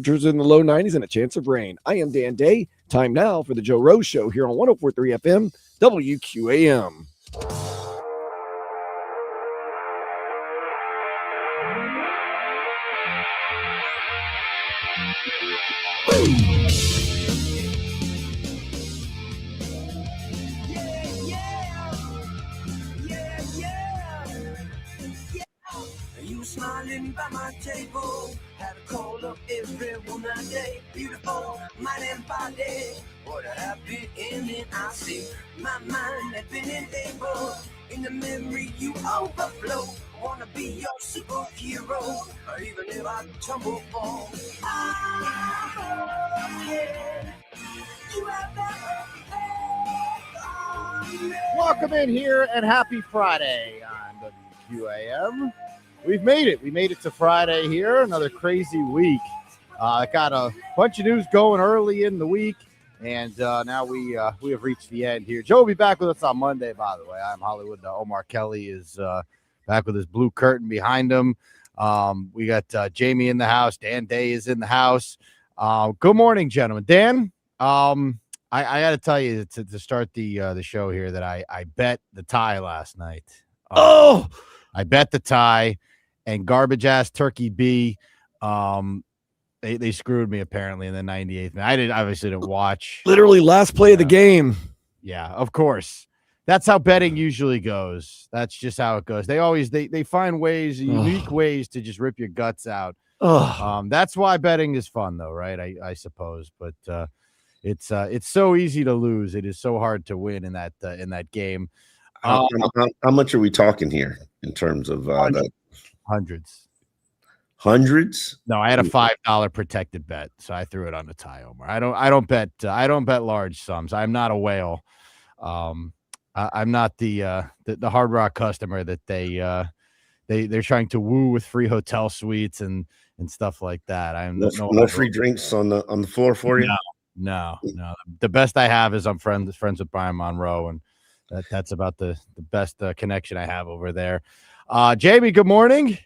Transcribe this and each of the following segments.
Temperatures in the low 90s and a chance of rain. I am Dan Day. Time now for the Joe Rose Show here on 104.3 FM, WQAM. You smiling by my table, had a call up everyone that day. Beautiful mind and body, what a happy ending I see. My mind had been enabled, in the memory you overflow. I wanna be your superhero, or even if I tumble fall. Yeah. You have that Welcome in here and happy Friday on WQAM. We've made it. We made it to Friday here. Another crazy week. Got a bunch of news going early in the week, and now we have reached the end here. Joe will be back with us on Monday, by the way. I'm Hollywood. Omar Kelly is back with his blue curtain behind him. We got Jamie in the house. Dan Day is in the house. Good morning, gentlemen. Dan, I got to tell you to start the show here that I bet the tie last night. I bet the tie, and garbage ass Turkey B. They screwed me apparently in the 98th minute. I obviously didn't watch. Literally last play of the game. Yeah, of course. That's how betting usually goes. That's just how it goes. They find ways, unique ways to just rip your guts out. That's why betting is fun, though, right? I suppose, but it's so easy to lose. It is so hard to win in that game. How much are we talking here in terms of hundreds? Hundreds? No, I had a $5 protected bet, so I threw it on the tie, Omar. I don't bet large sums. I'm not a whale. I'm not the Hard Rock customer that they're trying to woo with free hotel suites and stuff like that. I'm no free drinks on the floor for you. No. The best I have is I'm friends with Brian Monroe, and that's about the best connection I have over there. Jamie, good morning.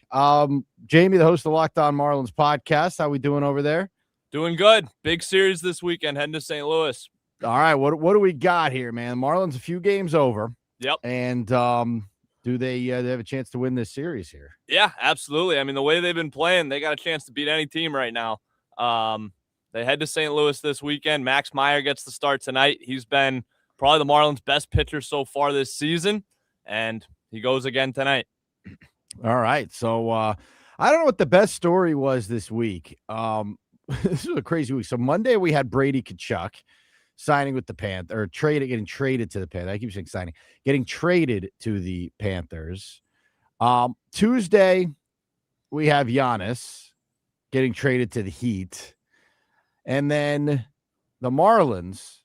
Jamie, the host of the Locked On Marlins podcast. How we doing over there? Doing good. Big series this weekend, heading to St. Louis. All right, what do we got here, man? Marlins a few games over. Yep. And do they have a chance to win this series here? Yeah, absolutely. I mean, the way they've been playing, they got a chance to beat any team right now. They head to St. Louis this weekend. Max Meyer gets the start tonight. He's been probably the Marlins' best pitcher so far this season, and he goes again tonight. All right. So I don't know what the best story was this week. This was a crazy week. So Monday we had Brady Tkachuk signing with the Panthers, or getting traded to the Panthers. I keep saying signing, getting traded to the Panthers. Tuesday we have Giannis getting traded to the Heat. And then the Marlins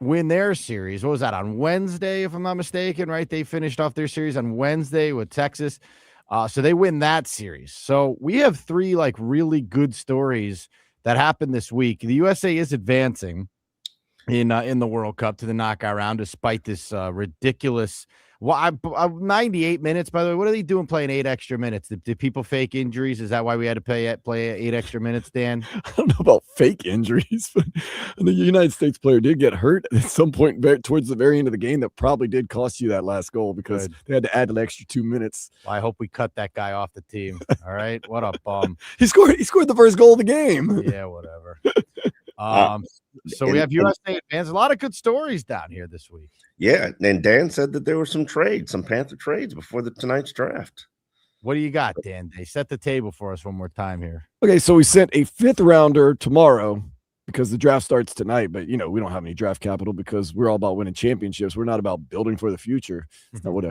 win their series. What was that, on Wednesday, if I'm not mistaken, right? They finished off their series on Wednesday with Texas. So they win that series. So we have three really good stories that happened this week. The USA is advancing in the World Cup to the knockout round despite this ridiculous 98 minutes, by the way. What are they doing playing 8 extra minutes? Did people fake injuries? Is that why we had to play 8 extra minutes, Dan? I don't know about fake injuries, but the United States player did get hurt at some point towards the very end of the game. That probably did cost you that last goal because they had to add an extra 2 minutes. Well, I hope we cut that guy off the team. All right. What a bum. He scored the first goal of the game. Yeah, whatever. So we have USA fans. A lot of good stories down here this week. Yeah, and Dan said that there were some Panther trades before tonight's draft. What do you got, Dan? They set the table for us one more time here. Okay, so we sent a 5th rounder tomorrow because the draft starts tonight, but we don't have any draft capital because we're all about winning championships. We're not about building for the future. It's not what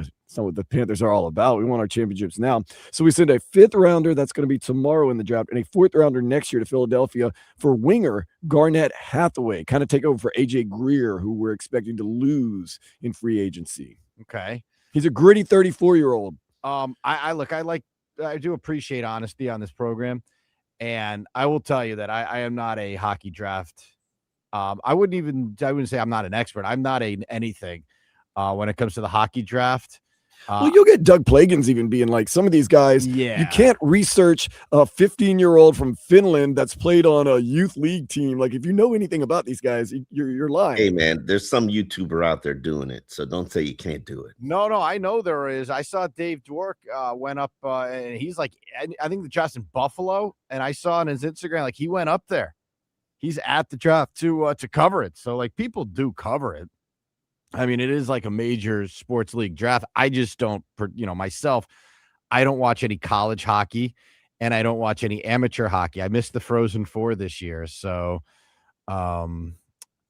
the Panthers are all about. We want our championships now. So we send a 5th rounder that's going to be tomorrow in the draft and a 4th rounder next year to Philadelphia for winger Garnett Hathaway, kind of take over for AJ Greer, who we're expecting to lose in free agency. Okay. He's a gritty 34-year-old. I do appreciate honesty on this program. And I will tell you that I am not a hockey draft. I wouldn't say I'm not an expert. I'm not anything when it comes to the hockey draft. Well, you'll get Doug Plagans even being like, some of these guys, you can't research a 15-year-old from Finland that's played on a youth league team. Like, if you know anything about these guys, you're lying. Hey, man, there's some YouTuber out there doing it, so don't say you can't do it. No, I know there is. I saw Dave Dwork went up, and he's like, I think the draft's in Buffalo, and I saw on his Instagram, like, he went up there. He's at the draft to cover it. So, like, people do cover it. I mean, it is like a major sports league draft. I just don't, myself, I don't watch any college hockey, and I don't watch any amateur hockey. I missed the Frozen Four this year, so I'm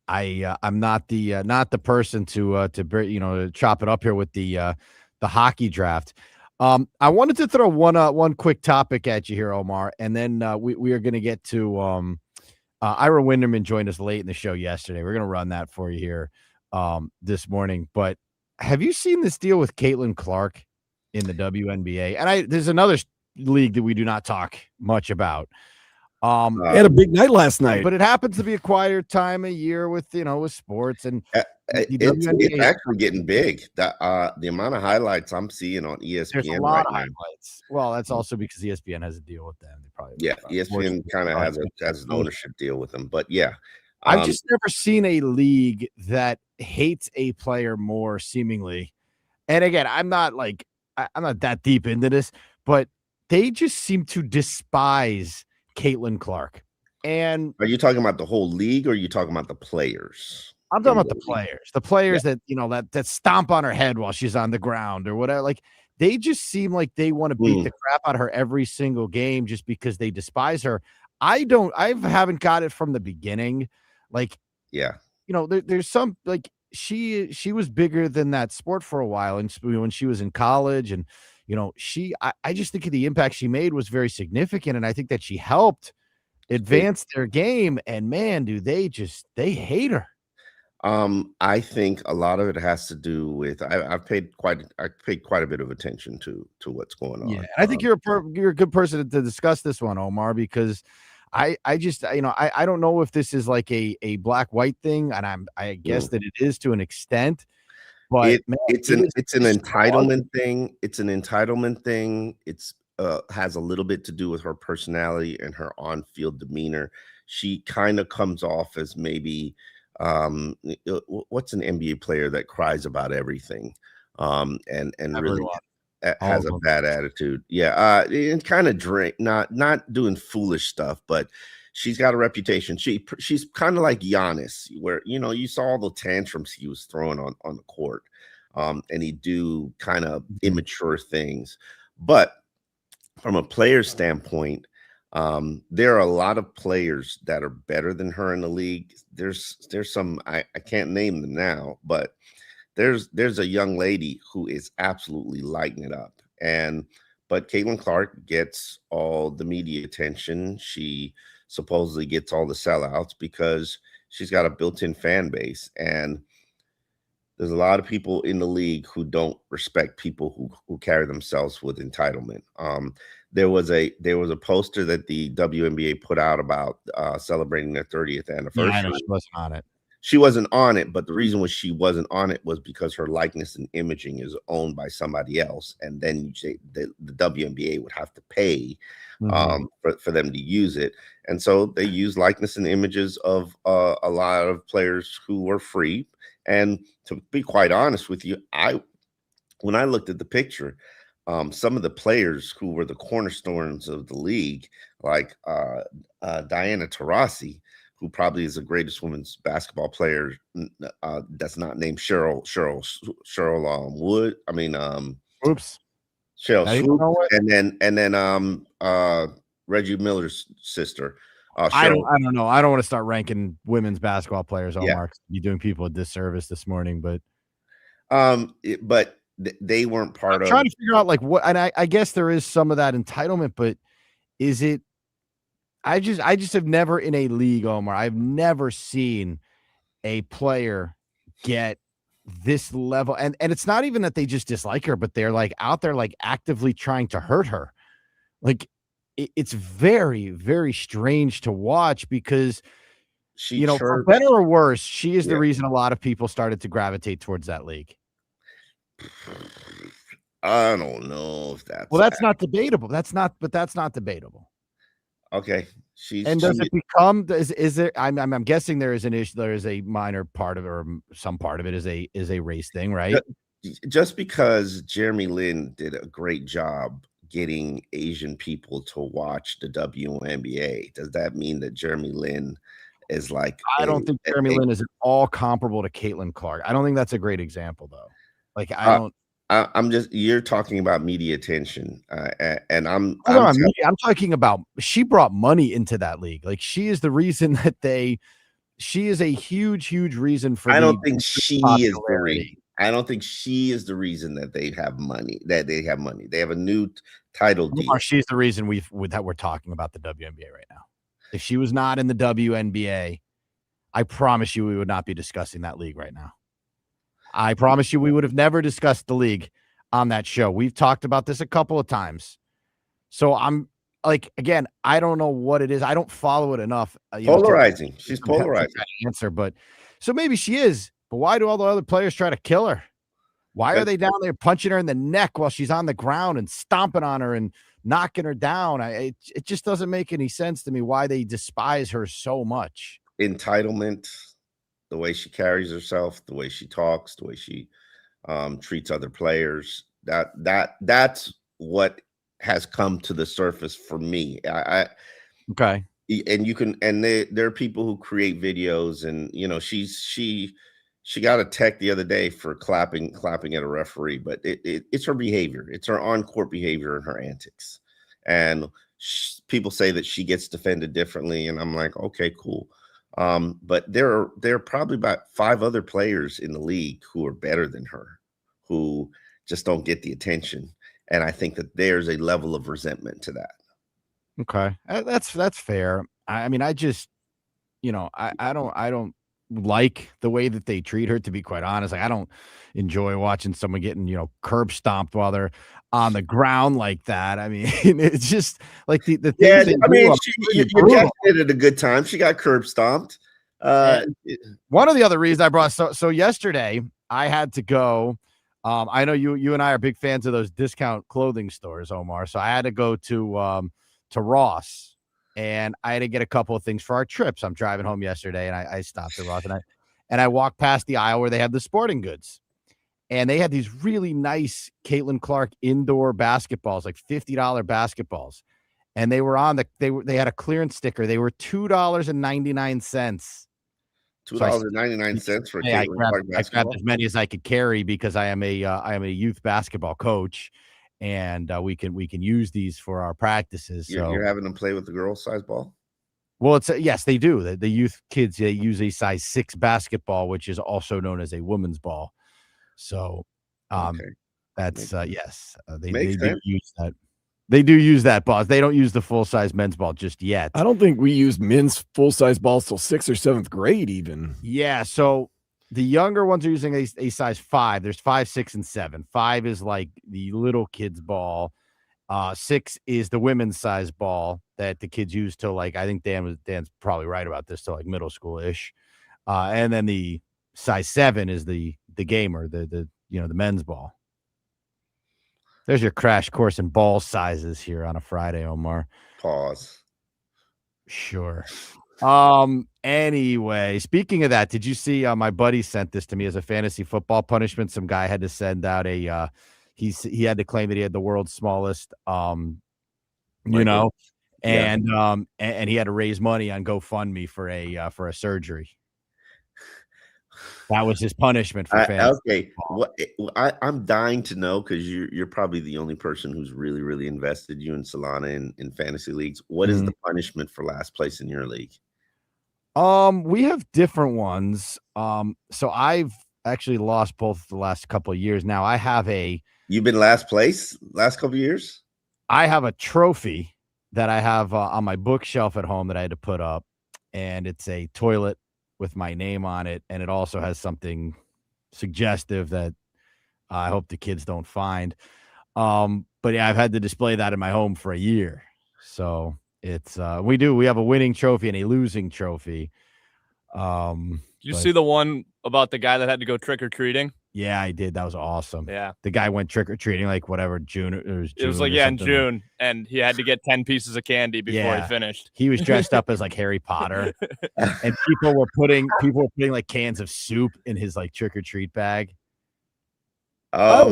not the person to chop it up here with the hockey draft. I wanted to throw one quick topic at you here, Omar, and then we are going to get to Ira Winderman joined us late in the show yesterday. We're going to run that for you here this morning. But have you seen this deal with Caitlin Clark in the WNBA? And there's another league that we do not talk much about. They had a big night last night, but it happens to be a quieter time of year with sports, and it's actually getting big. The amount of highlights I'm seeing on ESPN, there's a lot of highlights. Well, that's also because ESPN has a deal with them. They probably ESPN kind of has an ownership deal with them, but yeah. I've just never seen a league that hates a player more, seemingly. And again, I'm not that deep into this, but they just seem to despise Caitlin Clark. And are you talking about the whole league, or are you talking about the players? I'm talking about the players that that stomp on her head while she's on the ground or whatever. Like, they just seem like they want to beat the crap out of her every single game just because they despise her. I haven't got it from the beginning. Like, there's some, like, she was bigger than that sport for a while, and when she was in college, and I just think the impact she made was very significant, and I think that she helped advance their game. And man, do they hate her. I think a lot of it has to do with I paid quite a bit of attention to what's going on. Yeah, and I think you're a good person to discuss this one, Omar, because I just I don't know if this is like a black-white thing, and I guess that it is to an extent, but it's an entitlement thing. It's an entitlement thing. It's has a little bit to do with her personality and her on-field demeanor. She kind of comes off as maybe what's an NBA player that cries about everything and really has a bad attitude. And kind of not doing foolish stuff, but she's got a reputation. She's kind of like Giannis, where you saw all the tantrums he was throwing on the court, and he do kind of immature things. But from a player standpoint, there are a lot of players that are better than her in the league. There's some I can't name them now, but there's a young lady who is absolutely lighting it up. But Caitlin Clark gets all the media attention. She supposedly gets all the sellouts because she's got a built-in fan base. And there's a lot of people in the league who don't respect people who carry themselves with entitlement. There was a poster that the WNBA put out about celebrating their 30th anniversary. Yeah, I know she wasn't on it. She wasn't on it, but the reason she wasn't on it was because her likeness and imaging is owned by somebody else, and then the WNBA would have to pay for them to use it. And so they use likeness and images of a lot of players who were free. And to be quite honest with you, when I looked at the picture, some of the players who were the cornerstones of the league, like Diana Taurasi, who probably is the greatest women's basketball player that's not named Cheryl Wood. I mean, Cheryl Swoop, and then Reggie Miller's sister. I don't know. I don't want to start ranking women's basketball players, Omar. You're doing people a disservice this morning, but they weren't part of. I'm trying to figure out like what, and I guess there is some of that entitlement, but is it? I just have never in a league, Omar. I've never seen a player get this level, and it's not even that they just dislike her, but they're like out there like actively trying to hurt her. Like it's very, very strange to watch because for better or worse, she is the reason a lot of people started to gravitate towards that league. I don't know if that's Well, that's not debatable. That's not debatable. okay. And does it become is there? I'm guessing there is an issue. There is a minor part of it, or some part of it is a race thing, right? Just because Jeremy Lin did a great job getting Asian people to watch the WNBA, does that mean that Jeremy Lin is like? I don't think Jeremy Lin is at all comparable to Caitlin Clark. I don't think that's a great example, though. Like I don't. I'm just you're talking about media attention, and I'm talking about she brought money into that league. Like she is the reason that she is a huge reason for. I don't think she is the reason. I don't think she is the reason that they have money. They have a new title deal. She's the reason we're talking about the WNBA right now. If she was not in the WNBA, I promise you we would not be discussing that league right now. I promise you we would have never discussed the league on that show. We've talked about this a couple of times. So I'm like, again, I don't know what it is. I don't follow it enough. Polarizing. She's polarizing. Answer, but so maybe she is. But why do all the other players try to kill her? Why are they down there punching her in the neck while she's on the ground and stomping on her and knocking her down? It just doesn't make any sense to me why they despise her so much. Entitlement. The way she carries herself, the way she talks, the way she treats other players. That's what has come to the surface for me. Okay. And you can, and there are people who create videos, and she got a tech the other day for clapping at a referee, but it's her behavior, it's her on-court behavior and her antics, and people say that she gets defended differently, and I'm like, okay, cool. But there are probably about 5 other players in the league who are better than her, who just don't get the attention. And I think that there's a level of resentment to that. Okay. That's fair. I mean, I just, I don't like the way that they treat her, to be quite honest. Like, I don't enjoy watching someone getting, curb stomped while they're on the ground like that. I mean, it's just like the things. Yeah, I mean, you're catching it at a good time. She got curb stomped. One of the other reasons I brought so yesterday I had to go. I know you and I are big fans of those discount clothing stores, Omar. So I had to go to Ross, and I had to get a couple of things for our trips. I'm driving home yesterday, and I stopped at Ross, and I walked past the aisle where they have the sporting goods. And they had these really nice Caitlin Clark indoor basketballs, like $50 basketballs. And they were they had a clearance sticker. They were $2.99. $2.99 for Caitlin Clark basketball. I grabbed as many as I could carry because I am a youth basketball coach, and we can use these for our practices. You're having them play with the girls' size ball? Well, yes, they do. The youth kids, they use a size 6 basketball, which is also known as a women's ball. So, that's yes, they do use that. They do use that ball. They don't use the full size men's ball just yet. I don't think we use men's full size balls till 6th or 7th grade, even. Yeah. So the younger ones are using a size 5. There's 5, 6, and 7. 5 is like the little kids ball. 6 is the women's size ball that the kids use till, like, I think Dan's probably right about this, till like middle school ish. And then the size 7 is the gamer, the men's ball. There's your crash course in ball sizes here on a Friday, Omar. Pause. Sure. Anyway, speaking of that, did you see my buddy sent this to me as a fantasy football punishment? Some guy had to send out he had to claim that he had the world's smallest and he had to raise money on GoFundMe for a surgery. That was his punishment for fantasy. Okay, I'm dying to know, because you're probably the only person who's really, really invested, you and Solana, in fantasy leagues. What is the punishment for last place in your league? We have different ones. So I've actually lost both the last couple of years. Now I have You've been last place last couple of years? I have a trophy that I have on my bookshelf at home that I had to put up, and it's a toilet with my name on it, and it also has something suggestive that I hope the kids don't find. But yeah, I've had to display that in my home for a year. So it's we have a winning trophy and a losing trophy. You see the one about the guy that had to go trick-or-treating Yeah, I did. That was awesome. Yeah. The guy went trick-or-treating like whatever, June. It was like, in June, and he had to get 10 pieces of candy before he finished. He was dressed up as like Harry Potter. And people were putting like cans of soup in his like trick-or-treat bag. Oh,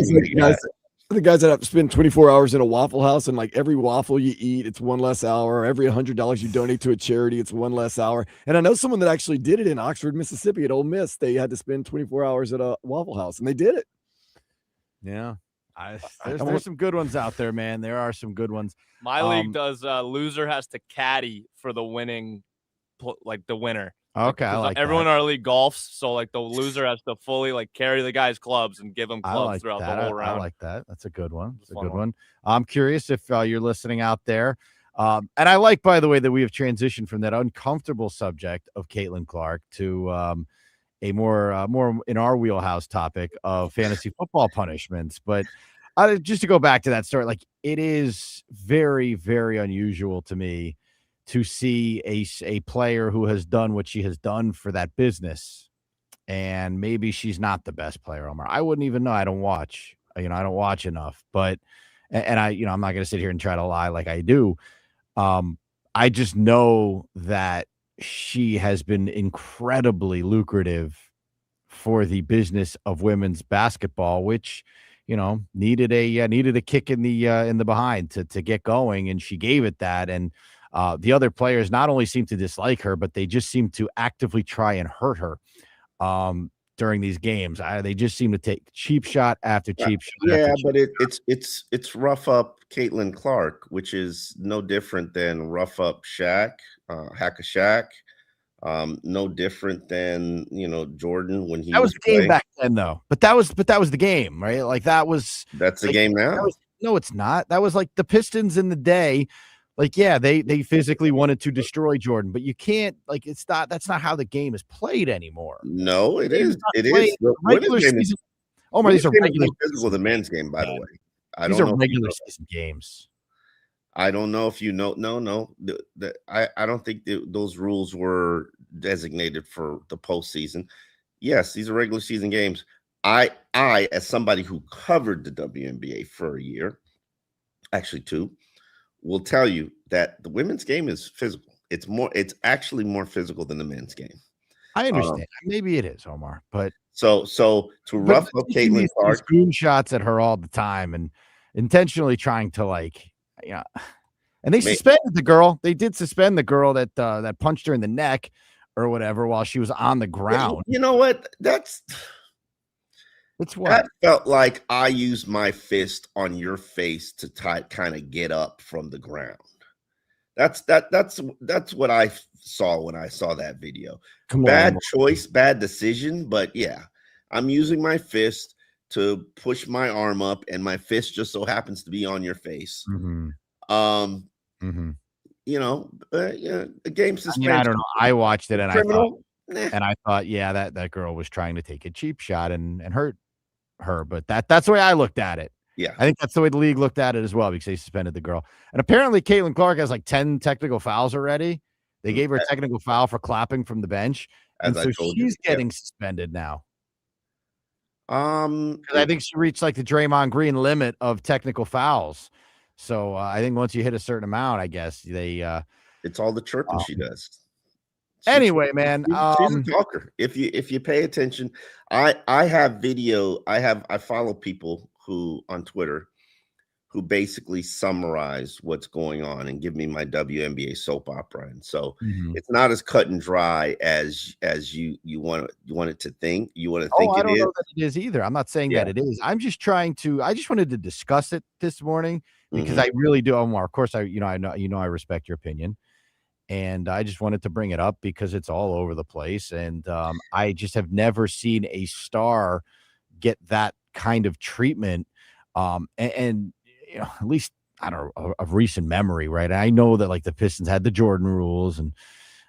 the guys that have to spend 24 hours in a Waffle House, and like every waffle you eat, it's one less hour. Every $100 you donate to a charity, it's one less hour. And I know someone that actually did it in Oxford, Mississippi at Ole Miss. They had to spend 24 hours at a Waffle House, and they did it. Yeah. There's some good ones out there, man. There are some good ones. My league does loser has to caddy for the winning, like the winner. Okay, I like everyone that. in our league golfs, so like the loser has to fully like carry the guy's clubs and give them clubs throughout the whole round. I like that. That's a good one. It's a good one. I'm curious if you're listening out there. And I like, by the way, that we have transitioned from that uncomfortable subject of Caitlin Clark to a more in our wheelhouse topic of fantasy football punishments. But just to go back to that story, like it is very, very unusual to me to see a player who has done what she has done for that business. And maybe she's not the best player, Omar. I wouldn't even know. I don't watch, I don't watch enough, but, and I'm not going to sit here and try to lie like I do. I just know that she has been incredibly lucrative for the business of women's basketball, which, needed a kick in the behind to get going. And she gave it that. And, the other players not only seem to dislike her, but they just seem to actively try and hurt her during these games. They just seem to take cheap shot after cheap shot. Yeah, but it's rough up Caitlin Clark, which is no different than rough up Shaq, Hack a Shaq. No different than Jordan when he that was the game playing. Back then, though. But that was the game, right? Like that's the like, game now. No, it's not. That was like the Pistons in the day. Like, yeah, they physically wanted to destroy Jordan, but you can't, like, that's not how the game is played anymore. No, it is. It is. Regular season. These are regular physical. The men's game, by the way. These are regular season games. I don't know if you know. No. I don't think those rules were designated for the postseason. Yes, these are regular season games. I, as somebody who covered the WNBA for a year, actually 2, will tell you that the women's game is physical. It's actually more physical than the men's game. I understand. Maybe it is, Omar, but so to rough up Caitlin Clark, screenshots at her all the time and intentionally trying to and they suspended the girl. They did suspend the girl that punched her in the neck or whatever while she was on the ground. You know what? It's what? That felt like I used my fist on your face to kind of get up from the ground. That's what I saw when I saw that video. Bad choice, bad decision, but yeah, I'm using my fist to push my arm up, and my fist just so happens to be on your face. Mm-hmm. A game suspension. I don't know. I watched it and I thought, yeah, that girl was trying to take a cheap shot and hurt her, but that's the way I looked at it. Yeah, I think that's the way the league looked at it as well, because they suspended the girl. And apparently Caitlin Clark has like 10 technical fouls already. They gave her a technical foul for clapping from the bench, and so she's getting suspended now. Because I think she reached like the Draymond Green limit of technical fouls. So I think once you hit a certain amount, I guess it's all the chirping she does. Anyway, man, she's a talker. If you pay attention, I have video. I follow people who on Twitter who basically summarize what's going on and give me my WNBA soap opera. And so it's not as cut and dry as you want it to think. You want to think I don't know that it is either. I'm not saying that it is. I'm just trying to. I just wanted to discuss it this morning because I really do, Omar. Of course, I I respect your opinion. And I just wanted to bring it up because it's all over the place. And I just have never seen a star get that kind of treatment. And at least, I don't know, of recent memory, right? I know that like the Pistons had the Jordan rules and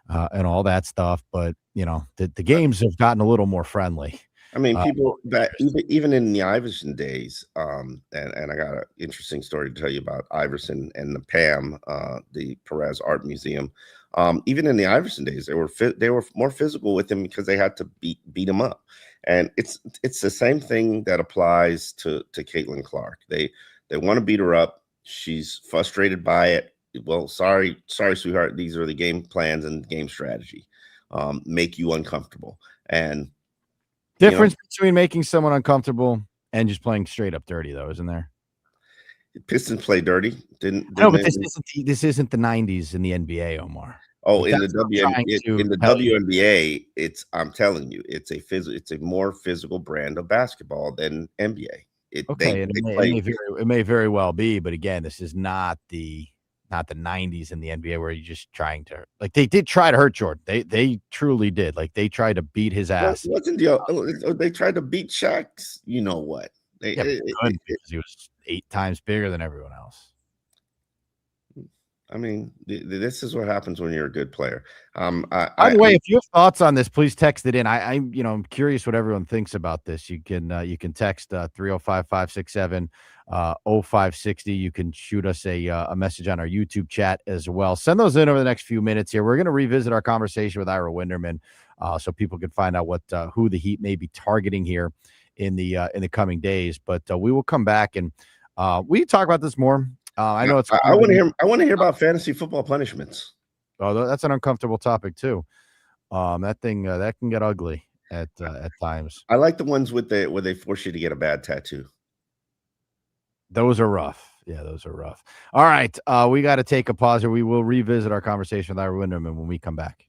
all that stuff, but the games have gotten a little more friendly. I mean, people that even in the Iverson days, and I got an interesting story to tell you about Iverson and the PAM, the Perez Art Museum. Even in the Iverson days, they were more physical with him because they had to beat him up. And it's the same thing that applies to Caitlin Clark. They want to beat her up. She's frustrated by it. Well, sorry, sweetheart. These are the game plans and game strategy. Make you uncomfortable. And difference between making someone uncomfortable and just playing straight up dirty, though, isn't there? Pistons play dirty. Didn't No, but they? this isn't the 90s in the NBA, Omar. Oh, Like, in the that's what I'm trying in the to tell you. WNBA, I'm telling you, it's a more physical brand of basketball than NBA. Okay, and They it may very well be, but again, this is not the 90s in the NBA where you're just trying to, like, they did try to hurt Jordan. They truly did. Like, they tried to beat his ass. they tried to beat Shaq's, you know what? Yeah, but he couldn't because he was 8 times bigger than everyone else. I mean, this is what happens when you're a good player. By the way, if you have thoughts on this, please text it in. I'm curious what everyone thinks about this. You can text 305-567-0560. You can shoot us a message on our YouTube chat as well. Send those in over the next few minutes here. We're going to revisit our conversation with Ira Winderman, so people can find out who the Heat may be targeting here in the coming days. But we will come back and we can talk about this more. I know I want to hear about fantasy football punishments. Oh, that's an uncomfortable topic too. That thing that can get ugly at times. I like the ones where they force you to get a bad tattoo. Those are rough. Yeah, those are rough. All right, we got to take a pause here. We will revisit our conversation with Ira Winderman when we come back.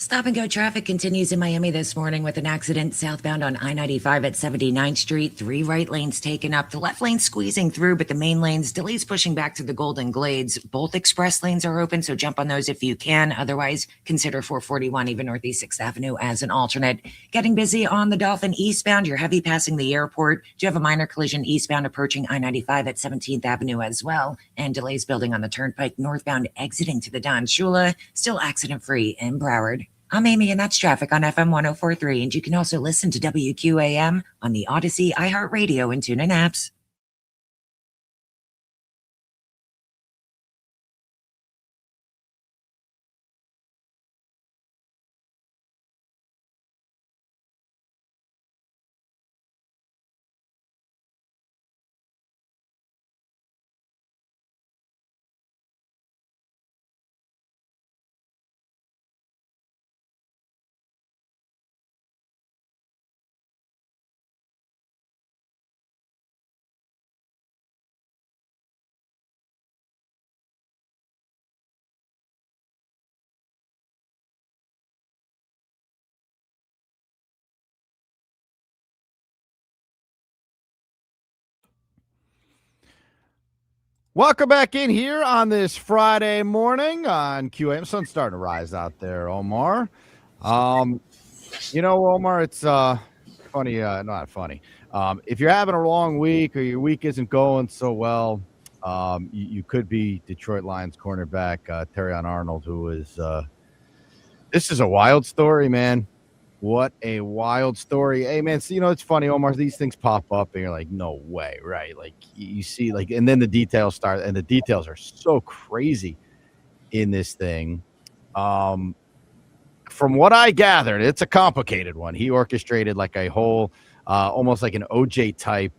Stop and go traffic continues in Miami this morning with an accident southbound on I-95 at 79th Street. 3 right lanes taken up. The left lane squeezing through, but the main lanes delays pushing back to the Golden Glades. Both express lanes are open, so jump on those if you can. Otherwise, consider 441 even Northeast 6th Avenue as an alternate. Getting busy on the Dolphin eastbound. You're heavy passing the airport. Do you have a minor collision eastbound approaching I-95 at 17th Avenue as well? And delays building on the Turnpike northbound exiting to the Don Shula. Still accident-free in Broward. I'm Amy, and that's traffic on FM 104.3. And you can also listen to WQAM on the Odyssey, iHeartRadio, and TuneIn apps. Welcome back in here on this Friday morning on QAM. Sun's starting to rise out there, Omar. Omar, it's funny, not funny. If you're having a long week or your week isn't going so well, you could be Detroit Lions cornerback Terrion Arnold, who is this is a wild story, man. What a wild story. Hey, man, so, it's funny, Omar, these things pop up and you're like, no way, right? Like you see, like, and then the details start, and the details are so crazy in this thing. From what I gathered, it's a complicated one. He orchestrated like a whole, almost like an OJ type,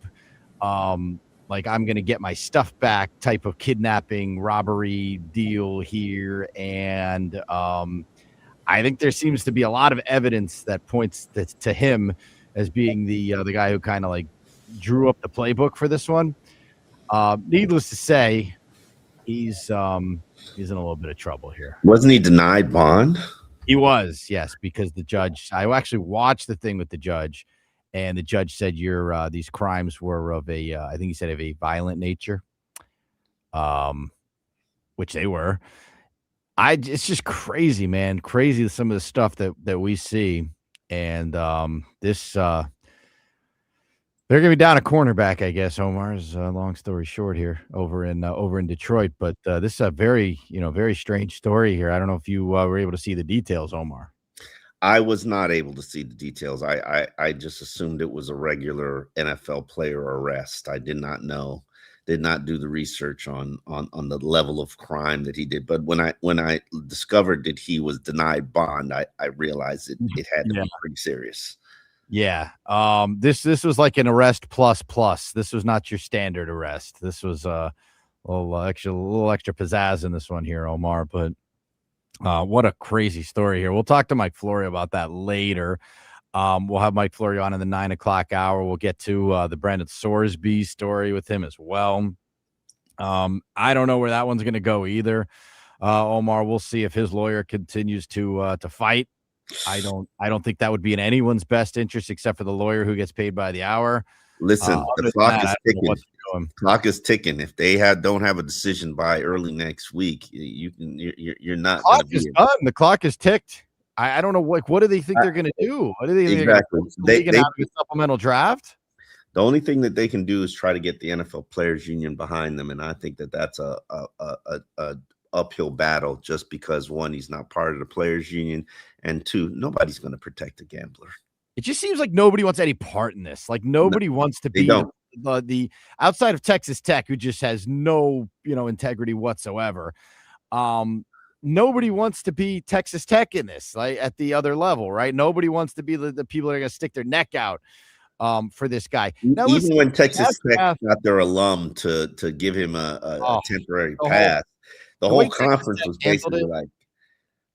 like I'm going to get my stuff back type of kidnapping, robbery deal here. And, I think there seems to be a lot of evidence that points to him as being the guy who kind of like drew up the playbook for this one. Needless to say, he's in a little bit of trouble here. Wasn't he denied bond? He was, yes, because the judge. I actually watched the thing with the judge, and the judge said these crimes were of a, I think he said of a violent nature, which they were. It's just crazy, man. Crazy some of the stuff that we see. And this they're gonna be down a cornerback, I guess, Omar's long story short here over in Detroit. But this is a very strange story here. I don't know if you were able to see the details, Omar. I was not able to see the details. I just assumed it was a regular NFL player arrest. I did not know. Did not do the research on the level of crime that he did. But when I discovered that he was denied bond, I realized it had to be pretty serious. Yeah. This was like an arrest plus. This was not your standard arrest. This was a little extra pizzazz in this one here, Omar. But what a crazy story here. We'll talk to Mike Florio about that later. We'll have Mike Florio on in the 9 o'clock hour. We'll get to the Brandon Sorsby story with him as well. I don't know where that one's going to go either. Omar, we'll see if his lawyer continues to fight. I don't think that would be in anyone's best interest except for the lawyer who gets paid by the hour. Listen, the clock is ticking. Clock is ticking. If they don't have a decision by early next week, you're not. Clock is done. The clock is ticked. I don't know what do they think they're going to do? What do they think exactly? They have a supplemental draft. The only thing that they can do is try to get the NFL Players Union behind them, and I think that's a uphill battle. Just because one, he's not part of the Players Union, and two, nobody's going to protect a gambler. It just seems like nobody wants any part in this. Like nobody wants to be the outside of Texas Tech, who just has no integrity whatsoever. Nobody wants to be Texas Tech in this, like at the other level, right? Nobody wants to be the people that are going to stick their neck out for this guy. Now, even when Texas Tech got their alum to give him a temporary pass, the whole conference was basically like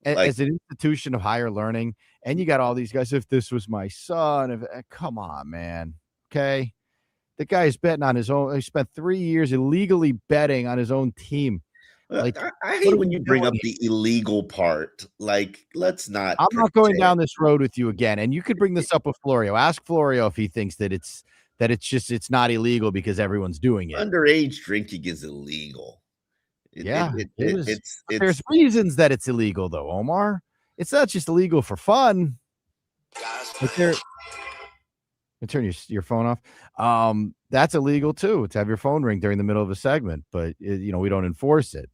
as an institution of higher learning, and you got all these guys. If this was my son, come on, man. Okay, the guy is betting on his own. He spent 3 years illegally betting on his own team. Like, I what hate are when we you bring up doing? the illegal part. Like, let's not I'm not going pretend. down this road with you again. And you could bring this up with Florio. Ask Florio if he thinks that it's not illegal because everyone's doing it. Underage drinking is illegal. Yeah, it is. But It's there's reasons that it's illegal, though, Omar. It's not just illegal for fun. Like turn your phone off. That's illegal too, to have your phone ring during the middle of a segment, but we don't enforce it.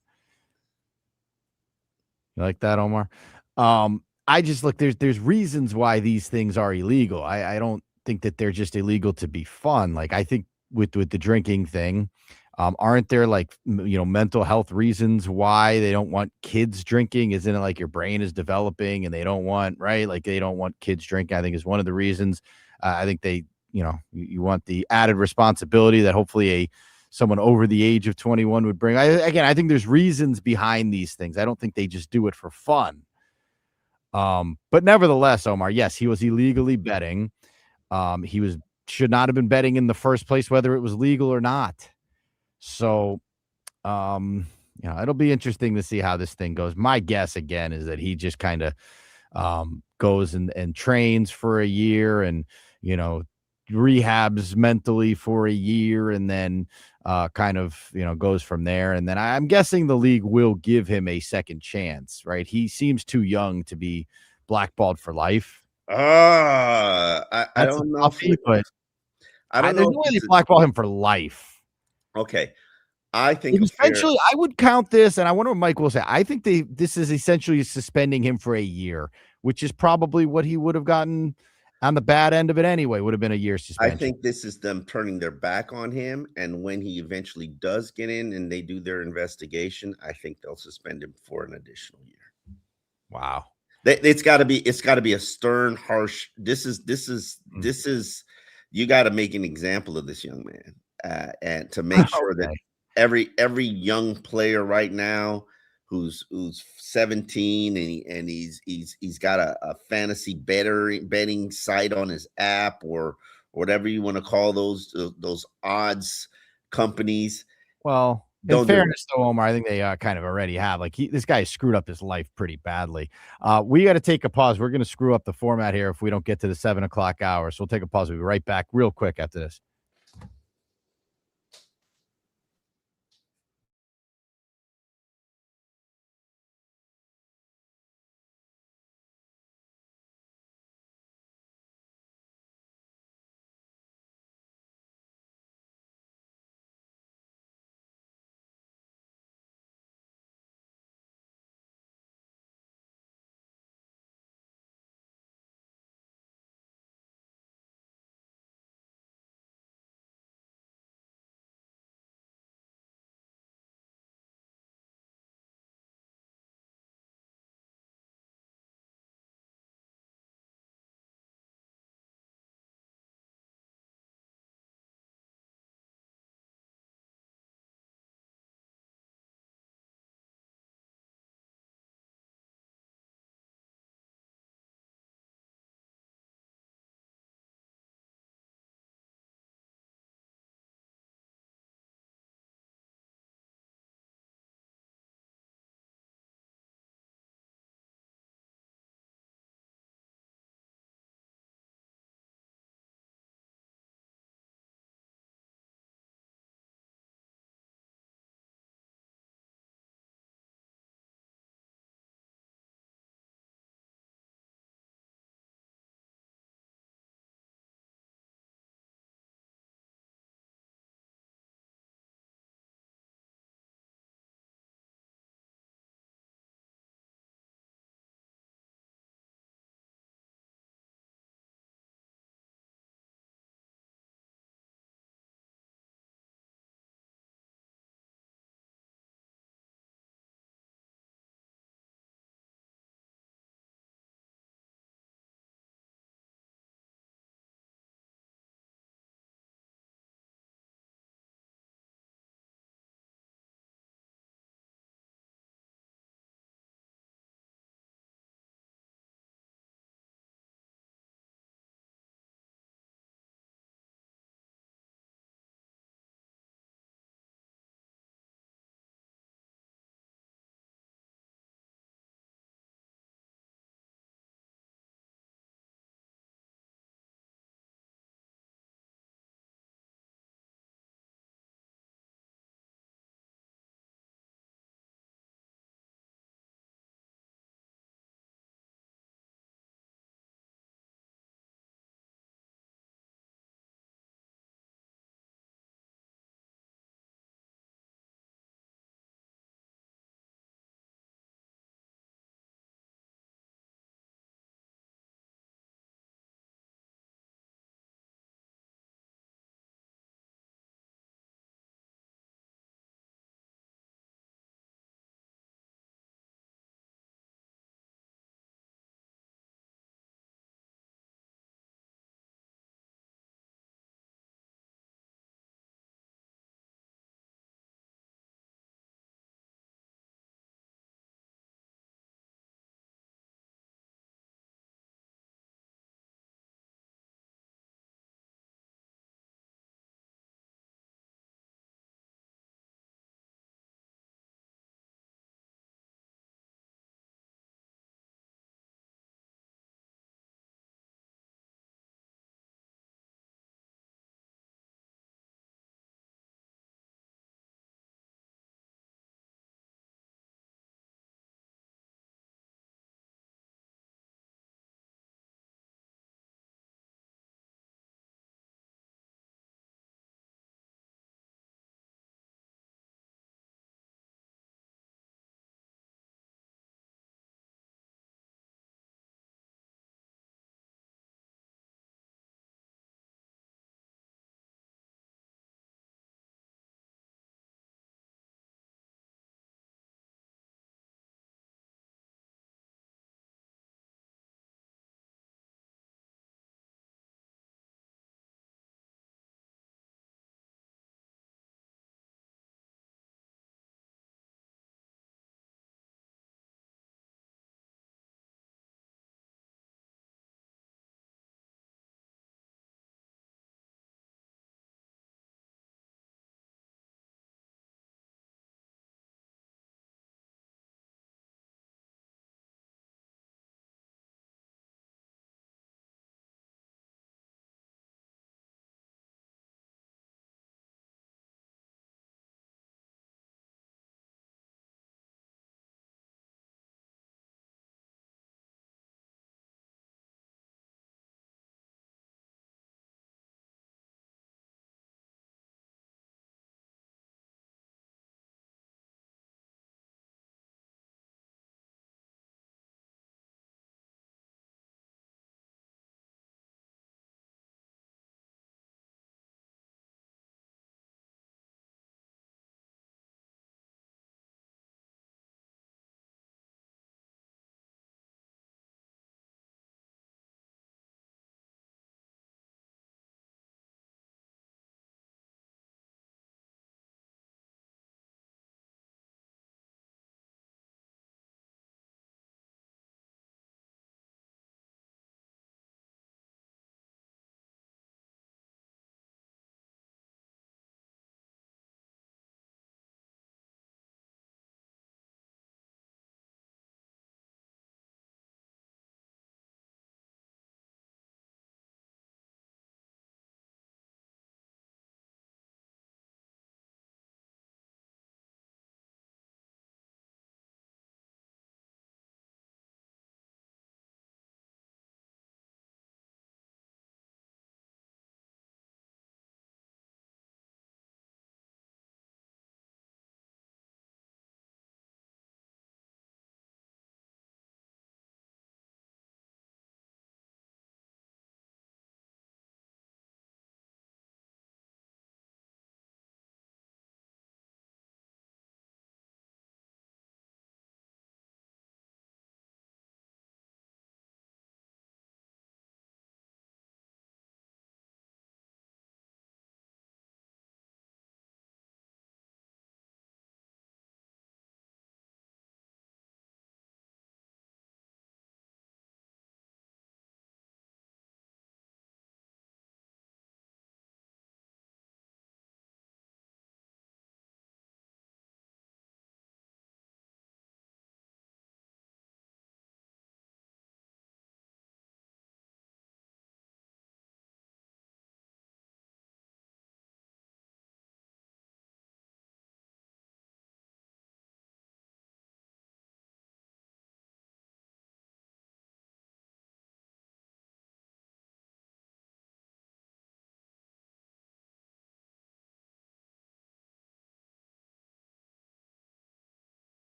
You like that, Omar? I just look, there's reasons why these things are illegal. I don't think that they're just illegal to be fun. Like, I think with the drinking thing, aren't there like mental health reasons why they don't want kids drinking? Isn't it like your brain is developing and they don't want, right? Like, they don't want kids drinking, I think, is one of the reasons. I think they, you want the added responsibility that hopefully someone over the age of 21 would bring. I think there's reasons behind these things. I don't think they just do it for fun. But nevertheless, Omar, yes, he was illegally betting. He should not have been betting in the first place, whether it was legal or not. So, it'll be interesting to see how this thing goes. My guess again is that he just kind of goes and trains for a year and, rehabs mentally for a year and then goes from there. And then I'm guessing the league will give him a second chance, right? He seems too young to be blackballed for life. I That's don't a know toughie, but I don't there's know no way if they it's blackball him for life. okay. I think a fair Essentially, I would count this, and I wonder what Mike will say. I think this is essentially suspending him for a year, which is probably what he would have gotten on the bad end of it anyway. Would have been a year I suspension. think this is them turning their back on him, and when he eventually does get in and they do their investigation, I think they'll suspend him for an additional year. Wow. It's got to be a stern, harsh. This is you got to make an example of this young man, and to make sure that every young player right now who's 17 and he's got a fantasy betting site on his app or whatever you want to call those odds companies. Well, in Don't do it. fairness, though, Omar, I think they kind of already have. Like, this guy screwed up his life pretty badly. We got to take a pause. We're going to screw up the format here if we don't get to the 7:00 hour. So we'll take a pause. We'll be right back real quick after this.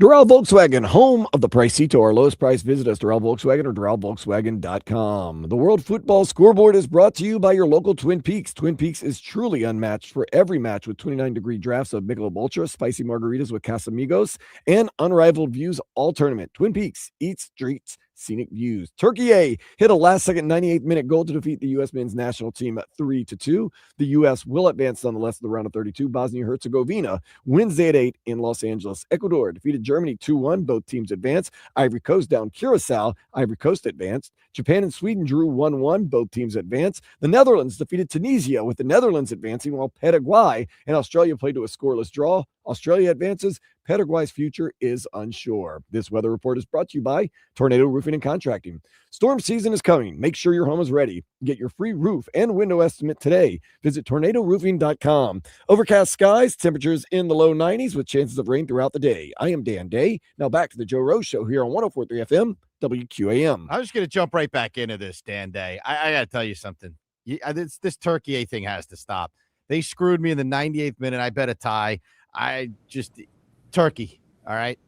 Doral Volkswagen, home of the Pricito, our lowest price. Visit us, Doral Volkswagen or DoralVolkswagen.com. The World Football Scoreboard is brought to you by your local Twin Peaks. Twin Peaks is truly unmatched for every match with 29-degree drafts of Michelob Ultra, spicy margaritas with Casamigos, and unrivaled views all tournament. Twin Peaks, eats, treats, scenic views. Turkey A hit a last-second 98th-minute goal to defeat the U.S. men's national team at 3-2. The U.S. will advance nonetheless to the round of 32. Bosnia-Herzegovina Wednesday at 8 in Los Angeles. Ecuador defeated Germany 2-1. Both teams advance. Ivory Coast down Curacao. Ivory Coast advanced. Japan and Sweden drew 1-1. Both teams advance. The Netherlands defeated Tunisia, with the Netherlands advancing, while Paraguay and Australia played to a scoreless draw. Australia advances. Paraguay's future is unsure. This weather report is brought to you by Tornado Roofing and Contracting. Storm season is coming. Make sure your home is ready. Get your free roof and window estimate today. Visit tornadoroofing.com. Overcast skies, temperatures in the low 90s with chances of rain throughout the day. I am Dan Day. Now back to the Joe Rose Show here on 104.3 FM, WQAM. I was just going to jump right back into this, Dan Day. I got to tell you something. This Turkey A thing has to stop. They screwed me in the 98th minute. I bet a tie. Turkey, all right?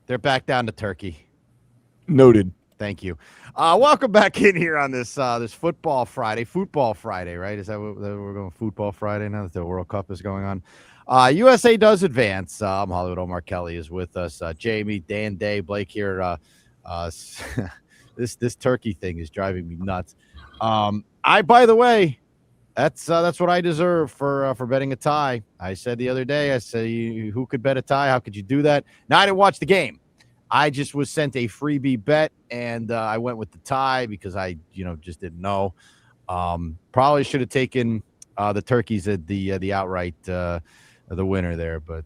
They're back down to Turkey. Noted. Thank you. Welcome back in here on this Football Friday, right? Is that what we're going, Football Friday now that the World Cup is going on? USA does advance. Hollywood Omar Kelly is with us. Jamie, Dan Day, Blake here. This Turkey thing is driving me nuts. By the way, that's what I deserve for betting a tie. I said the other day, who could bet a tie? How could you do that? Now, I didn't watch the game. I just was sent a freebie bet, and I went with the tie because I, just didn't know. Probably should have taken the Turkeys at the outright, the winner there, but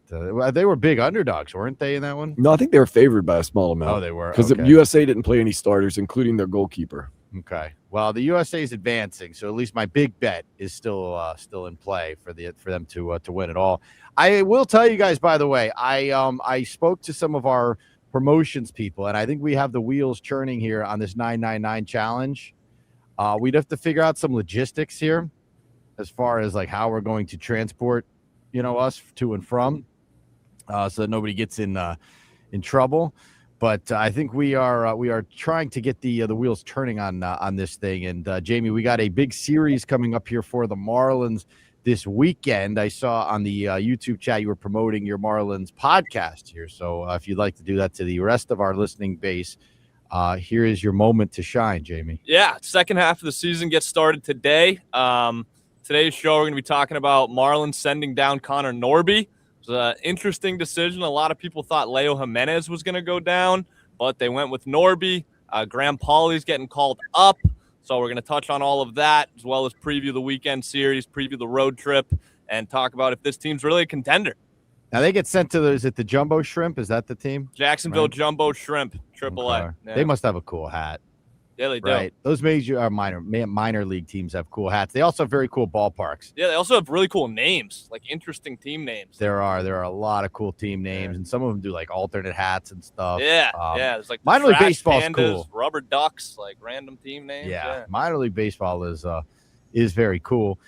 they were big underdogs, weren't they, in that one? No, I think they were favored by a small amount. Oh, they were, because okay. the USA didn't play any starters, including their goalkeeper. Okay. Well, the USA is advancing, so at least my big bet is still in play for them to win it all. I will tell you guys, by the way, I spoke to some of our promotions people, and I think we have the wheels churning here on this 999 challenge. We'd have to figure out some logistics here as far as like how we're going to transport, us to and from, so that nobody gets in trouble. But I think we are trying to get the wheels turning on this thing. And Jamie, we got a big series coming up here for the Marlins this weekend. I saw on the YouTube chat you were promoting your Marlins podcast here. So if you'd like to do that to the rest of our listening base, here is your moment to shine, Jamie. Yeah, second half of the season gets started today. Today's show, we're going to be talking about Marlins sending down Connor Norby. It was an interesting decision. A lot of people thought Leo Jimenez was going to go down, but they went with Norby. Graham Pauley's getting called up. So we're going to touch on all of that, as well as preview the weekend series, preview the road trip, and talk about if this team's really a contender. Now they get sent to is it the Jumbo Shrimp? Is that the team? Jacksonville right. Jumbo Shrimp, AAA. Okay. Yeah. They must have a cool hat. Yeah, they do. Right. Those major minor league teams have cool hats. They also have very cool ballparks. Yeah, they also have really cool names, like interesting team names. There are a lot of cool team names, and some of them do like alternate hats and stuff. Yeah, There's like minor league baseball is pandas, cool. Rubber ducks, like random team names. Yeah. Minor league baseball is very cool.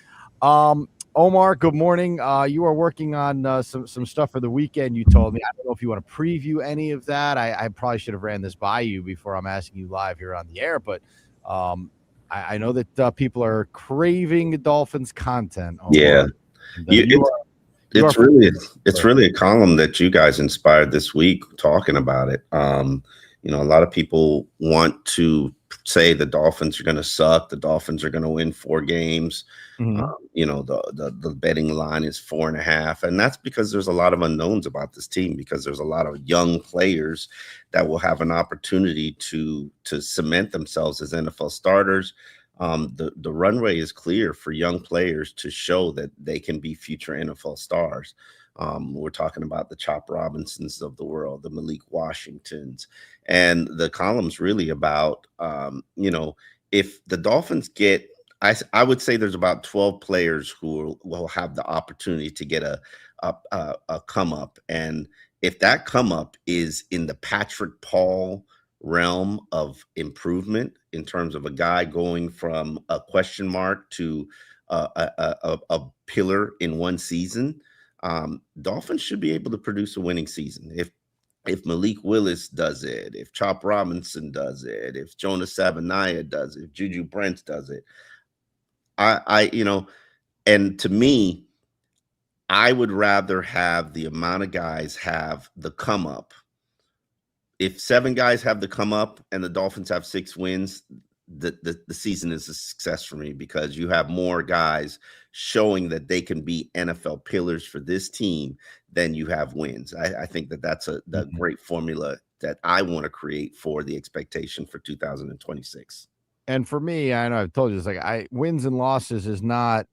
Omar, good morning. You are working on some stuff for the weekend, you told me. I don't know if you want to preview any of that. I probably should have ran this by you before I'm asking you live here on the air, but I know that people are craving Dolphins content. Omar. Yeah. It's really a column that you guys inspired this week talking about it. A lot of people want to say the Dolphins are going to suck. The Dolphins are going to win 4 games. Mm-hmm. The betting line is 4.5. And that's because there's a lot of unknowns about this team, because there's a lot of young players that will have an opportunity to cement themselves as NFL starters. The runway is clear for young players to show that they can be future NFL stars. We're talking about the Chop Robinsons of the world, the Malik Washingtons, and the column's really about, if the Dolphins get, I would say there's about 12 players who will have the opportunity to get a come up. And if that come up is in the Patrick Paul realm of improvement, in terms of a guy going from a question mark to a pillar in one season, Dolphins should be able to produce a winning season. if Malik Willis does it, if Chop Robinson does it, if Jonas Sabanaya does it, if Juju Brents does it, and to me, I would rather have the amount of guys have the come up. If 7 guys have the come up and the Dolphins have 6 wins, the season is a success for me, because you have more guys showing that they can be NFL pillars for this team than you have wins. I think that's the great formula that I want to create for the expectation for 2026. And for me, I know I've told you this, like wins and losses is not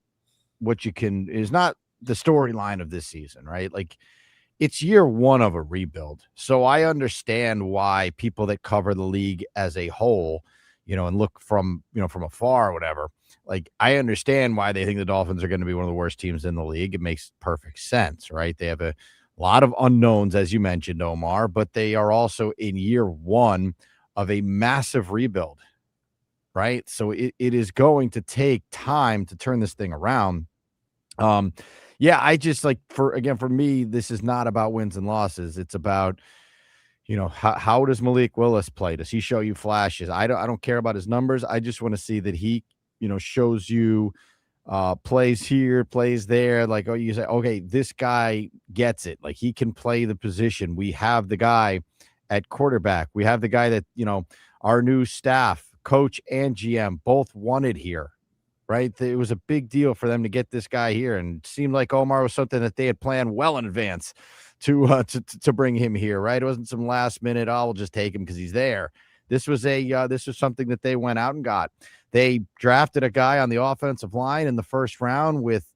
not the storyline of this season, right? Like, it's year 1 of a rebuild. So I understand why people that cover the league as a whole, and look from afar or whatever, like, I understand why they think the Dolphins are going to be one of the worst teams in the league. It makes perfect sense, right? They have a lot of unknowns, as you mentioned, Omar, but they are also in year 1 of a massive rebuild, right? So it is going to take time to turn this thing around. Yeah, I just for me, this is not about wins and losses. It's about, how does Malik Willis play? Does he show you flashes? I don't care about his numbers. I just want to see that he, shows you plays here, plays there. Like, oh, you say, okay, this guy gets it. Like, he can play the position. We have the guy at quarterback. We have the guy that, our new staff, coach and GM both wanted here. Right. It was a big deal for them to get this guy here, and it seemed like Omar was something that they had planned well in advance to bring him here. Right. It wasn't some last minute, we'll just take him because he's there. This was something that they went out and got. They drafted a guy on the offensive line in the first round with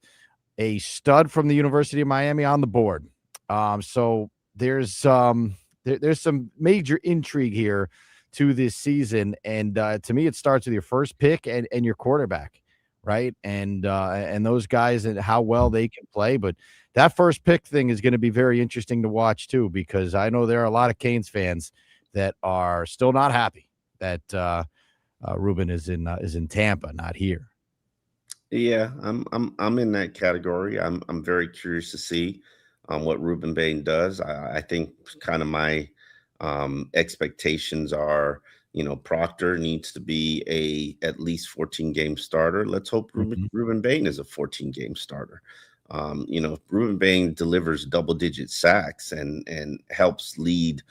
a stud from the University of Miami on the board. So there's some major intrigue here to this season. And to me, it starts with your first pick and your quarterback. Right. And those guys and how well they can play. But that first pick thing is going to be very interesting to watch, too, because I know there are a lot of Canes fans that are still not happy that Ruben is in Tampa, not here. Yeah, I'm in that category. I'm very curious to see what Ruben Bain does. I think kind of my expectations are, Proctor needs to be at least 14-game starter. Let's hope Ruben Bain is a 14-game starter. Ruben Bain delivers double-digit sacks and helps lead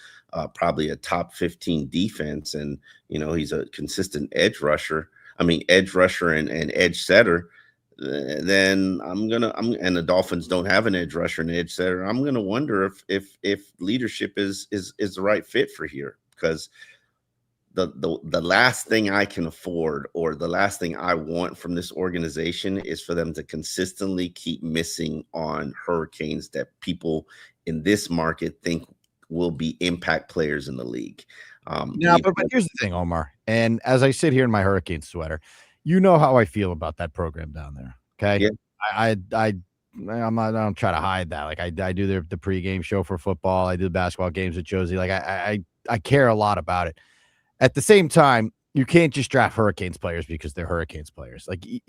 probably a top 15 defense, and he's a consistent edge rusher and edge setter. Then and the Dolphins don't have an edge rusher and edge setter. I'm gonna wonder if leadership is the right fit for here, because the last thing I can afford, or the last thing I want from this organization, is for them to consistently keep missing on Hurricanes that people in this market think will be impact players in the league. But here's the thing, Omar. And as I sit here in my Hurricane sweater, you know how I feel about that program down there. Okay. Yeah. I don't try to hide that. Like, I do the pregame show for football. I do the basketball games with Josie. Like, I care a lot about it. At the same time, you can't just draft Hurricanes players because they're Hurricanes players. Like, you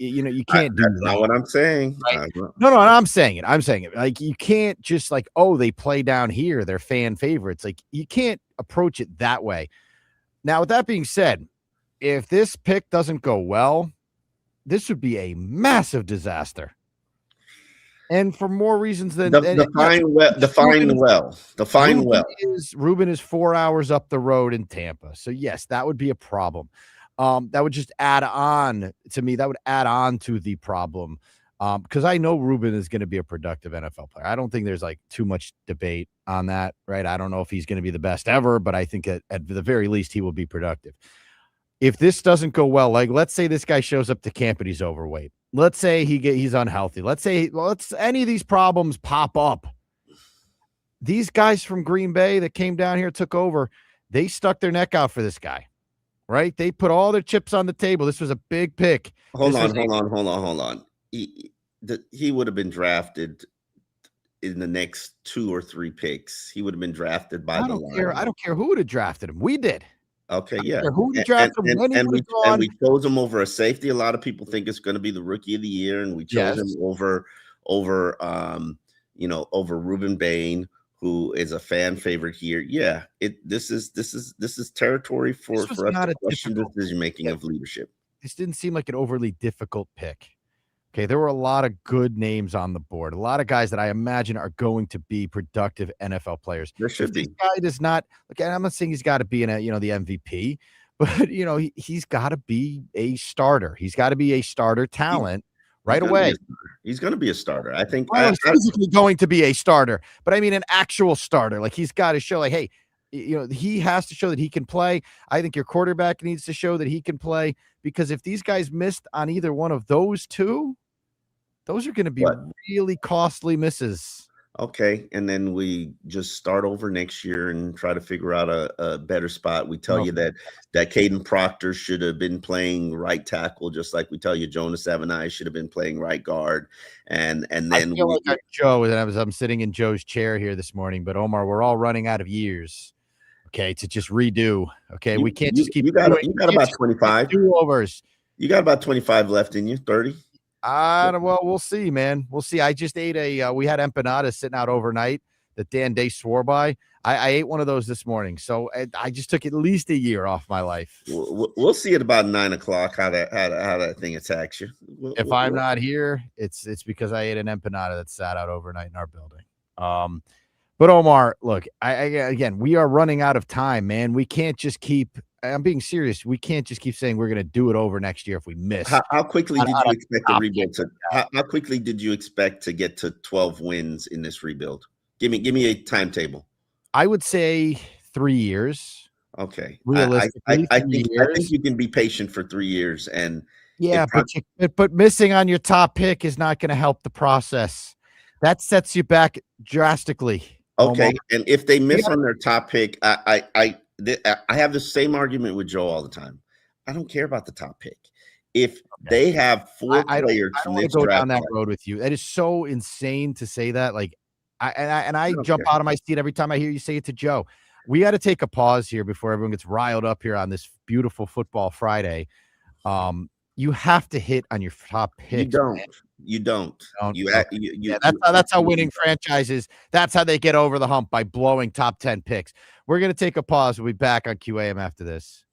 can't do that. That's not what I'm saying. Right? No, I'm saying it. I'm saying it. Like, you can't just like, oh, they play down here, they're fan favorites. Like, you can't approach it that way. Now, with that being said, if this pick doesn't go well, this would be a massive disaster. And for more reasons than define well. Ruben is 4 hours up the road in Tampa. So yes, that would be a problem. That would just add on to me. That would add on to the problem. Because I know Ruben is going to be a productive NFL player. I don't think there's like too much debate on that, right? I don't know if he's going to be the best ever, but I think at the very least he will be productive. If this doesn't go well, like let's say this guy shows up to camp and he's overweight. Let's say he's unhealthy. Let's say any of these problems pop up. These guys from Green Bay that came down here, took over, they stuck their neck out for this guy, right? They put all their chips on the table. This was a big pick. Hold on. He would have been drafted in the next 2 or 3 picks. He would have been drafted by the Lions. I don't care who would have drafted him. We did. Okay, yeah. Who drafted him? And we chose him over a safety. A lot of people think it's going to be the rookie of the year, and we chose him over Ruben Bain, who is a fan favorite here. Yeah, this is territory This for was us not to a question difficult decision making pick. of leadership. This didn't seem like an overly difficult pick. Okay, there were a lot of good names on the board, a lot of guys that I imagine are going to be productive NFL players. There If should this be. guy does not, look, I'm not saying he's got to be the MVP, but he's got to be a starter. He's got to be a starter talent He's right gonna be away. a starter. He's gonna be a starter. I think Well, he's physically going to be a starter, but I mean an actual starter. Like he's got to show, like, hey, he has to show that he can play. I think your quarterback needs to show that he can play because if these guys missed on either one of those two, those are going to be what? really costly misses. Okay, and then we just start over next year and try to figure out a better spot. We tell you that Caden Proctor should have been playing right tackle, just like we tell you Jonas Avenai should have been playing right guard. And I then feel like Joe, and I'm sitting in Joe's chair here this morning, but Omar, we're all running out of years. Okay, to just redo. Okay, we can't just keep you got about 25 do-overs. You got about 25 left in you, 30. Well, we'll see, man. We'll see. I just ate we had empanadas sitting out overnight that Dan Day swore by. I ate one of those this morning. So I just took at least a year off my life. We'll see at about 9:00 how that thing attacks you. If I'm not here, it's because I ate an empanada that sat out overnight in our building. But Omar, look, again, we are running out of time, man. We can't just keep. I'm being serious. We can't just keep saying we're going to do it over next year if we miss. How quickly did you expect the rebuild to? How quickly did you expect to get to 12 wins in this rebuild? Give me a timetable. I would say 3 years. Okay, Realistically, I think you can be patient for 3 years, and yeah, but missing on your top pick is not going to help the process. That sets you back drastically. Okay, Omar. and if they miss on their top pick, I have the same argument with Joe all the time. I don't care about the top pick. If they have four players I from don't this go draft down that class, road with you. That is so insane to say that. Like, I jump out of my seat every time I hear you say it to Joe. We got to take a pause here before everyone gets riled up here on this beautiful football Friday. You have to hit on your top picks. You don't. That's how winning franchises. That's how they get over the hump, by blowing top 10 picks. We're gonna take a pause. We'll be back on QAM after this.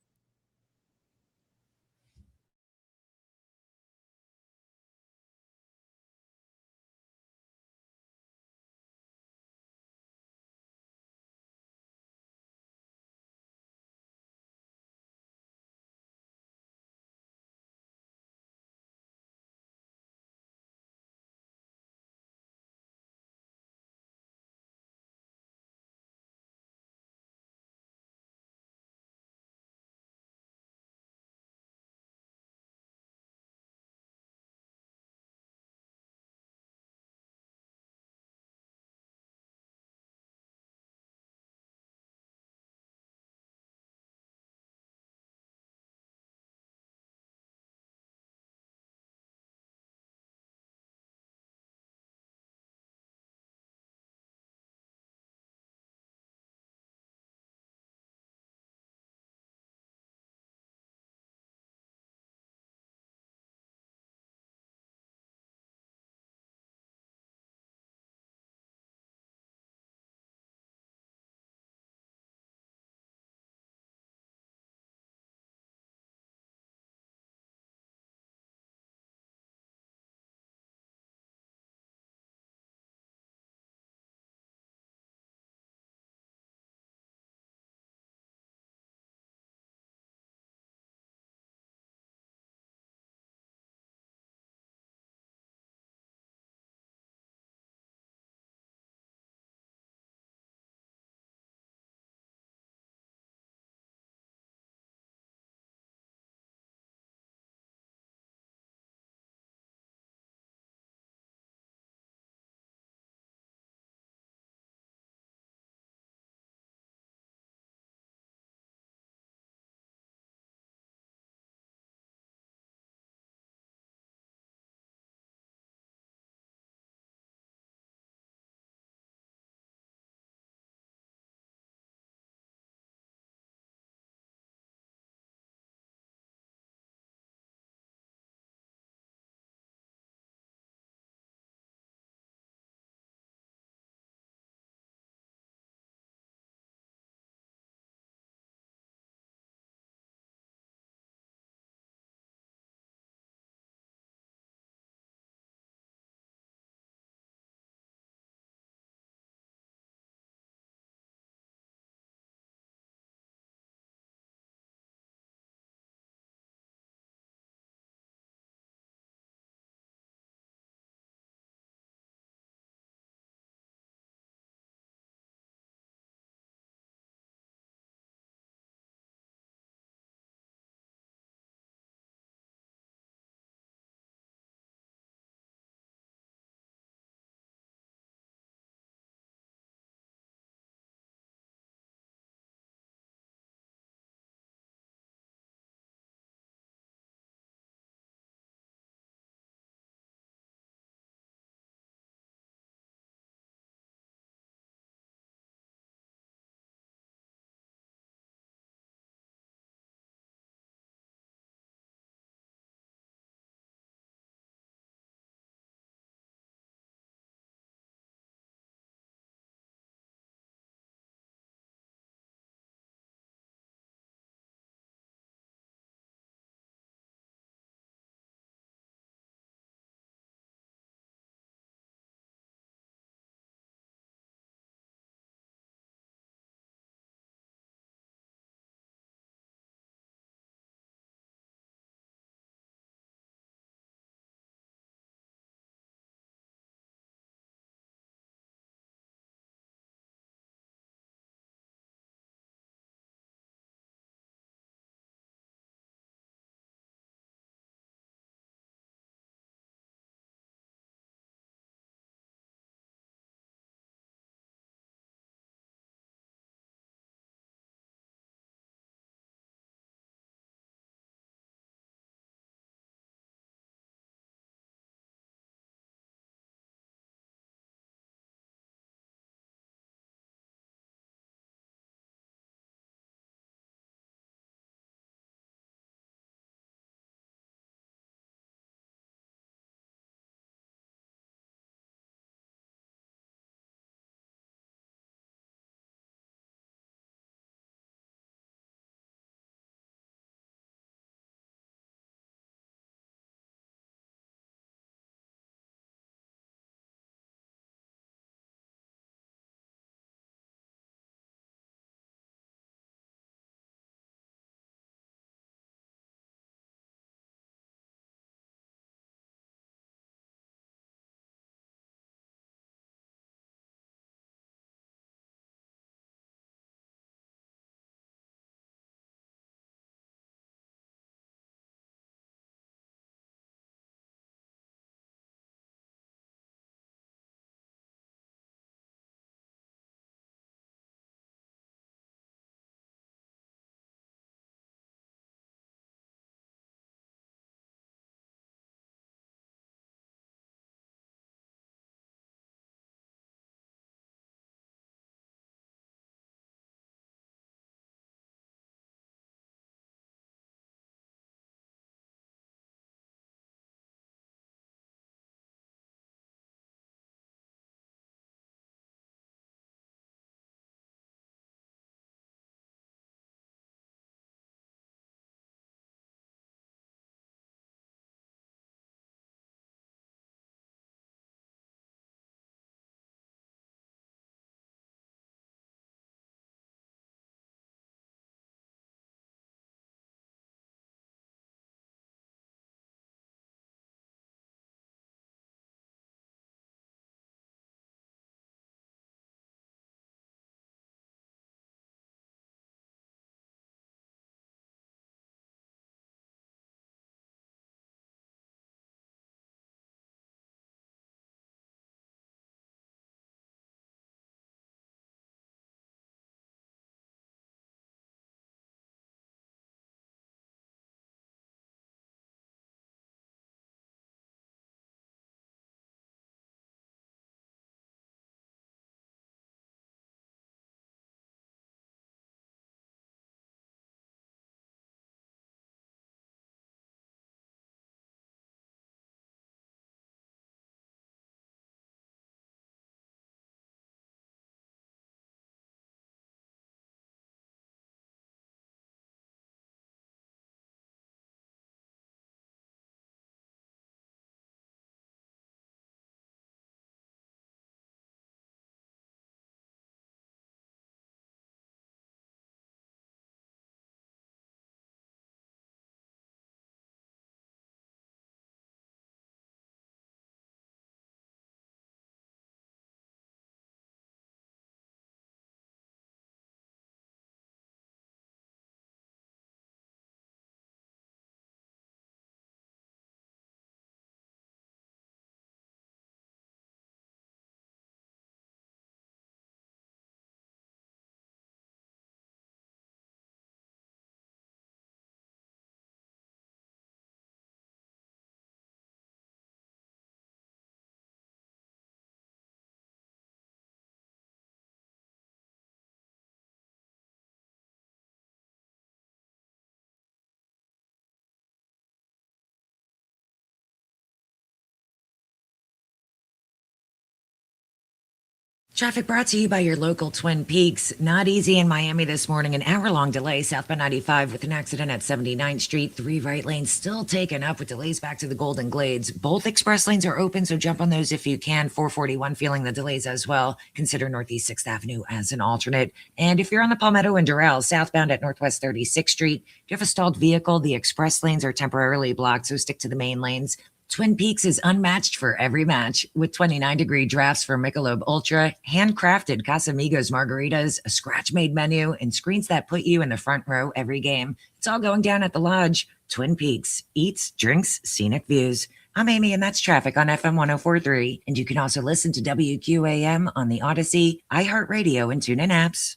Traffic brought to you by your local Twin Peaks. Not easy in Miami this morning. An hour-long delay southbound 95 with an accident at 79th Street. 3 right lanes still taken up with delays back to the Golden Glades. Both express lanes are open, so jump on those if you can. 441 feeling the delays as well. Consider Northeast 6th Avenue as an alternate. And if you're on the Palmetto and Doral, southbound at Northwest 36th Street, if you have a stalled vehicle, the express lanes are temporarily blocked, so stick to the main lanes. Twin Peaks is unmatched for every match with 29-degree drafts for Michelob Ultra, handcrafted Casamigos margaritas, a scratch-made menu, and screens that put you in the front row every game. It's all going down at the Lodge. Twin Peaks. Eats, drinks, scenic views. I'm Amy, and that's traffic on FM 104.3. And you can also listen to WQAM on the Odyssey, iHeartRadio, and TuneIn apps.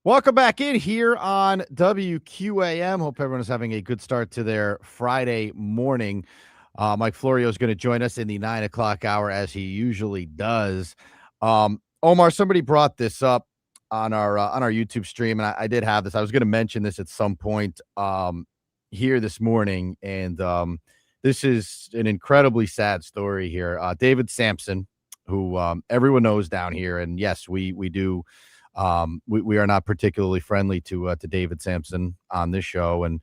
Welcome back in here on WQAM. Hope everyone is having a good start to their Friday morning. Mike Florio is going to join us in the 9 o'clock hour as he usually does. Omar, somebody brought this up on our YouTube stream, and I did have this. I was going to mention this at some point here this morning, and this is an incredibly sad story here. David Sampson, who everyone knows down here, and yes, we do. We are not particularly friendly to David Sampson on this show, and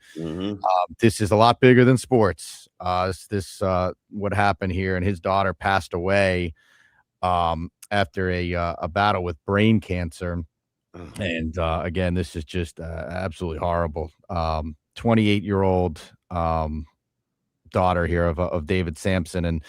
this is a lot bigger than sports. What happened here, and his daughter passed away after a battle with brain cancer, and again, this is just absolutely horrible. 28-year-old daughter here of David Sampson, and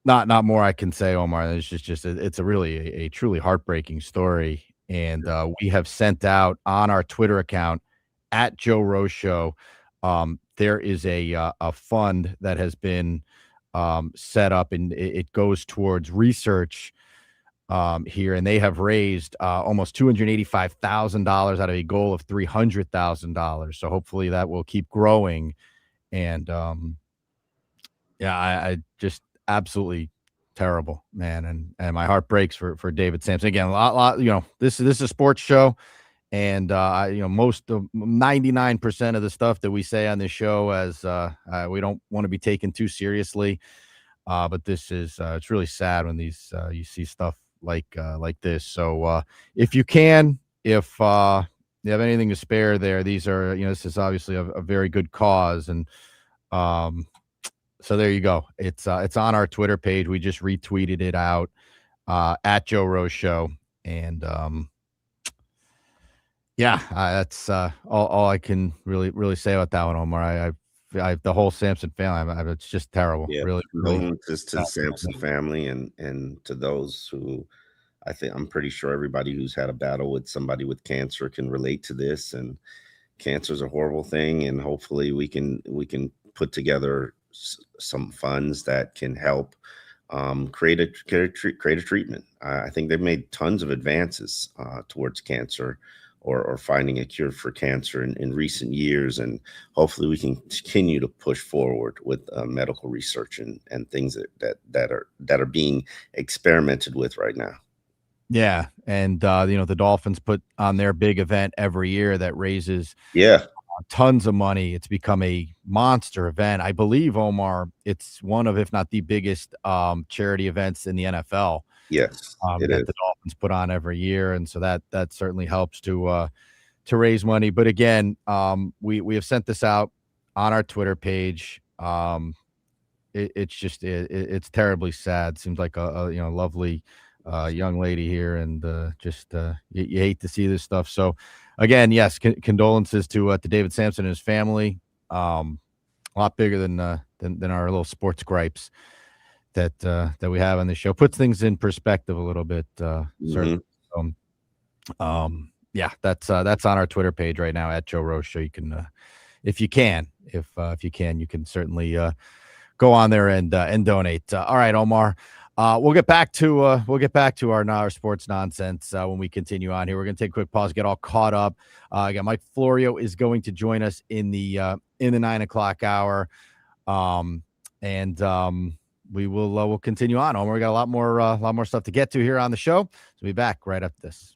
not more I can say, Omar. It's just it's a really a truly heartbreaking story, and we have sent out on our Twitter account at Joe Rose Show. There is a fund that has been set up, and it goes towards research here, and they have raised almost $285,000 out of a goal of $300,000. So hopefully that will keep growing, and I just. Absolutely terrible, man, and my heart breaks for David Sampson. Again, a lot. This is a sports show, and most of 99% of the stuff that we say on this show, as we don't want to be taken too seriously. But this is it's really sad when these you see stuff like this. So if you can, if you have anything to spare, these are this is obviously a very good cause, and so there you go. It's on our Twitter page. We just retweeted it out at Joe Rose Show, and that's all I can really say about that one, Omar. I the whole Sampson family. It's just terrible. Yeah, really. Condolences to the Sampson family and to those who I'm pretty sure everybody who's had a battle with somebody with cancer can relate to this. And cancer is a horrible thing, and hopefully we can put together some funds that can help create a treatment. I think they've made tons of advances towards cancer or finding a cure for cancer in recent years, and hopefully we can continue to push forward with medical research and things that are being experimented with right now. Yeah, and the Dolphins put on their big event every year that raises tons of money. It's become a monster event. I believe, Omar, it's one of, if not the biggest charity events in the NFL. Yes, it is. The Dolphins put on every year, and so that certainly helps to raise money. But again, we have sent this out on our Twitter page. It's terribly sad. Seems like a lovely young lady here, and you hate to see this stuff. So again, yes, condolences to David Sampson and his family. A lot bigger than our little sports gripes that we have on the show. Puts things in perspective a little bit. Certainly. Yeah, that's on our Twitter page right now at Joe Rowe Show. You can, if you can, you can certainly go on there and donate. All right, Omar. We'll get back to our sports nonsense when we continue on here. We're gonna take a quick pause, get all caught up. Again, Mike Florio is going to join us in the 9 o'clock hour, we will we'll continue on. Omar, we got a lot more stuff to get to here on the show. So we'll be back right after this.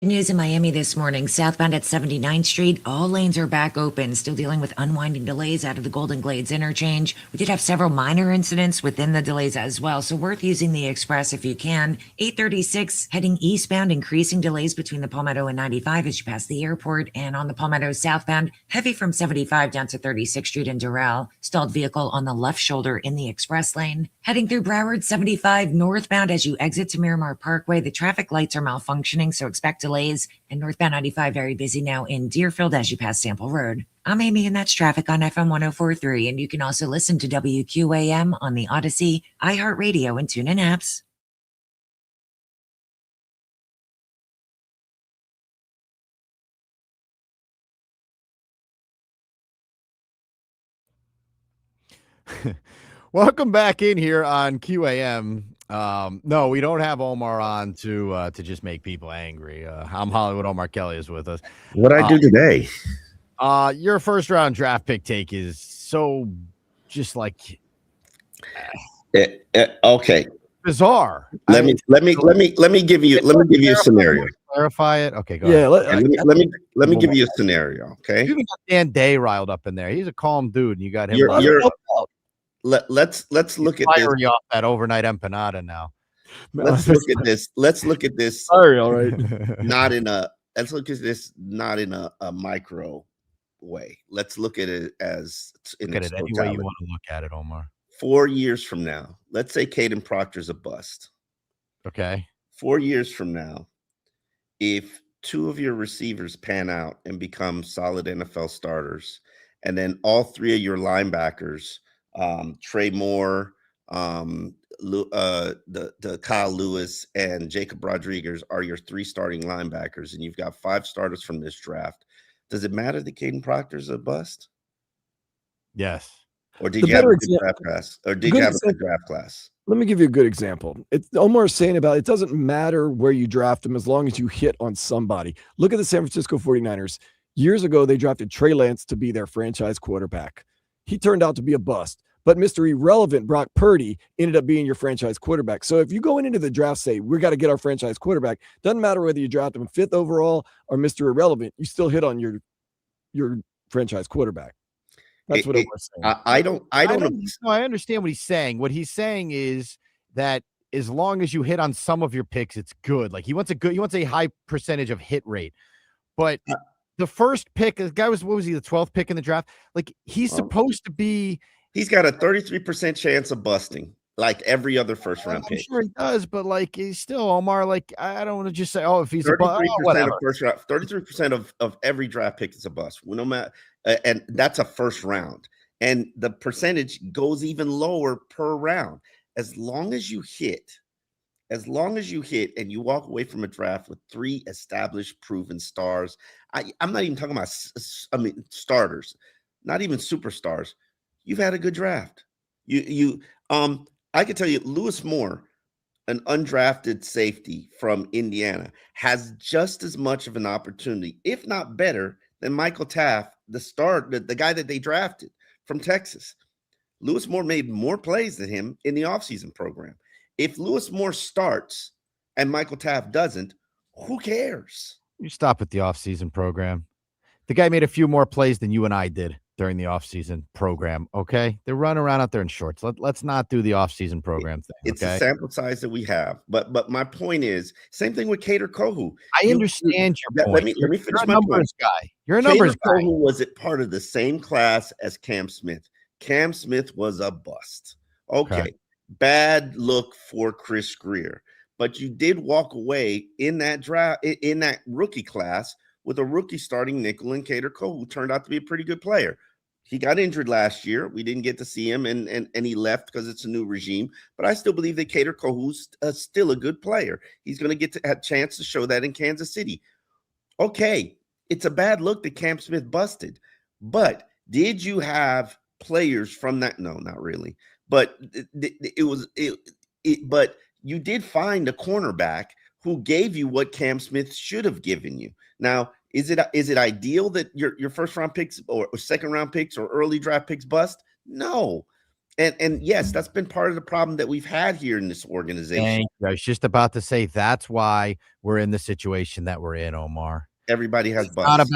News in Miami this morning. Southbound at 79th Street, all lanes are back open. Still dealing with unwinding delays out of the Golden Glades interchange. We did have several minor incidents within the delays as well, so worth using the express if you can. 836 heading eastbound, increasing delays between the Palmetto and 95 as you pass the airport. And on the Palmetto southbound, heavy from 75 down to 36th Street in Doral. Stalled vehicle on the left shoulder in the express lane. Heading through Broward 75 northbound as you exit to Miramar Parkway. The traffic lights are malfunctioning, so expect delays. And northbound 95 very busy now in Deerfield as you pass Sample Road. I'm Amy, and that's traffic on FM 104.3. And you can also listen to WQAM on the Odyssey, iHeartRadio, and TuneIn apps. Welcome back in here on QAM. No, we don't have Omar on to just make people angry. I'm Hollywood. Omar Kelly is with us. What I do today? Your first round draft pick take is so just like Okay. bizarre. Let me give you a scenario. Clarify it. Okay, go Yeah, ahead. Let me give you a scenario. Okay. You even got Dan Day riled up in there. He's a calm dude, and you got him. Let's look at this. Fiery off that overnight empanada now. Let's look at this. Let's look at this. Sorry, all right. Let's look at this not in a micro way. Let's look at it as Look at it any way you want to look at it, Omar. 4 years from now, let's say Caden Proctor's a bust. Okay. 4 years from now, if two of your receivers pan out and become solid NFL starters, and then all three of your linebackers, Trey Moore, the Kyle Lewis, and Jacob Rodriguez are your three starting linebackers, and you've got 5 starters from this draft. Does it matter that Caden Proctor's a bust? Yes. Or did you have a good draft class? Or did you have a good draft class? Let me give you a good example. It's Omar saying about it doesn't matter where you draft them as long as you hit on somebody. Look at the San Francisco 49ers. Years ago, they drafted Trey Lance to be their franchise quarterback. He turned out to be a bust. But Mr. Irrelevant, Brock Purdy, ended up being your franchise quarterback. So if you go into the draft, say, we got to get our franchise quarterback, doesn't matter whether you draft him 5th overall or Mr. Irrelevant, you still hit on your franchise quarterback. That's what I was saying. I don't No, I understand what he's saying. What he's saying is that as long as you hit on some of your picks, it's good. Like he wants a high percentage of hit rate. But the first pick, the guy was, what was he, the 12th pick in the draft? Like he's supposed to be. He's got a 33% chance of busting, like every other first round pick. I'm sure he does, but like he's still Omar. Like I don't want to just say, oh, if he's 33% of first round, 33% of every draft pick is a bust. Well, no matter, and that's a first round, and the percentage goes even lower per round. As long as you hit, and you walk away from a draft with 3 established, proven stars. I'm not even talking about, starters, not even superstars. You've had a good draft. I can tell you, Lewis Moore, an undrafted safety from Indiana, has just as much of an opportunity, if not better, than Michael Taft, the guy that they drafted from Texas. Lewis Moore made more plays than him in the offseason program. If Lewis Moore starts and Michael Taft doesn't, who cares? You stop at the offseason program. The guy made a few more plays than you and I did during the offseason program. Okay. They're running around out there in shorts. Let's not do the offseason program thing. It's a sample size that we have. But my point is, same thing with Kader Kohu. I understand your point. Let me finish my numbers guy. You're a numbers guy. Kohu was it part of the same class as Cam Smith. Cam Smith was a bust. Okay. Bad look for Chris Greer. But you did walk away in that draft, in that rookie class, with a rookie starting nickel and Kader Kohu, who turned out to be a pretty good player. He got injured last year. We didn't get to see him, and he left because it's a new regime. But I still believe that Kader Kohu's still a good player. He's going to get a chance to show that in Kansas City. Okay, it's a bad look that Cam Smith busted. But did you have players from that? No, not really. But but you did find a cornerback who gave you what Cam Smith should have given you. Now, is it ideal that your first round picks or second round picks or early draft picks bust? No. And yes, that's been part of the problem that we've had here in this organization. I was just about to say that's why we're in the situation that we're in, Omar. Everybody has It's busts.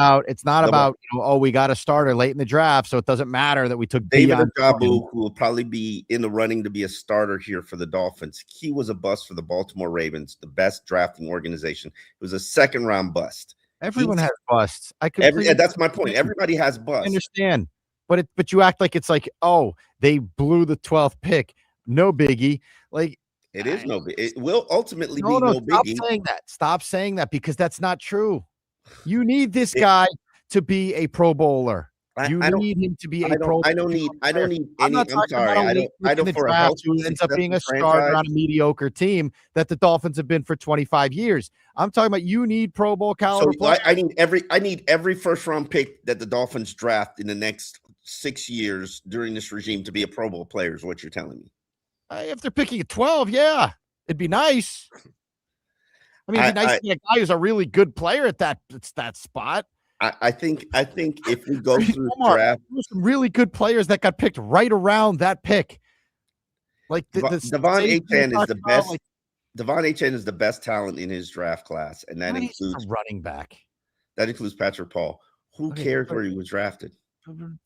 not about we got a starter late in the draft, so it doesn't matter that we took David Deion Njoku, who will probably be in the running to be a starter here for the Dolphins. He was a bust for the Baltimore Ravens, the best drafting organization. It was a second-round bust. Everyone has busts. That's my point. Everybody has busts. I understand, but you act like it's like, oh, they blew the 12th pick. No biggie. Like it is no big. It will ultimately be no no biggie. Stop saying that. Stop saying that because that's not true. You need this guy to be a Pro Bowler. You need him to be a Pro. I don't need any. I'm sorry. I don't for a healthy, who ends up being a starter on a mediocre team that the Dolphins have been for 25 years. I'm talking about you need Pro Bowl caliber players. I need every first round pick that the Dolphins draft in the next 6 years during this regime to be a Pro Bowl player. Is what you're telling me? If they're picking at 12, yeah, it'd be nice. I mean, it'd be nice to get a guy who's a really good player at that spot. I think if we go through the draft, there's some really good players that got picked right around that pick. Like Devon Achane is the best. Devon Achane is the best talent in his draft class, and that includes a running back. That includes Patrick Paul. Who cares where he was drafted?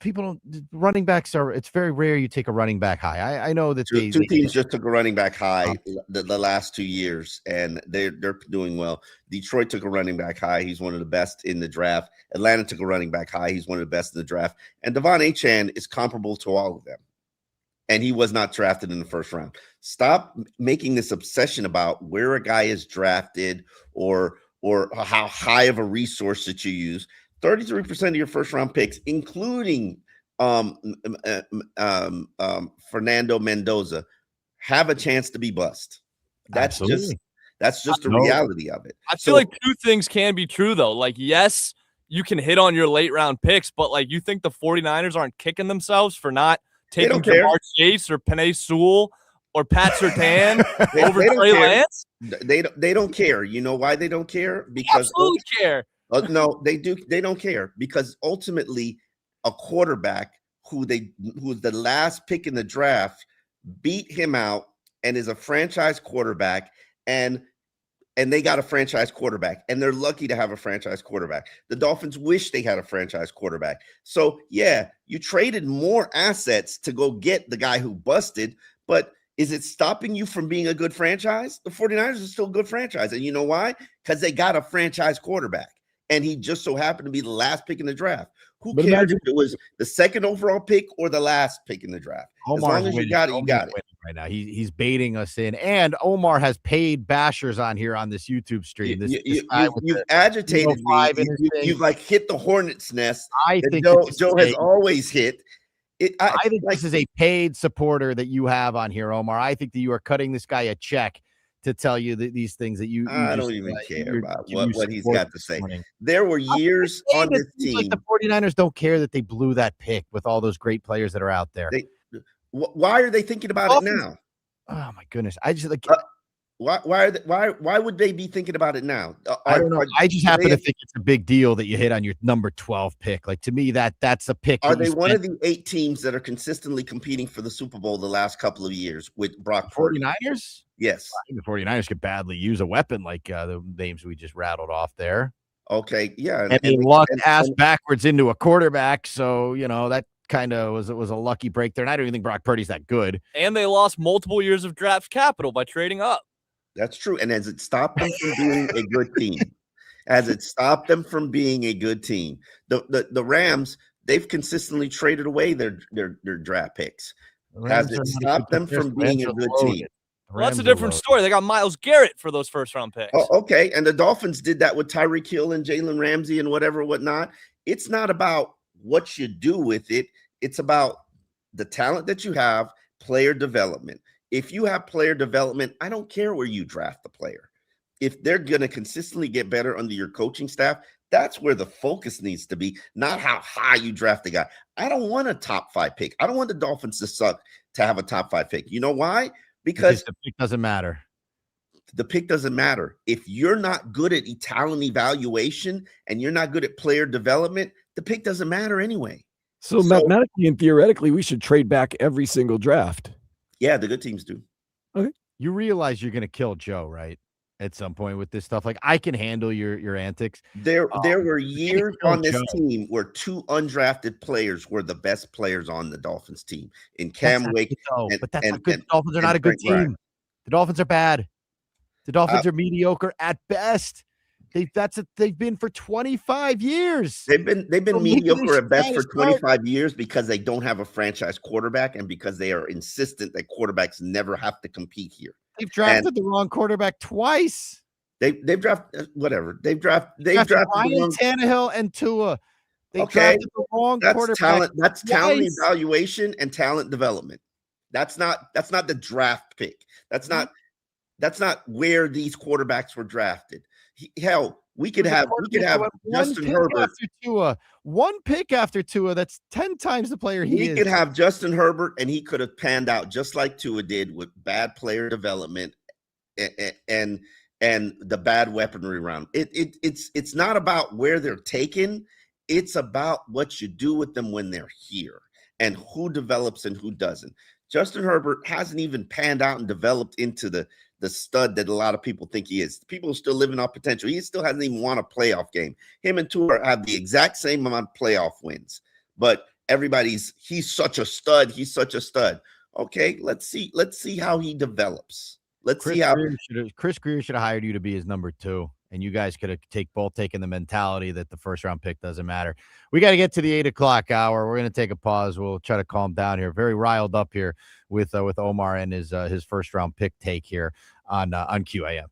People don't. Running backs are. It's very rare you take a running back high. I know that two teams just took a running back high the last 2 years, and they're doing well. Detroit took a running back high. He's one of the best in the draft. Atlanta took a running back high. He's one of the best in the draft. And Devon Achane is comparable to all of them. And he was not drafted in the first round. Stop making this obsession about where a guy is drafted or how high of a resource that you use. 33% of your first round picks, including Fernando Mendoza, have a chance to be bust. That's just the reality of it. I feel like two things can be true though. Like, yes, you can hit on your late round picks, but like, you think the 49ers aren't kicking themselves for not taking Jamar Chase or Penei Sewell or Pat Surtain over Trey Lance? They don't care. You know why they don't care? Because absolutely care. No, they do. They don't care because ultimately, a quarterback who's the last pick in the draft beat him out and is a franchise quarterback, and they got a franchise quarterback, and they're lucky to have a franchise quarterback. The Dolphins wish they had a franchise quarterback. So yeah, you traded more assets to go get the guy who busted, but is it stopping you from being a good franchise? The 49ers are still a good franchise, and you know why? Because they got a franchise quarterback. And he just so happened to be the last pick in the draft. Who cares if it was the second overall pick or the last pick in the draft? As long as you got it, you got it. Right now, he's baiting us in. And Omar has paid bashers on here on this YouTube stream. You've agitated me. You've like hit the hornet's nest. I think Joe has always hit. I think this is a paid supporter that you have on here, Omar. I think that you are cutting this guy a check to tell you these things that you I don't even care about what he's got to say. There were years on this team. Like the 49ers don't care that they blew that pick with all those great players that are out there. Why are they thinking about it now? Oh my goodness. I just like why would they be thinking about it now? I don't know. I just happen to think it's a big deal that you hit on your number 12 pick. Like to me, that's a pick. Are they one of the 8 teams that are consistently competing for the Super Bowl the last couple of years with Brock Purdy? 49ers? Yes. I think the 49ers could badly use a weapon like the names we just rattled off there. Okay. Yeah. And they lucked ass backwards into a quarterback. So, that kind of was a lucky break there. And I don't even think Brock Purdy's that good. And they lost multiple years of draft capital by trading up. That's true. And has it stopped them from being a good team? Has it stopped them from being a good team? The Rams, they've consistently traded away their draft picks. Has it stopped them from being a good team? Well, that's a different story. They got Myles Garrett for those first round picks. Oh, okay. And the Dolphins did that with Tyreek Hill and Jalen Ramsey and whatnot. It's not about what you do with it. It's about the talent that you have, player development. If you have player development, I don't care where you draft the player. If they're going to consistently get better under your coaching staff, that's where the focus needs to be, not how high you draft the guy. I don't want a top 5 pick. I don't want the Dolphins to suck to have a top 5 pick. You know why? Because the pick doesn't matter. The pick doesn't matter. If you're not good at talent evaluation and you're not good at player development, the pick doesn't matter anyway. So mathematically and theoretically, we should trade back every single draft. Yeah, the good teams do. You realize you're gonna kill Joe, right? At some point with this stuff. Like, I can handle your antics. There were You're gonna years kill on this Joe. team where 2 undrafted players were the best players on the Dolphins team in That's Cam not Wake good, though, and but that's and not good. and The Dolphins are and not a good Frank Reich. team. The Dolphins are bad. The Dolphins Uh, are mediocre at best. They've been for 25 years. They've been So maybe they mediocre should at best try to for start 25 years because they don't have a franchise quarterback and because they are insistent that quarterbacks never have to compete here. They've drafted the wrong quarterback twice. They've drafted whatever. They've drafted Drafted the Ryan wrong. Tannehill and Tua. They Okay, drafted the wrong that's quarterback talent. That's talent twice. evaluation and talent development. That's not the draft pick. That's not where these quarterbacks were drafted. Hell, we could have Justin Herbert. One pick after Tua. That's 10 times the player he We is. could have Justin Herbert, and he could have panned out just like Tua did with bad player development and the bad weaponry around. It's not about where they're taken. It's about what you do with them when they're here and who develops and who doesn't. Justin Herbert hasn't even panned out and developed into the stud that a lot of people think he is. People are still living off potential. He still hasn't even won a playoff game. Him and Tua have the exact same amount of playoff wins, but he's such a stud. He's such a stud. Okay, let's see how he develops. Let's see how Chris Greer should have hired you to be his number 2, and you guys could have taken the mentality that the first round pick doesn't matter. We got to get to the 8:00 hour. We're going to take a pause. We'll try to calm down here. Very riled up here with Omar and his first round pick take here on QAM.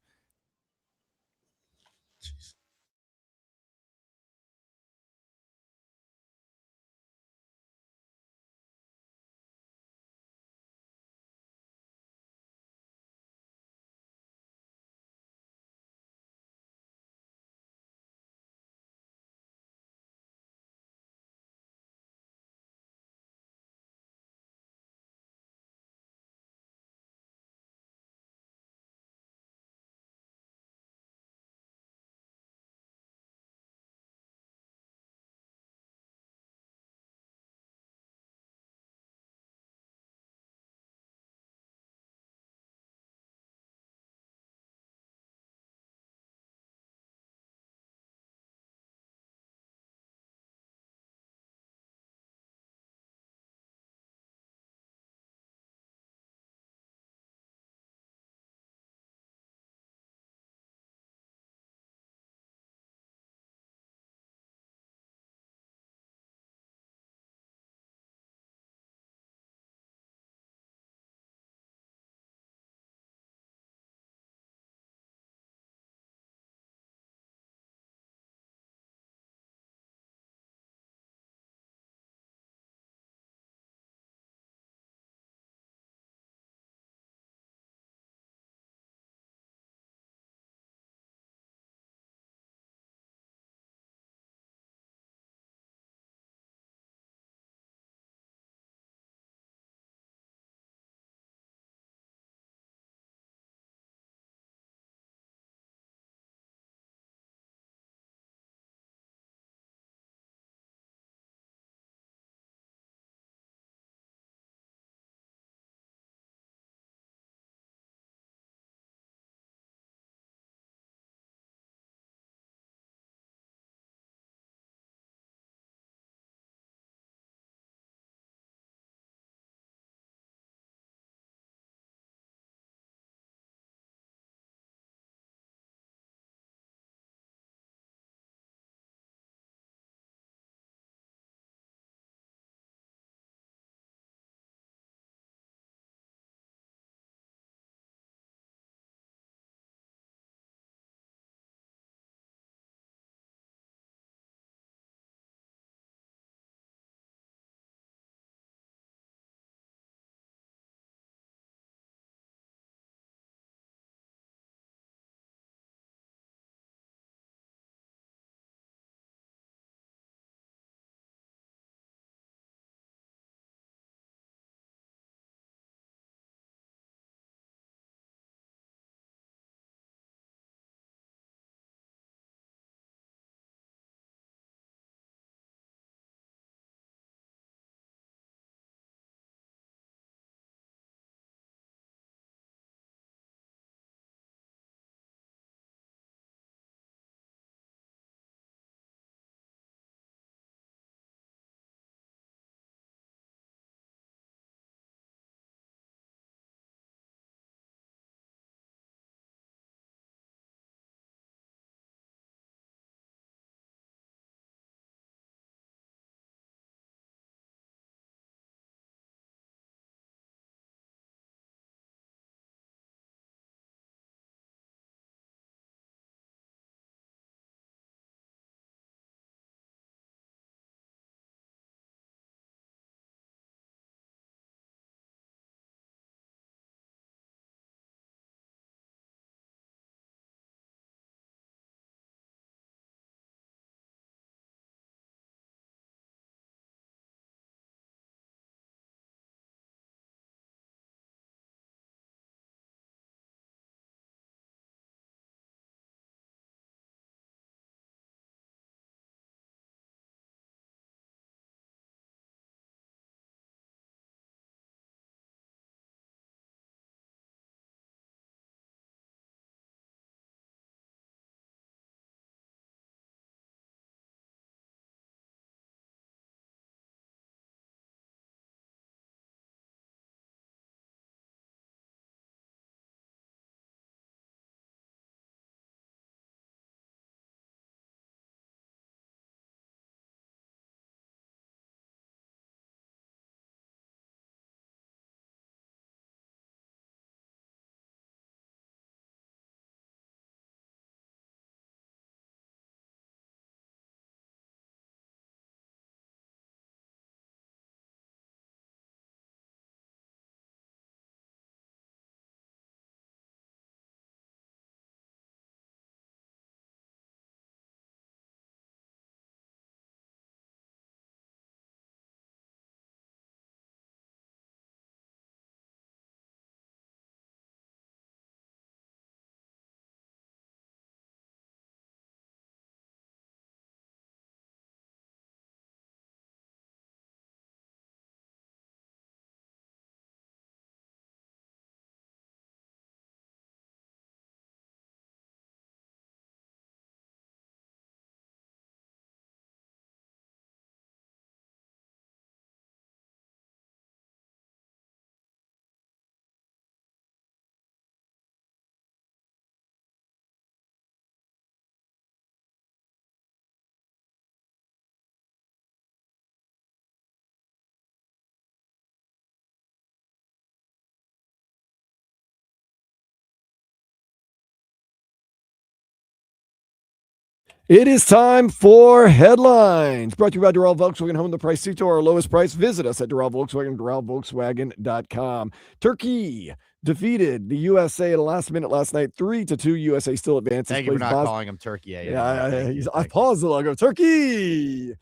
It is time for headlines. Brought to you by Doral Volkswagen, home the price suit to our lowest price. Visit us at Doral Volkswagen, DoralVolkswagen.com. Turkey defeated the USA at a last minute last night, 3-2. USA still advances. Thank you for not calling him Turkey. I paused the logo. Turkey.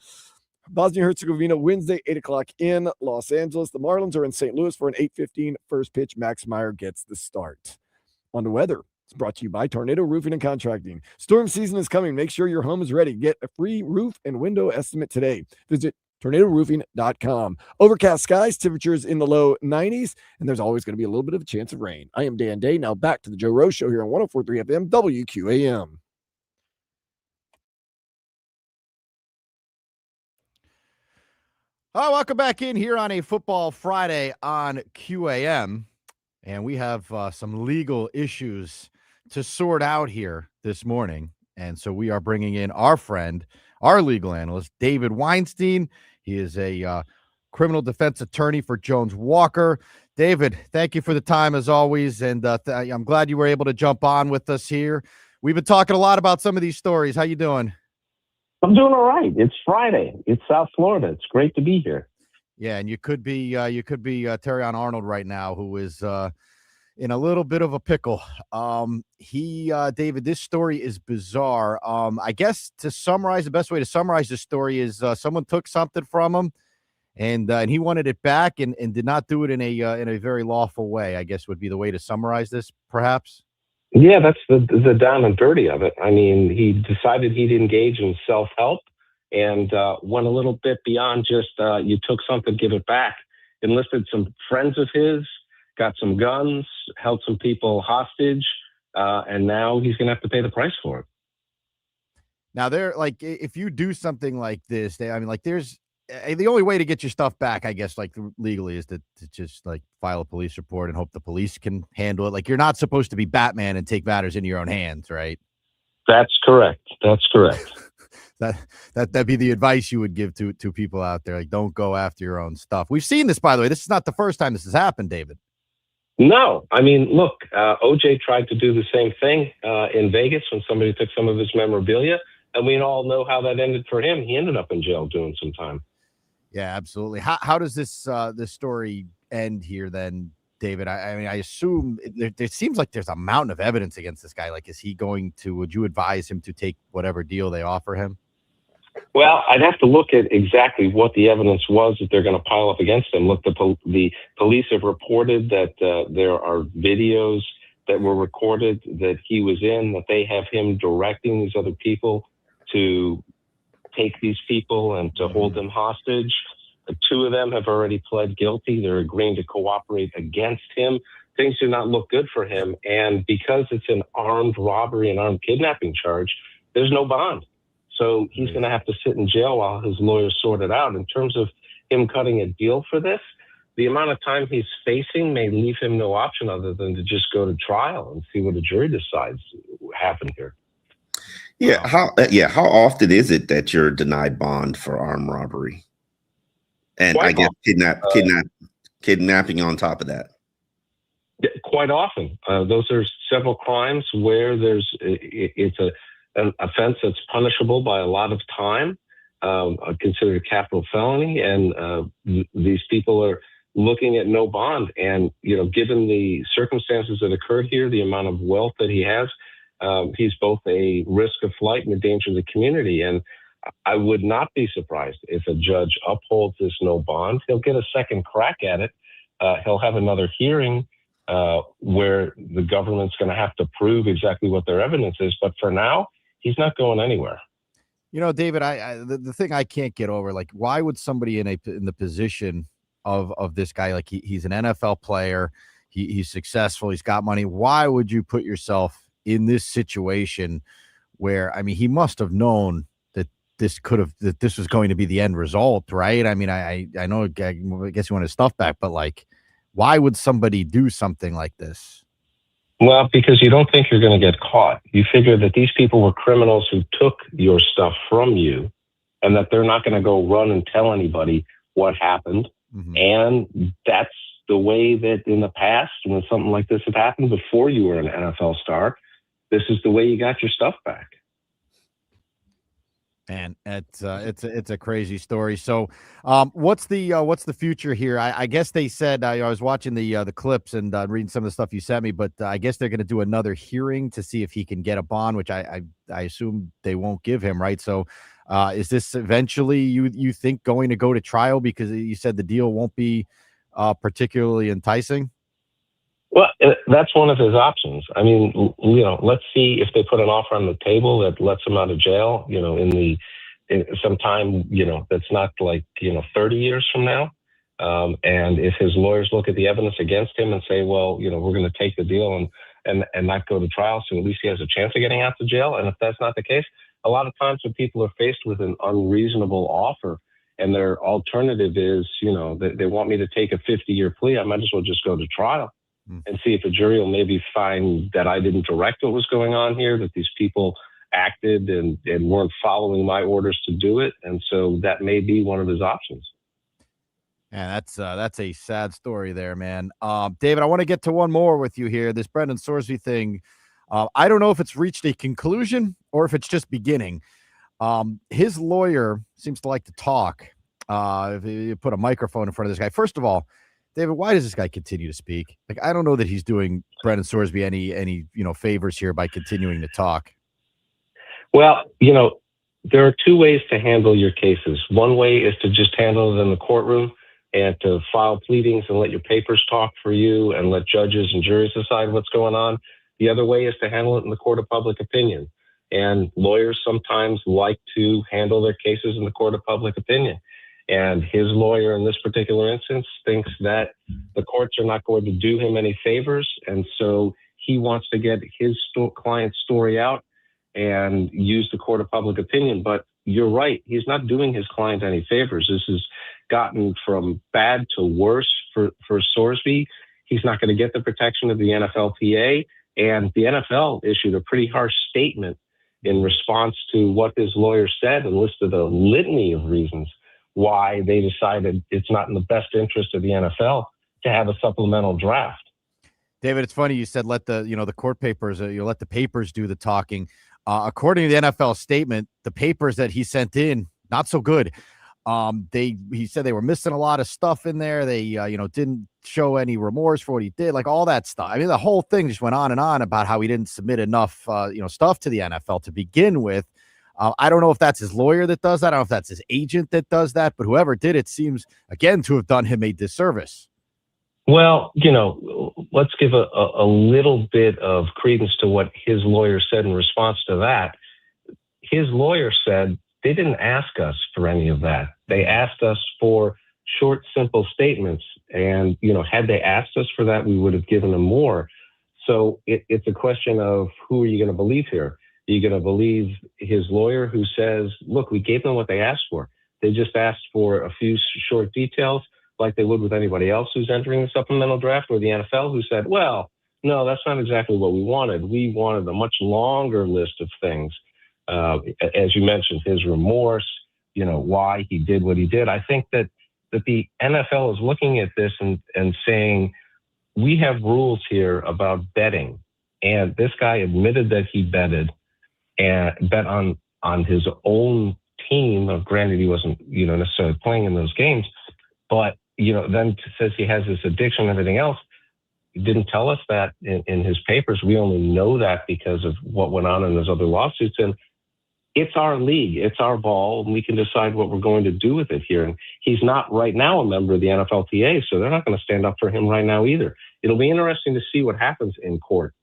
Bosnia-Herzegovina Wednesday, 8 o'clock in Los Angeles. The Marlins are in St. Louis for an 8:15 first pitch. Max Meyer gets the start. On the weather. It's brought to you by Tornado Roofing and Contracting. Storm season is coming. Make sure your home is ready. Get a free roof and window estimate today. Visit tornadoroofing.com. Overcast skies, temperatures in the low 90s, and there's always going to be a little bit of a chance of rain. I am Dan Day. Now back to the Joe Rose Show here on 104.3 FM WQAM. Oh, welcome back in here on a Football Friday on QAM. And we have some legal issues to sort out here this morning. And so we are bringing in our friend, our legal analyst, David Weinstein. He is a criminal defense attorney for Jones Walker. David, thank you for the time as always. And I'm glad you were able to jump on with us here. We've been talking a lot about some of these stories. How you doing? I'm doing all right. It's Friday. It's South Florida. It's great to be here. Yeah, and you could be Terrion Arnold right now, who is in a little bit of a pickle. David, this story is bizarre. I guess to summarize, the best way to summarize this story is someone took something from him, and he wanted it back, and did not do it in a very lawful way. I guess would be the way to summarize this, perhaps. Yeah, that's the down and dirty of it. I mean, he decided he'd engage in self-help and went a little bit beyond just you took something, give it back. Enlisted some friends of his, got some guns, held some people hostage, and now he's going to have to pay the price for it. Now, if you do something like this, there's the only way to get your stuff back, I guess, like legally, is to just like file a police report and hope the police can handle it. Like, you're not supposed to be Batman and take matters into your own hands, right? That's correct. That'd be the advice you would give to people out there. Like, don't go after your own stuff. We've seen this, by the way. This is not the first time this has happened, David. No, I mean, look, OJ tried to do the same thing in Vegas when somebody took some of his memorabilia, and we all know how that ended for him. He ended up in jail doing some time. Yeah, absolutely. How does this story end here then, David? I mean, I assume there seems like there's a mountain of evidence against this guy. Like, would you advise him to take whatever deal they offer him? Well, I'd have to look at exactly what the evidence was that they're going to pile up against him. Look, the police have reported that there are videos that were recorded that he was in, that they have him directing these other people to take these people and to hold them hostage. Two of them have already pled guilty. They're agreeing to cooperate against him. Things do not look good for him. And because it's an armed robbery and armed kidnapping charge, there's no bond. So he's going to have to sit in jail while his lawyers sort it out. In terms of him cutting a deal for this, the amount of time he's facing may leave him no option other than to just go to trial and see what a jury decides happened here. Yeah. How often is it that you're denied bond for armed robbery? And Quite I guess kidnapping on top of that. Quite often. Those are several crimes where it's an offense that's punishable by a lot of time, considered a capital felony, and these people are looking at no bond. And, given the circumstances that occurred here, the amount of wealth that he has, he's both a risk of flight and a danger to the community. And I would not be surprised if a judge upholds this no bond. He'll get a second crack at it. He'll have another hearing where the government's going to have to prove exactly what their evidence is. But for now, he's not going anywhere. David, the thing I can't get over, like, why would somebody in the position of this guy, like he's an NFL player, he's successful, he's got money. Why would you put yourself in this situation where, I mean, he must have known that this was going to be the end result, right? I mean, I know, I guess you want his stuff back, but like, why would somebody do something like this? Well, because you don't think you're going to get caught. You figure that these people were criminals who took your stuff from you, and that they're not going to go run and tell anybody what happened. Mm-hmm. And that's the way that in the past, when something like this had happened before you were an NFL star, this is the way you got your stuff back. Man, it's a crazy story. So, what's the future here? I guess they said I was watching the clips and reading some of the stuff you sent me, but I guess they're going to do another hearing to see if he can get a bond, which I assume they won't give him, right? So, is this eventually you think going to go to trial because you said the deal won't be particularly enticing? Well, that's one of his options. I mean, let's see if they put an offer on the table that lets him out of jail, in some time, that's not like, 30 years from now. And if his lawyers look at the evidence against him and say, well, we're going to take the deal and not go to trial, so at least he has a chance of getting out of jail. And if that's not the case, a lot of times when people are faced with an unreasonable offer and their alternative is, they want me to take a 50-year plea, I might as well just go to trial and see if a jury will maybe find that I didn't direct what was going on here, that these people acted and weren't following my orders to do it. And so that may be one of his options. Yeah, that's a sad story there, man. David, I want to get to one more with you here. This Brendan Sorsby thing. I don't know if it's reached a conclusion or if it's just beginning. His lawyer seems to like to talk. If you put a microphone in front of this guy, first of all, David, why does this guy continue to speak? Like, I don't know that he's doing Brendan Sorsby any favors here by continuing to talk. Well, there are two ways to handle your cases. One way is to just handle it in the courtroom and to file pleadings and let your papers talk for you and let judges and juries decide what's going on. The other way is to handle it in the court of public opinion. And lawyers sometimes like to handle their cases in the court of public opinion. And his lawyer in this particular instance thinks that the courts are not going to do him any favors. And so he wants to get his client's story out and use the court of public opinion. But you're right. He's not doing his client any favors. This has gotten from bad to worse for Sorsby. He's not going to get the protection of the NFLPA. And the NFL issued a pretty harsh statement in response to what his lawyer said and listed a litany of reasons why they decided it's not in the best interest of the NFL to have a supplemental draft. David, it's funny you said let the court papers, let the papers do the talking. According to the NFL statement, the papers that he sent in, not so good. He said they were missing a lot of stuff in there. They didn't show any remorse for what he did, like all that stuff. I mean, the whole thing just went on and on about how he didn't submit enough stuff to the NFL to begin with. I don't know if that's his lawyer that does that. I don't know if that's his agent that does that, but whoever did it seems, again, to have done him a disservice. Well, let's give a little bit of credence to what his lawyer said in response to that. His lawyer said they didn't ask us for any of that. They asked us for short, simple statements. And, had they asked us for that, we would have given them more. So it's a question of who are you going to believe here? Are you going to believe his lawyer who says, look, we gave them what they asked for. They just asked for a few short details like they would with anybody else who's entering the supplemental draft, or the NFL who said, well, no, that's not exactly what we wanted. We wanted a much longer list of things. As you mentioned, his remorse, why he did what he did. I think that the NFL is looking at this and saying, we have rules here about betting. And this guy admitted that he betted and bet on his own team. Granted, he wasn't, necessarily playing in those games, but, then says he has this addiction and everything else. He didn't tell us that in his papers. We only know that because of what went on in those other lawsuits. And it's our league, it's our ball, and we can decide what we're going to do with it here. And he's not right now a member of the NFLPA, so they're not going to stand up for him right now either. It'll be interesting to see what happens in court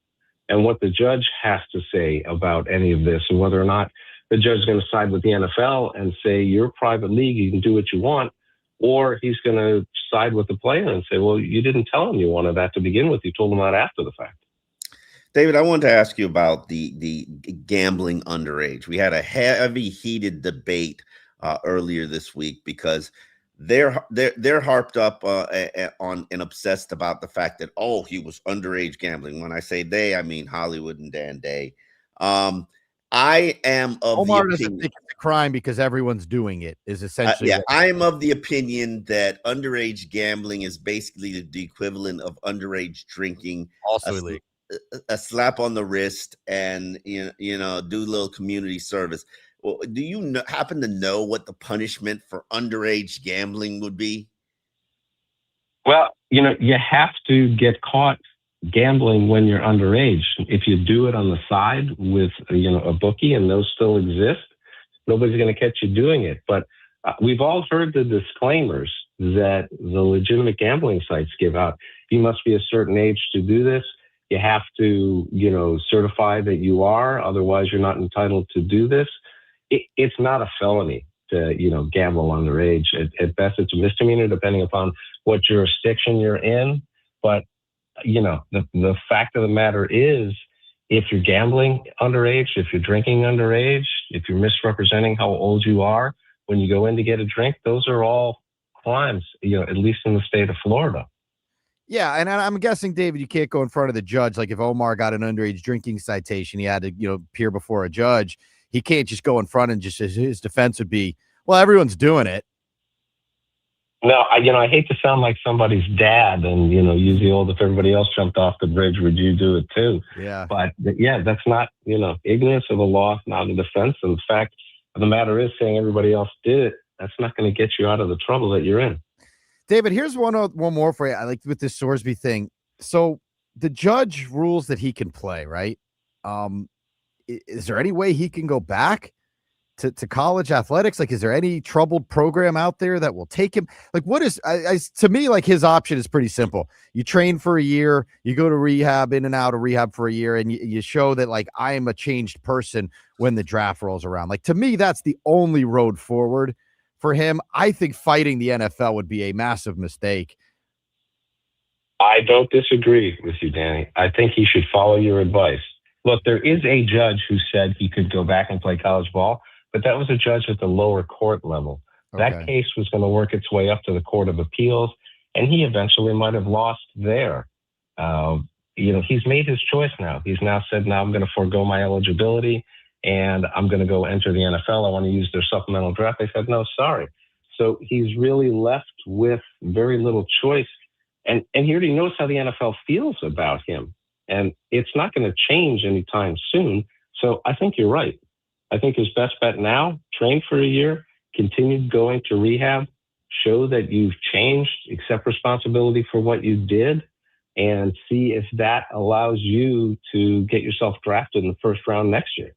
and what the judge has to say about any of this, and whether or not the judge is going to side with the NFL and say, you're a private league, you can do what you want, or he's going to side with the player and say, well, you didn't tell him you wanted that to begin with. You told him that after the fact. David, I wanted to ask you about the gambling underage. We had a heavy, heated debate earlier this week because they're harped up on and obsessed about the fact that, oh, he was underage gambling. When I say they, I mean Hollywood and Dan Day. I am of Omar the doesn't opinion, think it's a crime because everyone's doing it, is essentially. I am of the opinion that underage gambling is basically the equivalent of underage drinking. Also illegal. A slap on the wrist and do a little community service. Well, do you happen to know what the punishment for underage gambling would be? Well, you have to get caught gambling when you're underage. If you do it on the side with, a bookie, and those still exist, nobody's going to catch you doing it. But we've all heard the disclaimers that the legitimate gambling sites give out. You must be a certain age to do this. You have to, certify that you are, otherwise you're not entitled to do this. It's not a felony to, gamble underage. At best, it's a misdemeanor, depending upon what jurisdiction you're in. But, the fact of the matter is, if you're gambling underage, if you're drinking underage, if you're misrepresenting how old you are when you go in to get a drink, those are all crimes, at least in the state of Florida. Yeah, and I'm guessing, David, you can't go in front of the judge. Like if Omar got an underage drinking citation, he had to, appear before a judge. He can't just go in front and just his defense would be, well, everyone's doing it. No, I hate to sound like somebody's dad and, use the old, if everybody else jumped off the bridge, would you do it too? Yeah. But yeah, that's not, ignorance of the law, not a defense. And the fact of the matter is, saying everybody else did it, that's not going to get you out of the trouble that you're in. David, here's one more for you. I like with this Sorsby thing. So the judge rules that he can play, right? Is there any way he can go back to college athletics? Like, is there any troubled program out there that will take him? Like, what is, to me, like his option is pretty simple. You train for a year, you go to rehab, in and out of rehab for a year, and you show that, like, I am a changed person when the draft rolls around. Like, to me, that's the only road forward for him. I think fighting the NFL would be a massive mistake. I don't disagree with you, Danny. I think he should follow your advice. Look, there is a judge who said he could go back and play college ball, but that was a judge at the lower court level. Okay. That case was going to work its way up to the Court of Appeals, and he eventually might have lost there. He's made his choice now. He's now said, now I'm going to forego my eligibility, and I'm going to go enter the NFL. I want to use their supplemental draft. They said, no, sorry. So he's really left with very little choice. And he already knows how the NFL feels about him. And it's not going to change anytime soon. So I think you're right. I think his best bet now, train for a year, continue going to rehab, show that you've changed, accept responsibility for what you did, and see if that allows you to get yourself drafted in the first round next year.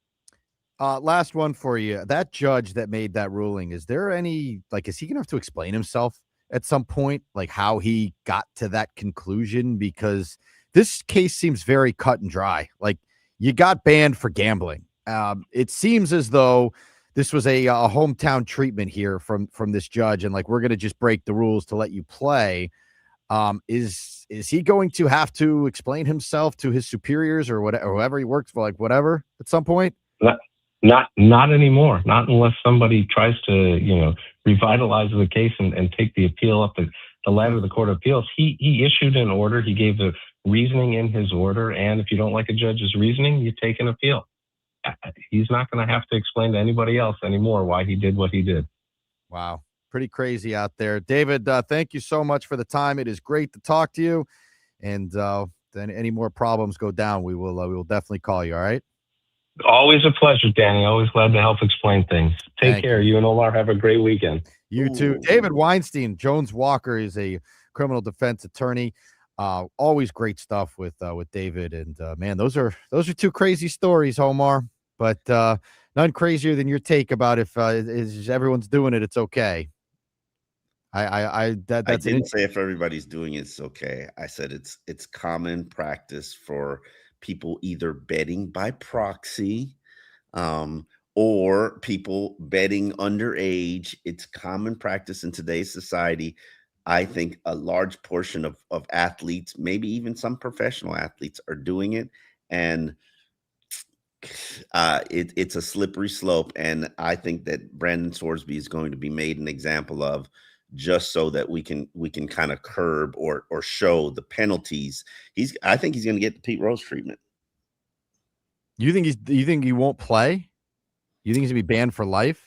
Last one for you. That judge that made that ruling, is there any, like, is he going to have to explain himself at some point, like how he got to that conclusion? Because this case seems very cut and dry. Like, you got banned for gambling. It seems as though this was a hometown treatment here from this judge, and like, we're going to just break the rules to let you play. Is he going to have to explain himself to his superiors or whatever, or whoever he works for, like whatever, at some point? Not anymore. Not unless somebody tries to, revitalize the case and take the appeal up the ladder of the Court of Appeals. He issued an order. He gave the reasoning in his order. And if you don't like a judge's reasoning, you take an appeal. He's not going to have to explain to anybody else anymore why he did what he did. Wow. Pretty crazy out there. David, thank you so much for the time. It is great to talk to you. And then any more problems go down, we will definitely call you. All right. Always a pleasure, Danny. Always glad to help explain things. Take care. You and Omar have a great weekend. You too. David Weinstein, Jones Walker is a criminal defense attorney. Always great stuff with David. And man, those are two crazy stories, Omar. But none crazier than your take about if everyone's doing it, it's okay. I didn't say if everybody's doing it, it's okay. I said it's common practice for people either betting by proxy or people betting underage. It's common practice in today's society. I think a large portion of athletes, maybe even some professional athletes, are doing it. And it's a slippery slope. And I think that Brandon Sorsby is going to be made an example of, just so that we can kind of curb or show the penalties. I think he's going to get the Pete Rose treatment. You think he won't play? You think he's going to be banned for life?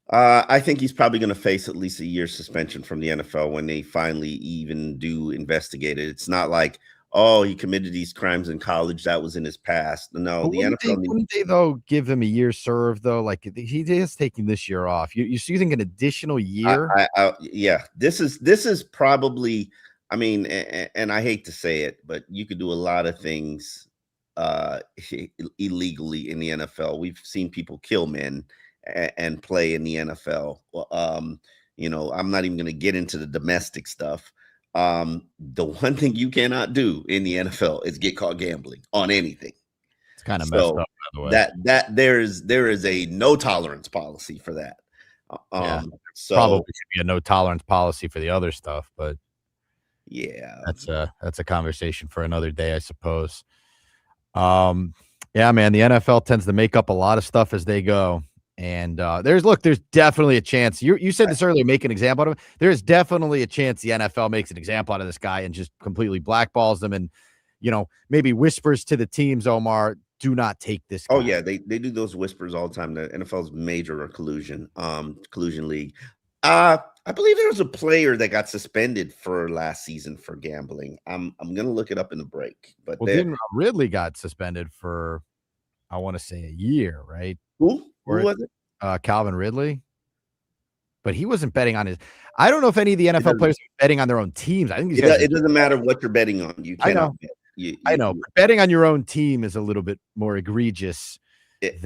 I think he's probably going to face at least a year suspension from the NFL when they finally even do investigate it. It's not like, oh, he committed these crimes in college. That was in his past. No, But the wouldn't NFL needs. wouldn't they though give him a year served though? Like he is taking this year off. You think an additional year? Yeah, this is probably. I mean, and I hate to say it, but you could do a lot of things illegally in the NFL. We've seen people kill men and play in the NFL. You know, I'm not even going to get into the domestic stuff. The one thing you cannot do in the NFL is get caught gambling on anything. It's kind of messed up, by the way. That there is a no tolerance policy for that. So probably should be a no tolerance policy for the other stuff, but yeah, that's a conversation for another day, I suppose. Yeah, man, the NFL tends to make up a lot of stuff as they go. And there's definitely a chance. You said this earlier, make an example out of him. There's definitely a chance the NFL makes an example out of this guy and just completely blackballs them and, you know, maybe whispers to the teams, Omar, do not take this guy. Oh, yeah, they do those whispers all the time. The NFL's major collusion league. I believe there was a player that got suspended for last season for gambling. I'm gonna look it up in the break. But didn't Ridley got suspended for, I want to say, a year, right? Who was it? Calvin Ridley. But he wasn't betting on his. I don't know if any of the NFL players are betting on their own teams. I think it doesn't matter what you're betting on. You cannot bet. I know. But betting on your own team is a little bit more egregious. It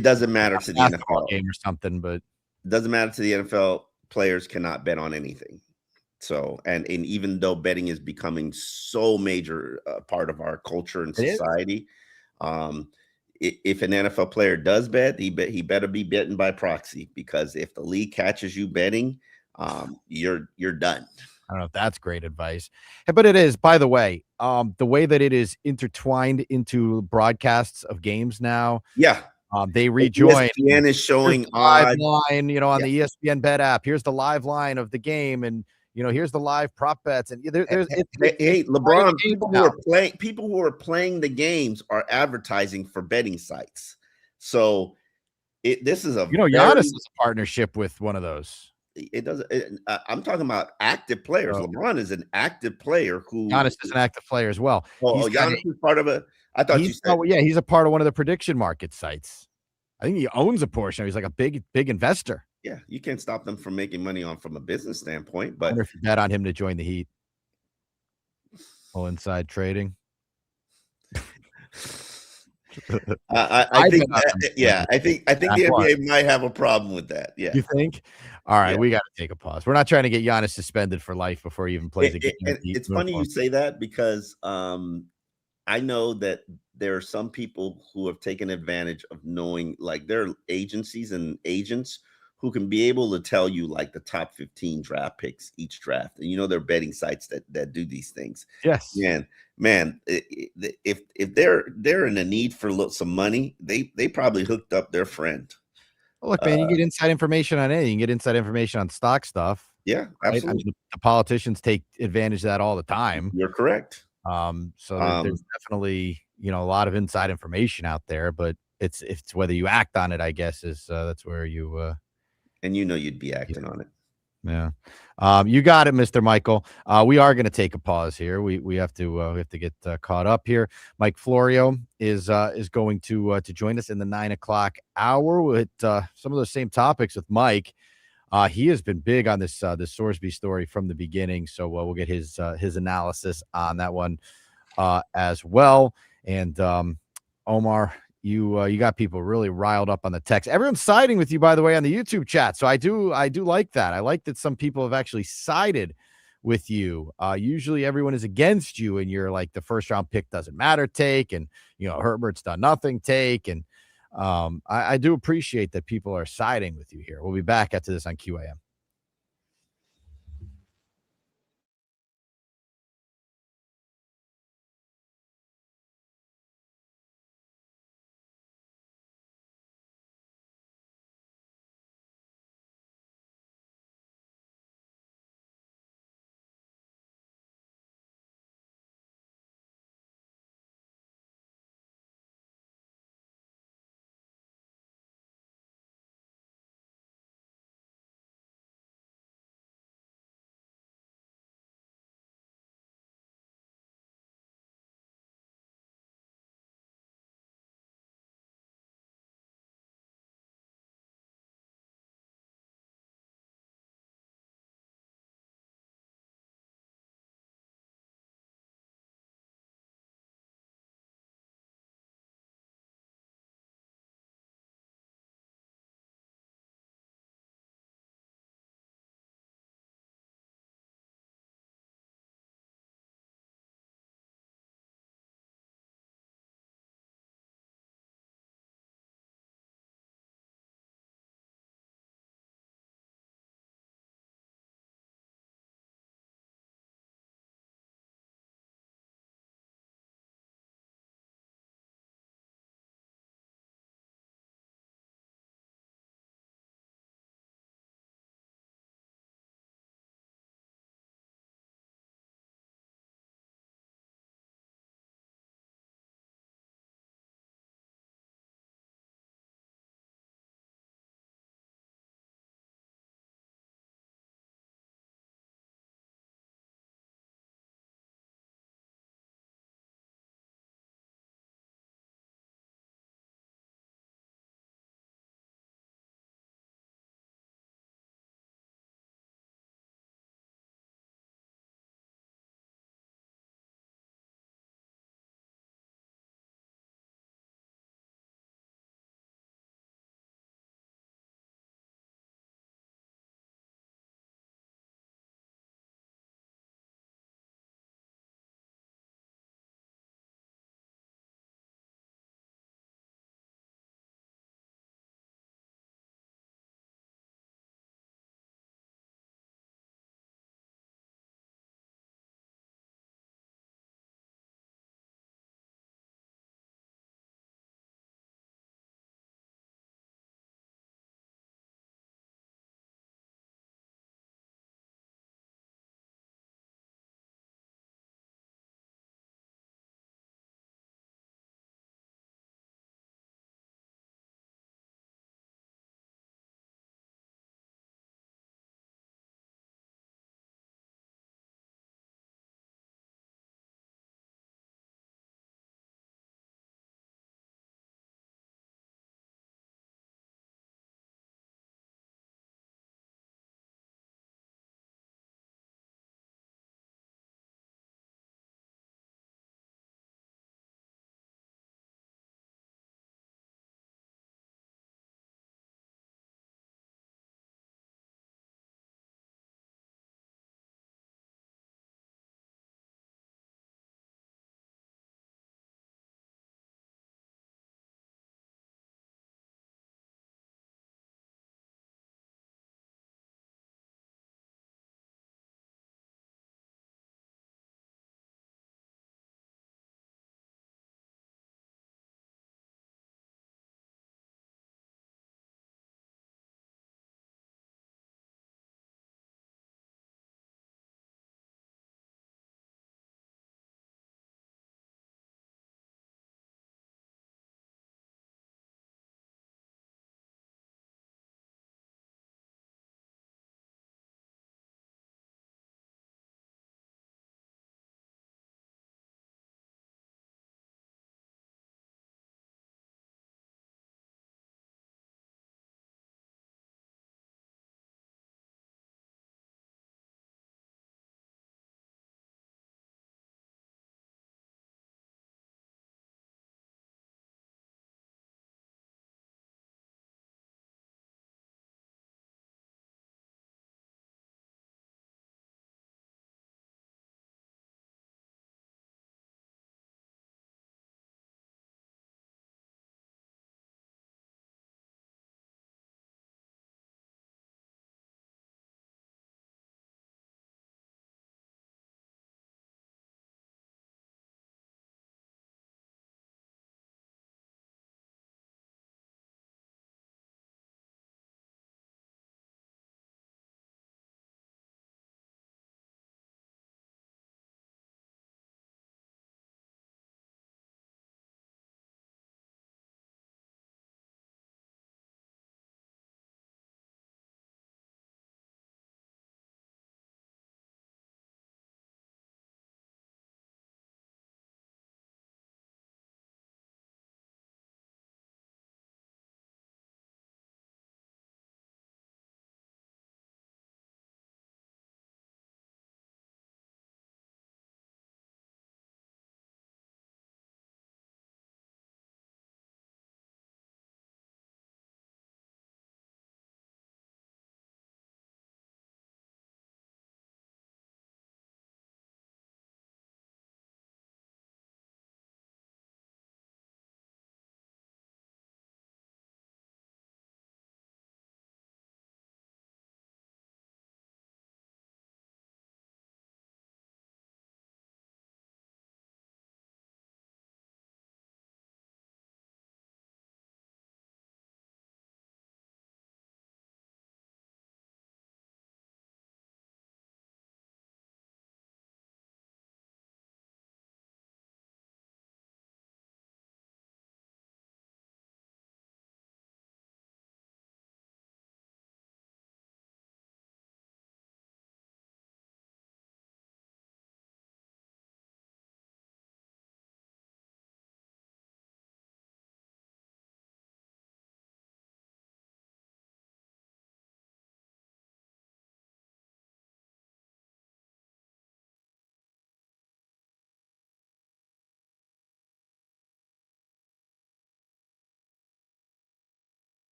doesn't matter to the NFL game or something, but it doesn't matter to the NFL. Players cannot bet on anything. So, and even though betting is becoming so major part of our culture and society, if an NFL player does bet, he better be betting by proxy, because if the league catches you betting, you're done. I don't know if that's great advice, but it is. By the way that it is intertwined into broadcasts of games now. Yeah. They rejoin. ESPN is showing live line, on the ESPN bet app. Here's the live line of the game, and here's the live prop bets. And hey, LeBron, people who are playing the games are advertising for betting sites. So this is Giannis is a partnership with one of those. It doesn't. I'm talking about active players. LeBron is an active player who. Giannis is an active player as well. Giannis is part of a. I thought you said. Yeah, he's a part of one of the prediction market sites. I think he owns a portion. He's like a big investor. Yeah, you can't stop them from making money from a business standpoint. But I wonder if you bet on him to join the Heat. All inside trading. I think the NBA might have a problem with that. Yeah, you think? All right, we got to take a pause. We're not trying to get Giannis suspended for life before he even plays a game. It's funny you say that, because I know that there are some people who have taken advantage of knowing, like, there are agencies and agents who can be able to tell you, like, the top 15 draft picks each draft. And there are betting sites that do these things. Yes. Man, if they're in a need for some money, they probably hooked up their friend. Well, look, man, you get inside information on anything. You can get inside information on stock stuff. Yeah, absolutely. Right? I mean, the politicians take advantage of that all the time. You're correct. So there's definitely, a lot of inside information out there, but it's whether you act on it, I guess, is that's where you and you'd be acting on it. Yeah. You got it, Mr. Michael. We are going to take a pause here. We have to get caught up here. Mike Florio is going to join us in the 9 o'clock hour with some of those same topics with Mike. He has been big on this Sorsby story from the beginning, so we'll get his analysis on that one as well. And Omar, you got people really riled up on the text. Everyone's siding with you, by the way, on the YouTube chat. So I do like that. I like that some people have actually sided with you. Usually everyone is against you, and you're like the first round pick doesn't matter take, and Herbert's done nothing take, and I do appreciate that people are siding with you here. We'll be back after this on QAM.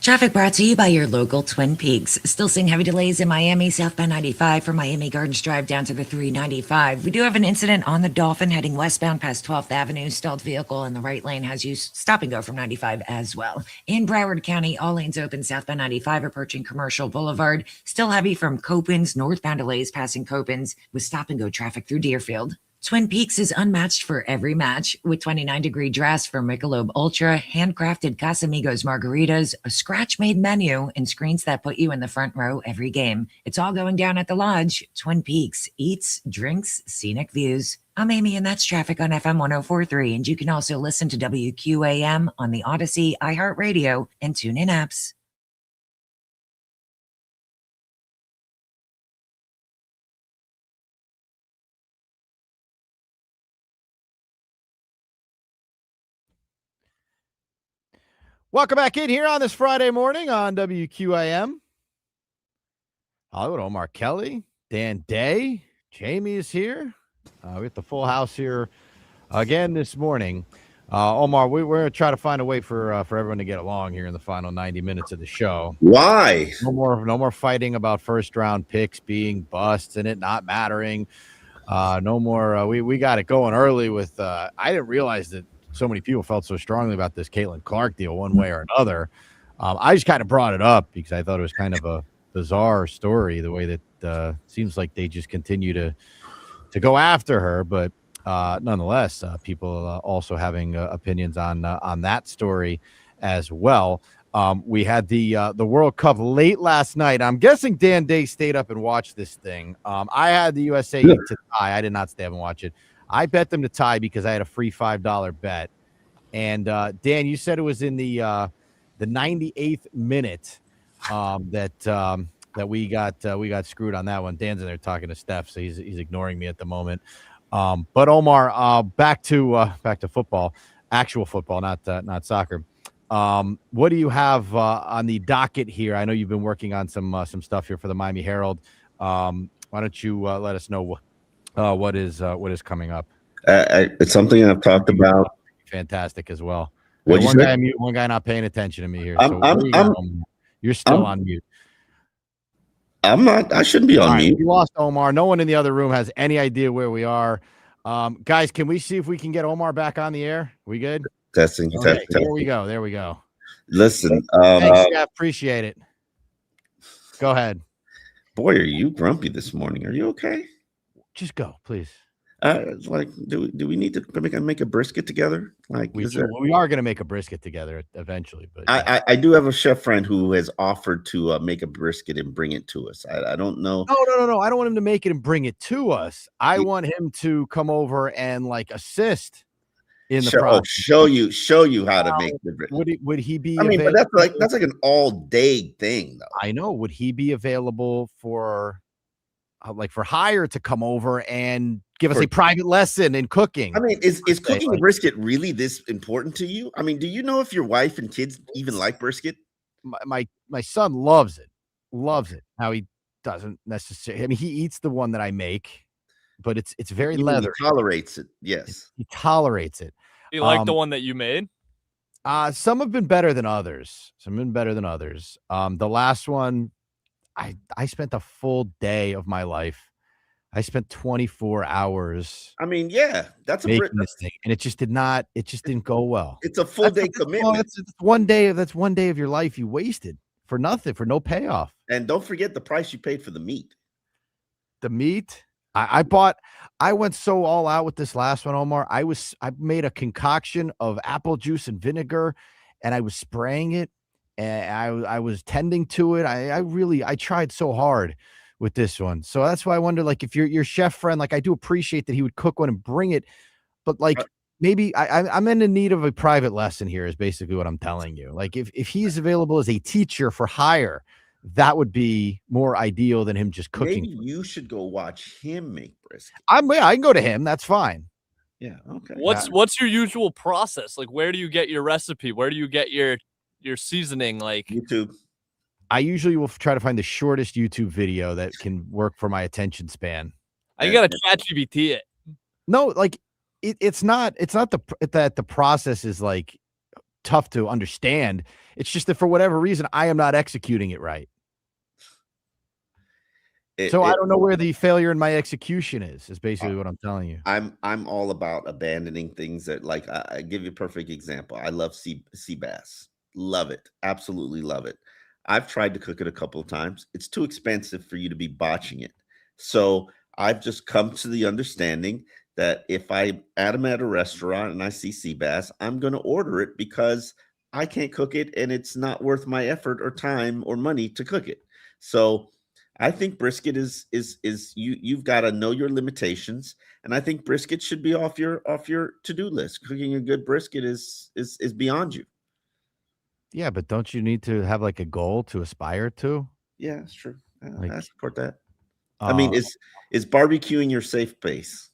Traffic brought to you by your local Twin Peaks. Still seeing heavy delays in Miami, southbound 95 from Miami Gardens Drive down to the 395. We do have an incident on the Dolphin heading westbound past 12th Avenue. Stalled vehicle in the right lane has you stop and go from 95 as well. In Broward County, all lanes open southbound 95 approaching Commercial Boulevard. Still heavy from Copans, northbound delays passing Copans with stop and go traffic through Deerfield. Twin Peaks is unmatched for every match with 29-degree drafts from Michelob Ultra, handcrafted Casamigos margaritas, a scratch-made menu, and screens that put you in the front row every game. It's all going down at the Lodge. Twin Peaks, eats, drinks, scenic views. I'm Amy, and that's traffic on FM 104.3, and you can also listen to WQAM on the Odyssey, iHeartRadio, and TuneIn apps. Welcome back in here on this Friday morning on WQAM. Hollywood, Omar Kelly, Dan Day, Jamie is here. We have the full house here again this morning. Omar, we're going to try to find a way for everyone to get along here in the final 90 minutes of the show. Why? No more fighting about first round picks being busts and it not mattering. No more. We got it going early with. I didn't realize that so many people felt so strongly about this Caitlin Clark deal one way or another. I just kind of brought it up because I thought it was kind of a bizarre story, the way that seems like they just continue to go after her. But nonetheless, people also having opinions on that story as well. We had the World Cup late last night. I'm guessing Dan Day stayed up and watched this thing. I had the USA to tie. I did not stay up and watch it. I bet them to tie because I had a free $5 bet. And Dan, you said it was in the 98th minute that we got screwed on that one. Dan's in there talking to Steph, so he's ignoring me at the moment. But Omar, back to football, actual football, not soccer. What do you have on the docket here? I know you've been working on some stuff here for the Miami Herald. Why don't you let us know what is coming up? It's something I've talked about. Fantastic as well. One guy mute, one guy not paying attention to me here. You're still on mute. I'm not. I shouldn't be on mute. We lost Omar. No one in the other room has any idea where we are. Guys, can we see if we can get Omar back on the air? We good? Testing. Okay, testing. There we go. Listen. Thanks, Jeff. Appreciate it. Go ahead. Boy, are you grumpy this morning? Are you okay? Just go, please. It's like, do we need to make a brisket together? Like, we are going to make a brisket together eventually. But I do have a chef friend who has offered to make a brisket and bring it to us. I don't know. No. I don't want him to make it and bring it to us. I want him to come over and like assist in the process. Show you how to make the brisket. Would he be? I mean, but that's like an all day thing, though. I know. Would he be available for hire to come over and give us a private lesson in cooking? I mean, is cooking brisket really this important to you? I mean, do you know if your wife and kids even like brisket? My son loves it. How he doesn't necessarily. I mean, he eats the one that I make, but it's very leathery. He tolerates it. Yes, he tolerates it. You like the one that you made? Some have been better than others. The last one, I spent a full day of my life. I spent 24 hours. I mean, yeah, that's making this thing, and it just didn't go well. It's a full day commitment. That's one day of your life you wasted for nothing, for no payoff. And don't forget the price you paid for the meat. The meat I went so all out with this last one, Omar. I made a concoction of apple juice and vinegar, and I was spraying it. And I was tending to it. I tried so hard with this one. So that's why I wonder, like, if your chef friend, like, I do appreciate that he would cook one and bring it, but like maybe I'm in the need of a private lesson here is basically what I'm telling you. Like, if he's available as a teacher for hire, that would be more ideal than him just cooking. Maybe you should go watch him make brisket. I can go to him. That's fine. Yeah. Okay. What's your usual process? Like, where do you get your recipe? Where do you get your seasoning? Like, YouTube. I usually will try to find the shortest YouTube video that can work for my attention span. You got to ChatGPT it. No, like it's not that the process is like tough to understand. It's just that for whatever reason, I am not executing it right. I don't know where the failure in my execution is basically what I'm telling you. I'm all about abandoning things that, like, I give you a perfect example. I love sea bass. Love it. Absolutely love it. I've tried to cook it a couple of times. It's too expensive for you to be botching it. So I've just come to the understanding that if I'm at a restaurant and I see sea bass, I'm going to order it because I can't cook it and it's not worth my effort or time or money to cook it. So I think brisket is you've got to know your limitations, and I think brisket should be off your to-do list. Cooking a good brisket is beyond you. Yeah, but don't you need to have like a goal to aspire to? Yeah, that's true. Like, I support that. I mean, is barbecuing your safe place?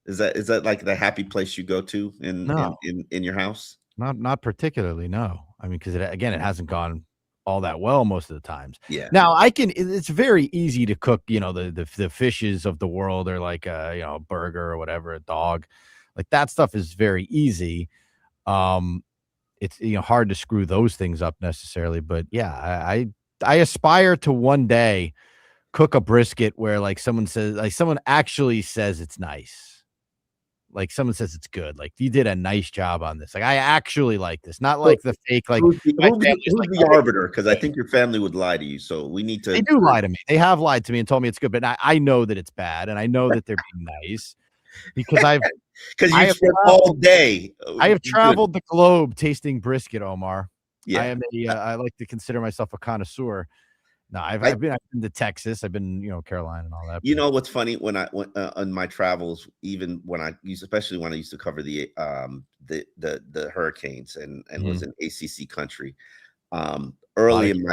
Is that like the happy place you go to in your house? Not particularly, no. I mean, because it hasn't gone all that well most of the times. Yeah. Now it's very easy to cook, the fishes of the world, or like a burger or whatever, a dog. Like that stuff is very easy. It's hard to screw those things up necessarily, but yeah, I aspire to one day cook a brisket where like someone actually says it's nice. Like someone says it's good. Like you did a nice job on this. Like I actually like this, not like the fake. Like who's the arbiter? Because I think your family would lie to you. So we need to. They do lie to me. They have lied to me and told me it's good, but I know that it's bad, and I know that they're being nice because you spent all day. I have traveled the globe tasting brisket, Omar. Yeah, I like to consider myself a connoisseur. No, I've been to Texas. I've been, Carolina and all that. You know what's funny when I went on my travels, even when especially when I used to cover the hurricanes and was in ACC country. Early in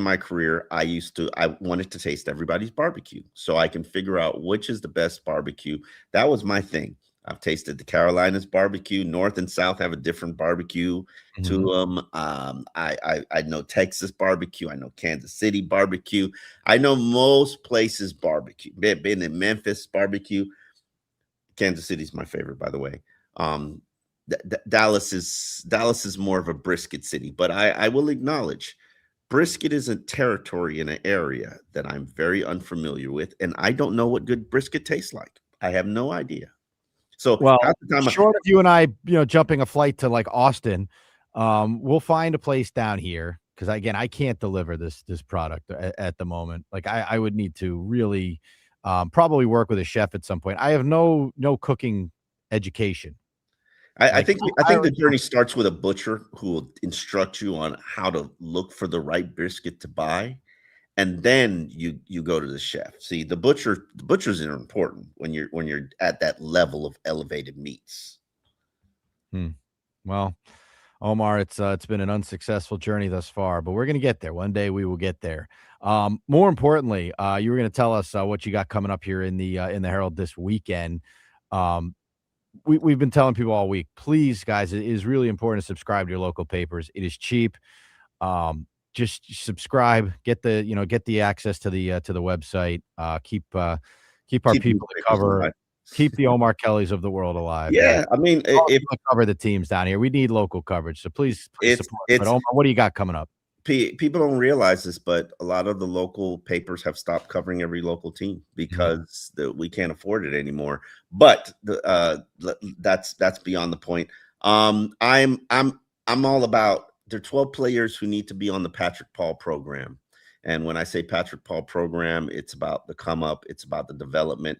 my career, I wanted to taste everybody's barbecue so I can figure out which is the best barbecue. That was my thing. I've tasted the Carolinas barbecue. North and South have a different barbecue to them. I know Texas barbecue. I know Kansas City barbecue. I know most places barbecue. Been in Memphis barbecue. Kansas City's my favorite, by the way. Dallas is more of a brisket city, but I will acknowledge brisket is a territory in an area that I'm very unfamiliar with, and I don't know what good brisket tastes like. I have no idea. So, short of you and I, jumping a flight to like Austin, we'll find a place down here because again, I can't deliver this product at the moment. Like I would need to really probably work with a chef at some point. I have no cooking education. I think the journey starts with a butcher who will instruct you on how to look for the right brisket to buy. And then you go to the chef. See, the butchers are important when you're at that level of elevated meats. Well, Omar, it's been an unsuccessful journey thus far, but we're gonna get there. One day we will get there. More importantly, you were gonna tell us what you got coming up here in the Herald this weekend. We've been telling people all week, please, guys, it is really important to subscribe to your local papers. It is cheap. Just subscribe, get the access to the website, keep our people to cover, keep the Omar Kellys of the world alive. Yeah, I mean, if cover the teams down here, we need local coverage. So please support. But Omar, what do you got coming up? People don't realize this, but a lot of the local papers have stopped covering every local team because we can't afford it anymore. But that's beyond the point. I'm all about. There are 12 players who need to be on the Patrick Paul program. And when I say Patrick Paul program, it's about the come up. It's about the development.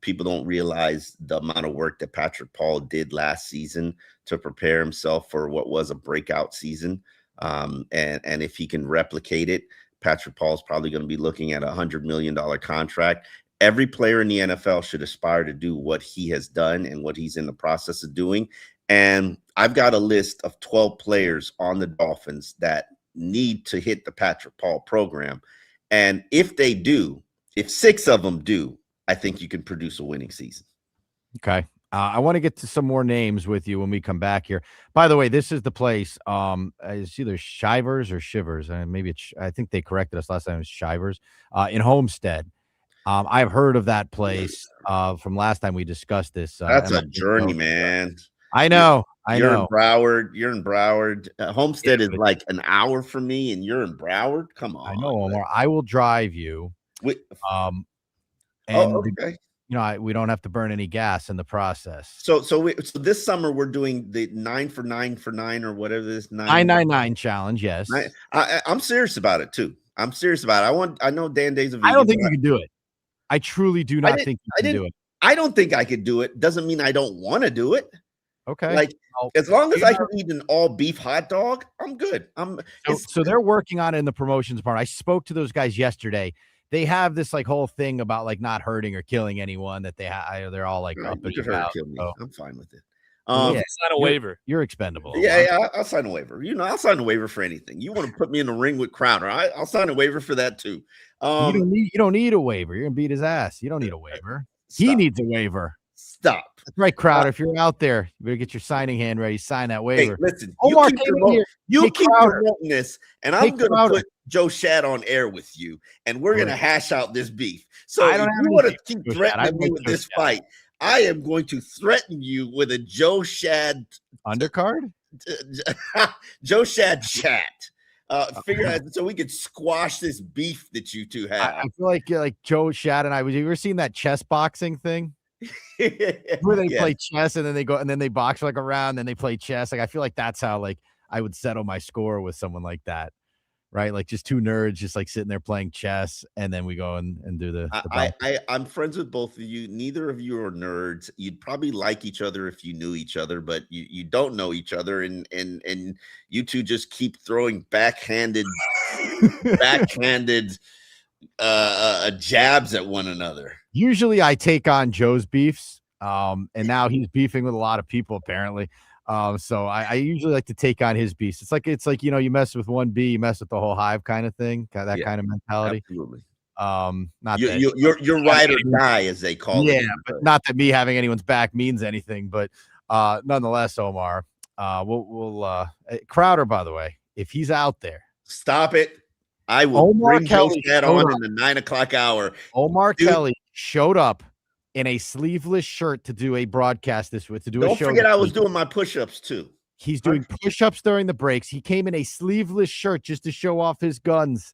People don't realize the amount of work that Patrick Paul did last season to prepare himself for what was a breakout season. And if he can replicate it, Patrick Paul is probably going to be looking at $100 million contract. Every player in the NFL should aspire to do what he has done and what he's in the process of doing. And I've got a list of 12 players on the Dolphins that need to hit the Patrick Paul program. And if they do, if 6 of them do, I think you can produce a winning season. Okay. I want to get to some more names with you when we come back here. By the way, this is the place. It's either Shivers or Shivers. Maybe I think they corrected us last time. It was Shivers in Homestead. I've heard of that place from last time we discussed this. That's a journey, man. I know. I You're in know. Broward. You're in Broward. Homestead Yeah, is but like an hour from me, and you're in Broward. Come I on. know, Omar. I will drive you. Wait, Um, oh, and okay. we don't have to burn any gas in the process. So this summer we're doing the 9 for 9 for 9 or whatever this 999 challenge. Yes. I'm serious about it too. I'm serious about it. I know Dan Day's a vegan. I don't think you can do it. I truly do not think you can do it. I don't think I could do it. Doesn't mean I don't want to do it. Okay. Like well, as long as I can eat an all beef hot dog, I'm good. So they're working on it in the promotions part. I spoke to those guys yesterday. They have this like whole thing about like not hurting or killing anyone that they're all like up you and could hurt or about. kill me. So, I'm fine with it. Sign a waiver. You're expendable. Yeah, I'll sign a waiver. I'll sign a waiver for anything. You want to put me in the ring with Crowder? I'll sign a waiver for that too. You don't need a waiver. You're gonna beat his ass. You don't need a waiver. He needs a waiver. Stop. That's right, Crowder. If you're out there, you better get your signing hand ready. Sign that waiver. Hey, listen. Omar, you keep promoting this, and I'm going to put Joe Shad on air with you, and we're going to hash out this beef. So if you want to keep threatening me with this fight, I am going to threaten you with a Joe Shad undercard. Joe Shad chat. Figure out so we could squash this beef that you two have. I feel like Joe Shad and I. You ever seen that chess boxing thing? Where they play chess and then they go and then they box for like a round, then they play chess. Like I feel like that's how like I would settle my score with someone like that, right? Like just two nerds just like sitting there playing chess, and then we go and do the I'm friends with both of you. Neither of you are nerds. You'd probably like each other if you knew each other, but you don't know each other, and you two just keep throwing backhanded jabs at one another. Usually I take on Joe's beefs, and now he's beefing with a lot of people apparently. So I usually like to take on his beefs. It's like you mess with one bee, you mess with the whole hive kind of thing, kind of mentality. Absolutely. Not you're ride or die, as they call it. Yeah, but not that me having anyone's back means anything, but nonetheless, Omar, we'll Crowder, by the way, if he's out there, stop it. I will bring Joe Shad on in the 9 o'clock hour. Omar Kelly showed up in a sleeveless shirt to do a broadcast this week. Don't forget, I was doing my push-ups too. He's doing push-ups during the breaks. He came in a sleeveless shirt just to show off his guns.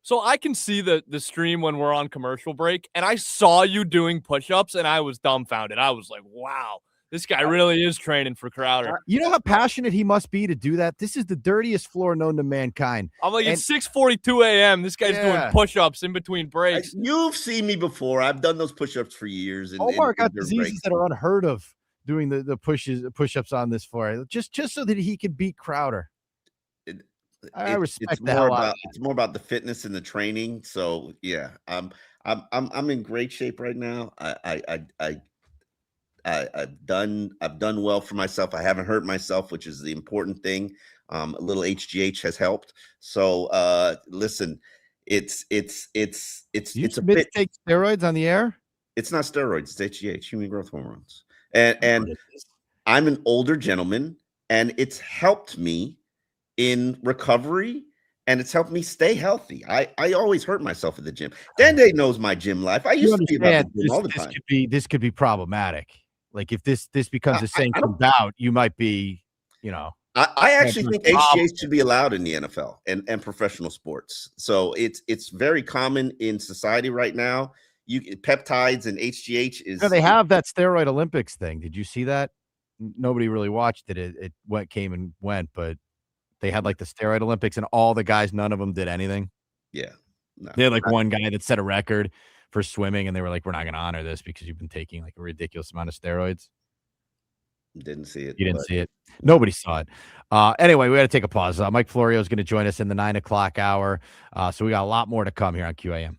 So I can see the stream when we're on commercial break, and I saw you doing push-ups, and I was dumbfounded. I was like, wow. This guy really is training for Crowder. You know how passionate he must be to do that? This is the dirtiest floor known to mankind. I'm like, it's 6:42 a.m. This guy's doing push-ups in between breaks. You've seen me before. I've done those push-ups for years. Omar got diseases that are unheard of doing the push-ups on this floor, just so that he can beat Crowder. I respect that. It's more about the fitness and the training. So yeah, I'm in great shape right now. I've done well for myself. I haven't hurt myself, which is the important thing. A little HGH has helped. So listen, it's you take steroids on the air? It's not steroids, it's HGH, human growth hormones. And I'm an older gentleman, and it's helped me in recovery, and it's helped me stay healthy. I always hurt myself at the gym. Dan Day knows my gym life. I used to be about the gym all the time. This could be problematic. Like if this becomes a sanctioned bout, you might be, I actually think HGH should be allowed in the NFL and professional sports. So it's very common in society right now. Peptides and HGH is. They have that steroid Olympics thing. Did you see that? Nobody really watched it. It came and went, but they had like the steroid Olympics, and all the guys, none of them did anything. Yeah, no, they had like one guy that set a record for swimming, and they were like, "We're not going to honor this because you've been taking like a ridiculous amount of steroids." Didn't see it. You didn't see it. Nobody saw it. Anyway, we got to take a pause. Mike Florio is going to join us in the 9 o'clock hour. So we got a lot more to come here on QAM.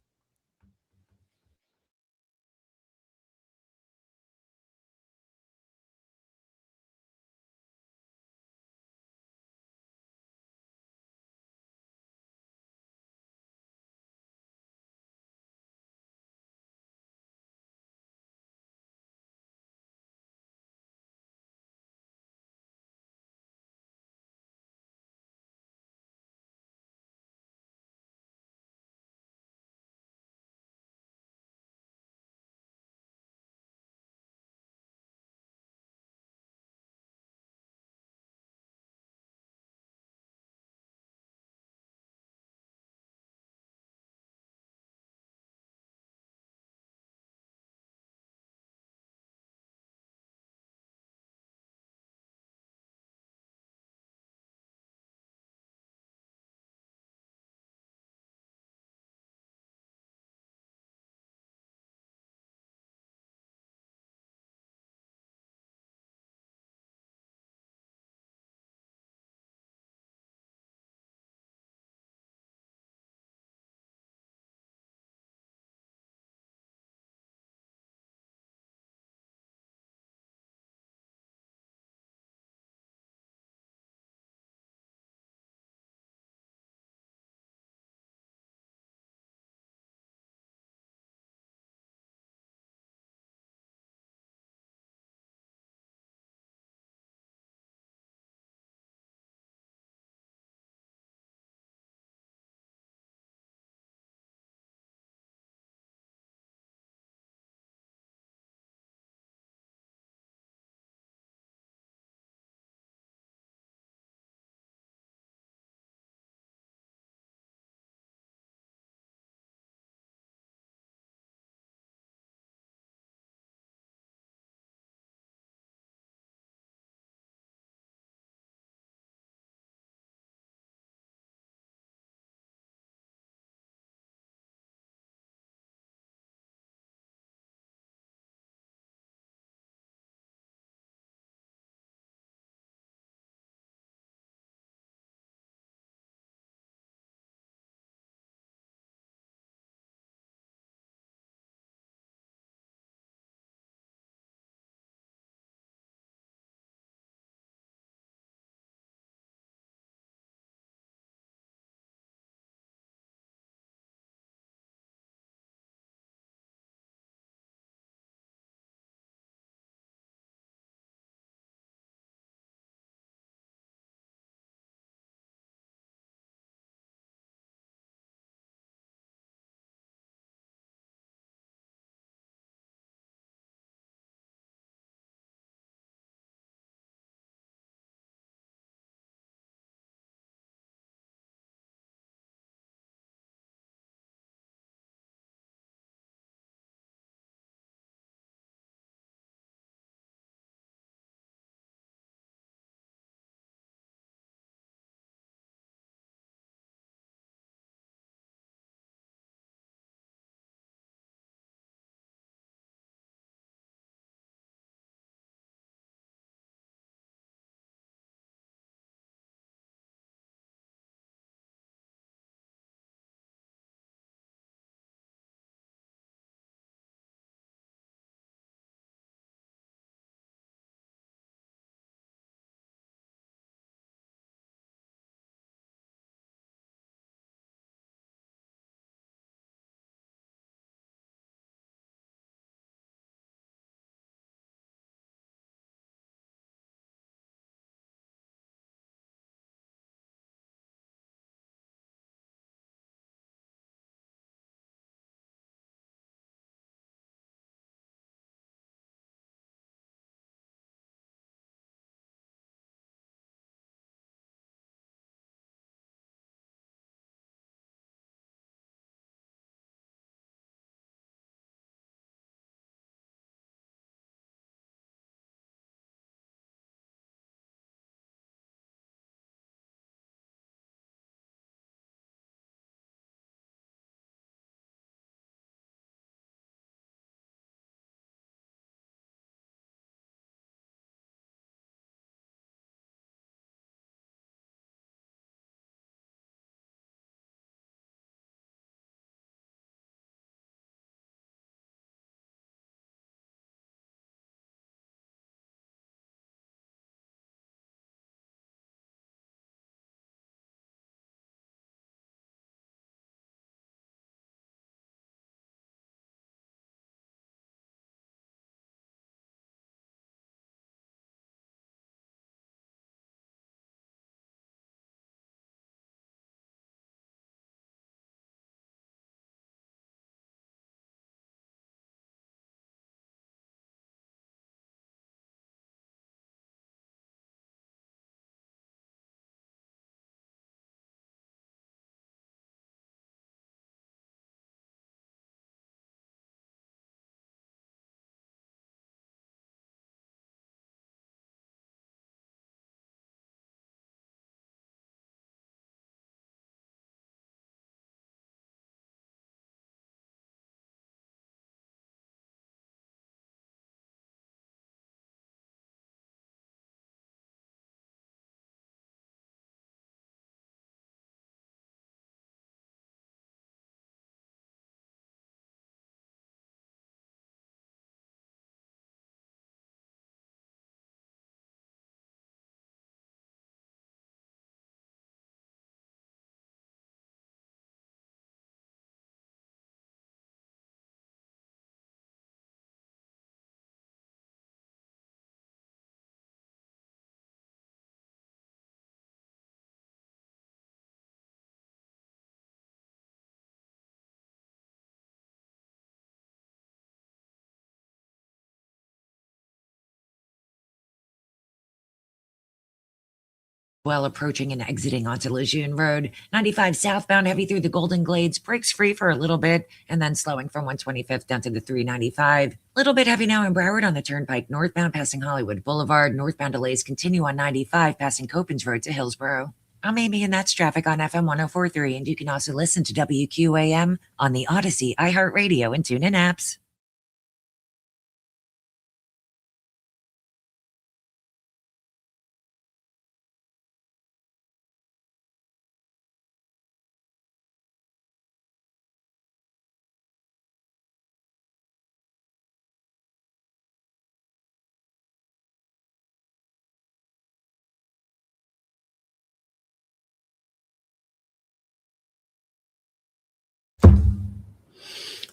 While approaching and exiting onto Lejeune Road. 95 southbound heavy through the Golden Glades, breaks free for a little bit, and then slowing from 125th down to the 395. Little bit heavy now in Broward on the Turnpike northbound passing Hollywood Boulevard. Northbound delays continue on 95 passing Copans Road to Hillsborough. I'm Amy, and that's traffic on FM 104.3, and you can also listen to WQAM on the Odyssey, iHeartRadio, and TuneIn apps.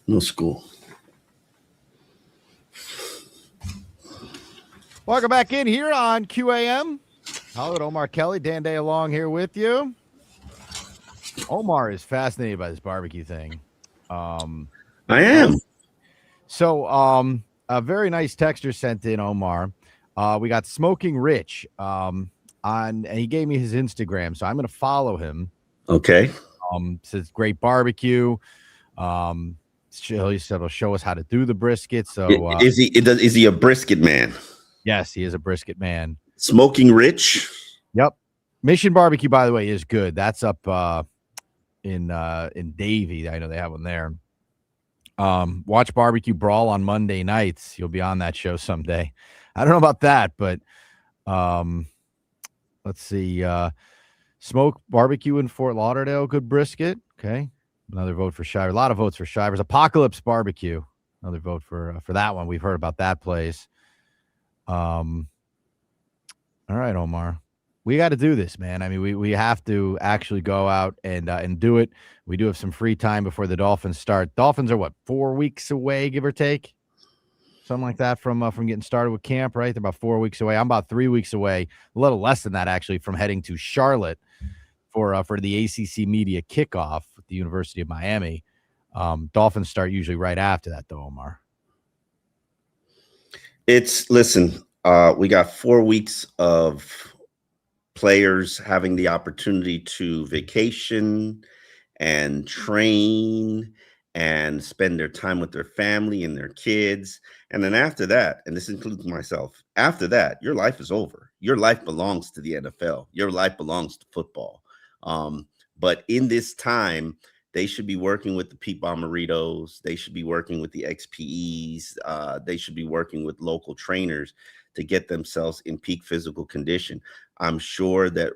No school. Welcome back in here on QAM. Hello, Omar Kelly, Dan Day along here with you. Omar is fascinated by this barbecue thing. I am. So a very nice texter sent in, Omar. We got Smoking Rich and he gave me his Instagram, so I'm going to follow him. Okay. Says great barbecue. He said he'll show us how to do the brisket. So is he a brisket man? Yes, he is a brisket man. Smoking Rich. Yep. Mission Barbecue, by the way, is good. That's up in Davie. I know they have one there. Watch Barbecue Brawl on Monday nights. You'll be on that show someday. I don't know about that, but let's see. Smoke Barbecue in Fort Lauderdale, good brisket. Okay. Another vote for Shivers. A lot of votes for Shivers. Apocalypse Barbecue. Another vote for that one. We've heard about that place. All right, Omar. We got to do this, man. I mean, we have to actually go out and do it. We do have some free time before the Dolphins start. Dolphins are what, 4 weeks away, give or take? Something like that from getting started with camp, right? They're about 4 weeks away. I'm about 3 weeks away, a little less than that actually, from heading to Charlotte for the ACC media kickoff at the University of Miami. Dolphins start usually right after that, though, Omar. Listen, we got 4 weeks of players having the opportunity to vacation and train and spend their time with their family and their kids. And then after that, and this includes myself, after that, your life is over. Your life belongs to the NFL. Your life belongs to football. But in this time, they should be working with the Pete Bomberitos. They should be working with the XPEs. They should be working with local trainers to get themselves in peak physical condition. I'm sure that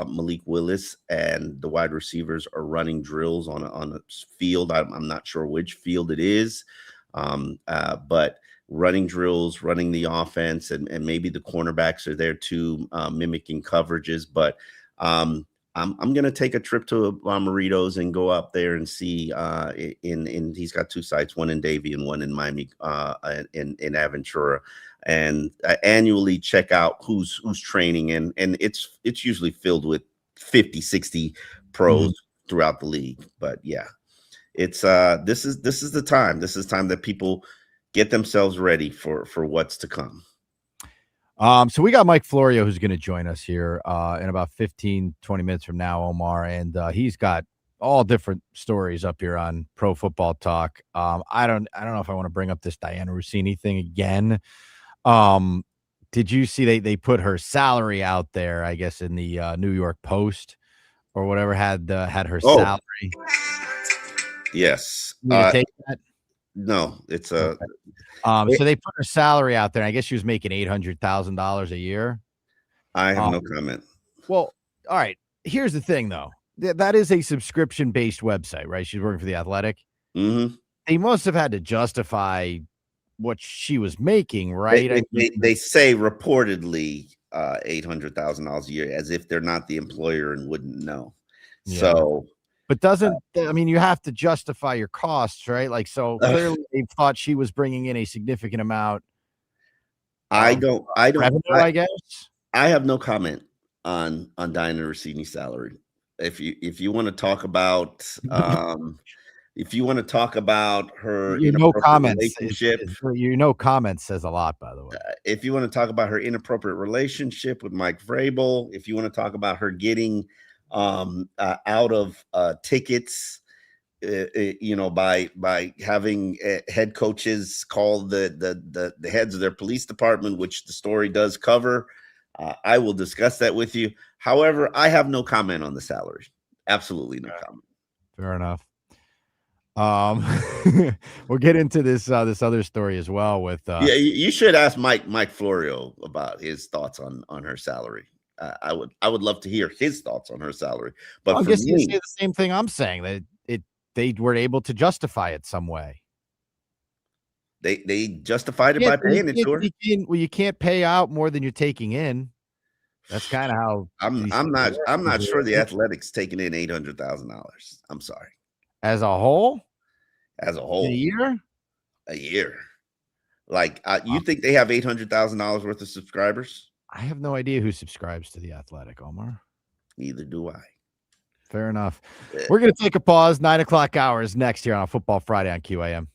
Malik Willis and the wide receivers are running drills on a field. I'm not sure which field it is, but running drills, running the offense, and maybe the cornerbacks are there too, mimicking coverages. But I'm going to take a trip to Bomberitos and go up there and see. He's got 2 sites, one in Davie and one in Miami, in Aventura, and annually check out who's training, and it's usually filled with 50, 60 pros throughout the league. But yeah, it's this is the time. This is time that people get themselves ready for what's to come. So we got Mike Florio who's going to join us here in about 15, 20 minutes from now, Omar, and he's got all different stories up here on Pro Football Talk. I don't know if I want to bring up this Diana Rossini thing again. Did you see they put her salary out there, I guess, in the New York Post or whatever, had her salary? Yes. Take that? No, it's so they put her salary out there. I guess she was making $800,000 a year. I have no comment. Well, all right. Here's the thing, though. That is a subscription-based website, right? She's working for The Athletic. Mm-hmm. They must have had to justify what she was making, right? They say reportedly $800,000 a year, as if they're not the employer and wouldn't know. Yeah. So. But you have to justify your costs, right? Like, so clearly they thought she was bringing in a significant amount. I don't revenue, I guess. I have no comment on Diana Rossini's salary. If you want to talk about If you want to talk about her You know, inappropriate comments. relationship, Comments says a lot, by the way. if you want to talk about her inappropriate relationship with Mike Vrabel, if you want to talk about her getting out of tickets, by having head coaches call the heads of their police department, which the story does cover, I will discuss that with you. However, I have no comment on the salary. Absolutely no comment. Fair enough. We'll get into this other story as well with Yeah, you should ask Mike Florio about his thoughts on her salary. I would love to hear his thoughts on her salary. But I for guess you me, say the same thing I'm saying, that they were able to justify it some way. they justified it by paying it to her. You can't pay out more than you're taking in. That's kind of how I'm not sure the Athletics taking in $800,000. I'm sorry. As a whole? As a whole. A year? A year. Like you think they have $800,000 worth of subscribers? I have no idea who subscribes to the Athletic, Omar. Neither do I. Fair enough. We're going to take a pause. 9 o'clock hours next here on Football Friday on QAM.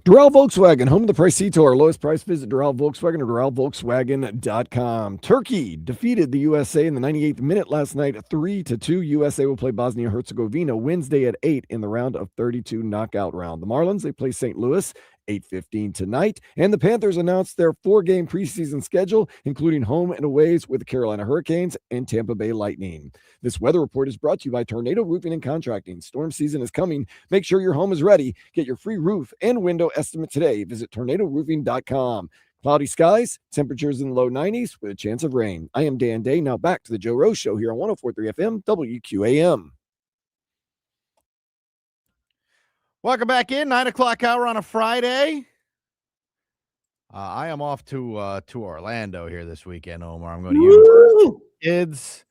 Doral Volkswagen, home of the price Our lowest price. Visit Doral Volkswagen or DoralVolkswagen.com. Turkey defeated the USA in the 98th minute last night, 3-2. USA will play Bosnia-Herzegovina Wednesday at 8 in the round of 32 knockout round. The Marlins, they play St. Louis 8:15 tonight. And the Panthers announced their 4-game preseason schedule, including home and aways with the Carolina Hurricanes and Tampa Bay Lightning. This weather report is brought to you by Tornado Roofing and Contracting. Storm season is coming. Make sure your home is ready. Get your free roof and window estimate today. Visit tornadoroofing.com. Cloudy skies, temperatures in the low 90s with a chance of rain. I am Dan Day. Now back to the Joe Rose Show here on 104.3 FM WQAM. Welcome back in, 9 o'clock hour on a Friday. I am off to Orlando here this weekend, Omar. I'm going to Universal Kids.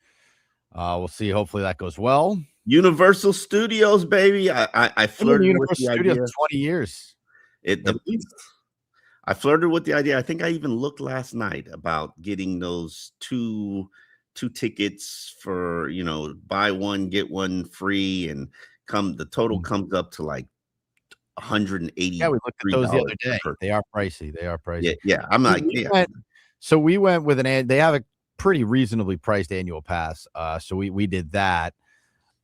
We'll see. Hopefully that goes well. Universal Studios, baby. I flirted with the idea. 20 years. I flirted with the idea. I think I even looked last night about getting those two tickets for, buy one, get one free, and the total comes up to like $180. Yeah, we looked at those the other day. They are pricey. Yeah. I'm like, So we went with they have a pretty reasonably priced annual pass. So we did that.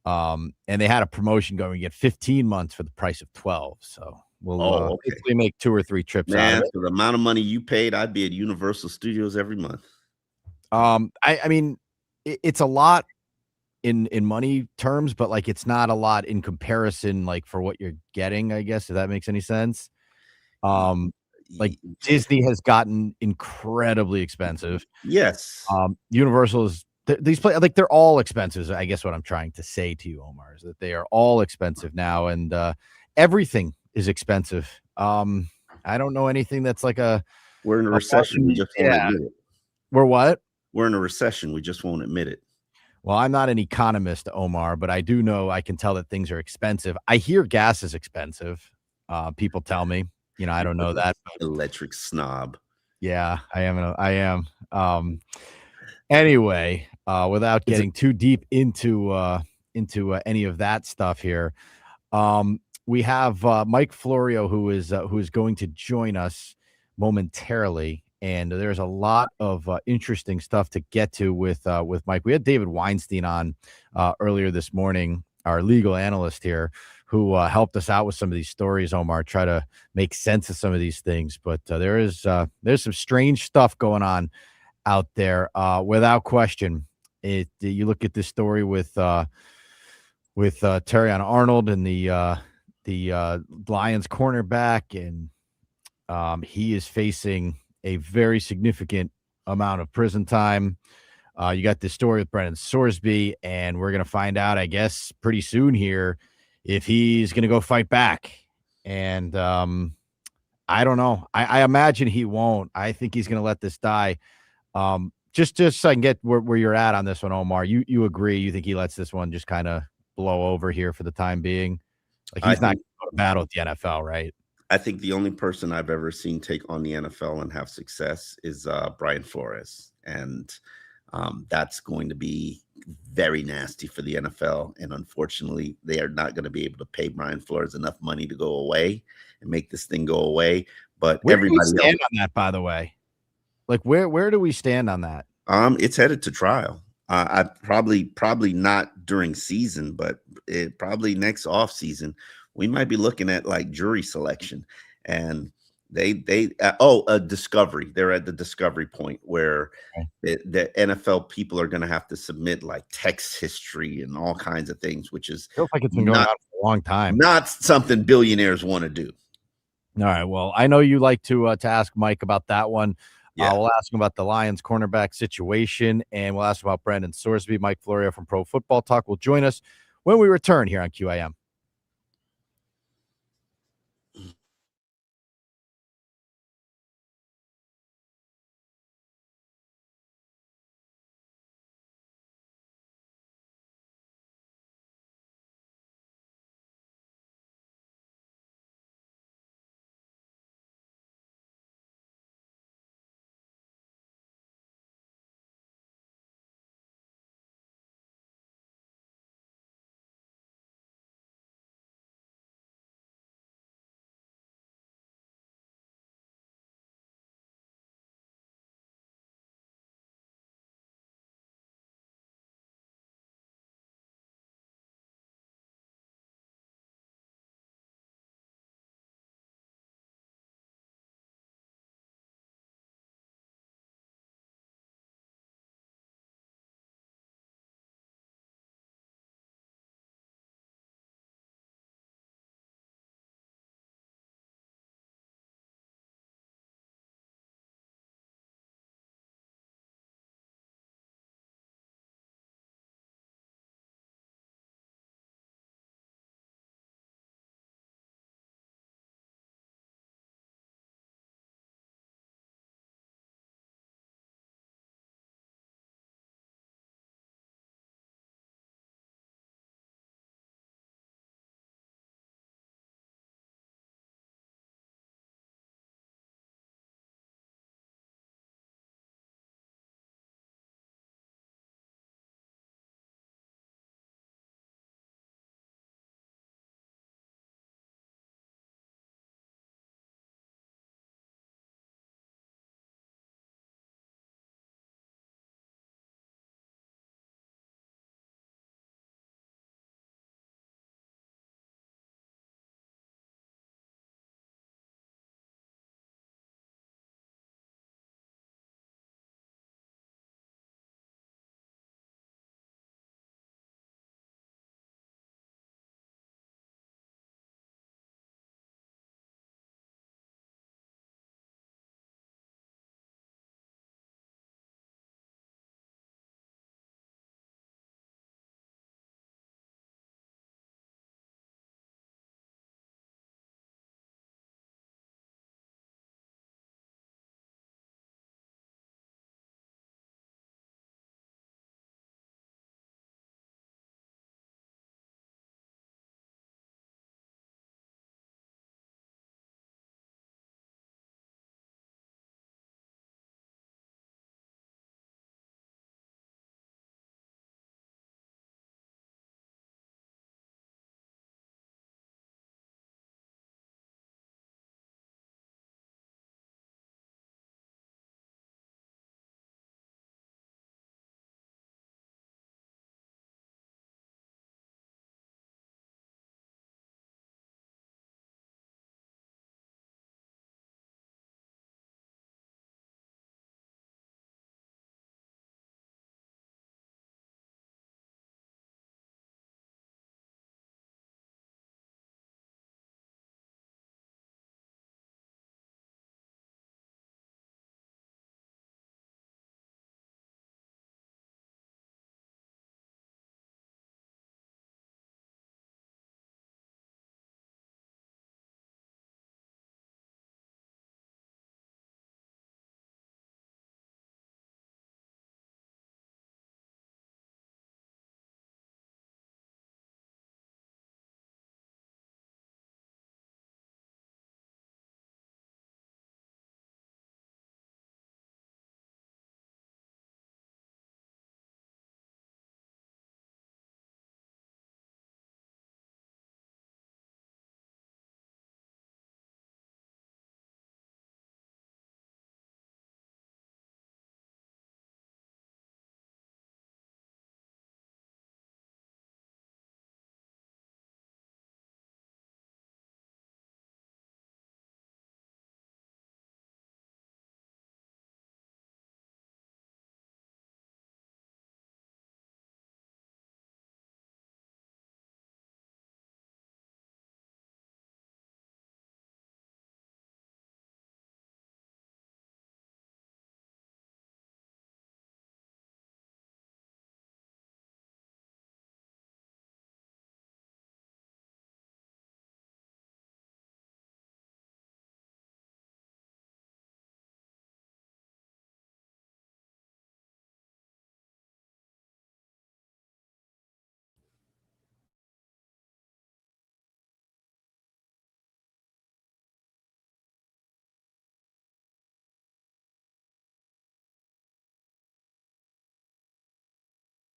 And they had a promotion going. You get 15 months for the price of 12. So we'll hopefully make 2 or 3 trips out of it. For the amount of money you paid, I'd be at Universal Studios every month. I mean, it's a lot in money terms, but like it's not a lot in comparison, like for what you're getting, I guess, if that makes any sense. Like Disney has gotten incredibly expensive. Yes. Universal is these play like they're all expensive. I guess what I'm trying to say to you, Omar, is that they are all expensive now, and everything is expensive. I don't know anything that's like we're in a recession. We just won't admit it. We're what? We're in a recession. We just won't admit it. Well, I'm not an economist, Omar, but I do know I can tell that things are expensive. I hear gas is expensive. People tell me, I don't know that. But electric snob. Yeah, I am. Anyway, without getting too deep into any of that stuff here, we have Mike Florio, who is going to join us momentarily. And there's a lot of interesting stuff to get to with Mike. We had David Weinstein on earlier this morning, our legal analyst here, who helped us out with some of these stories, Omar, try to make sense of some of these things. But there's some strange stuff going on out there, without question. You look at this story with Terrion Arnold and the Lions cornerback, and he is facing a very significant amount of prison time. You got this story with Brennan Sorsby, and we're going to find out, I guess, pretty soon here if he's going to go fight back. And I don't know. I imagine he won't. I think he's going to let this die. Just so I can get where you're at on this one, Omar. You agree? You think he lets this one just kind of blow over here for the time being? Like he's not going to battle with the NFL, right? I think the only person I've ever seen take on the NFL and have success is Brian Flores. And that's going to be very nasty for the NFL. And unfortunately, they are not going to be able to pay Brian Flores enough money to go away and make this thing go away. But where everybody do we stand on that, by the way? Like where do we stand on that? It's headed to trial. I probably not during season, but probably next off season. We might be looking at like jury selection, and they discovery. They're at the discovery point where the NFL people are going to have to submit like text history and all kinds of things, which is feels like it's been going on for a long time. Not something billionaires want to do. All right. Well, I know you like to ask Mike about that one. Yeah. We'll ask him about the Lions cornerback situation, and we'll ask him about Brendan Sorsby. Mike Florio from Pro Football Talk will join us when we return here on QAM.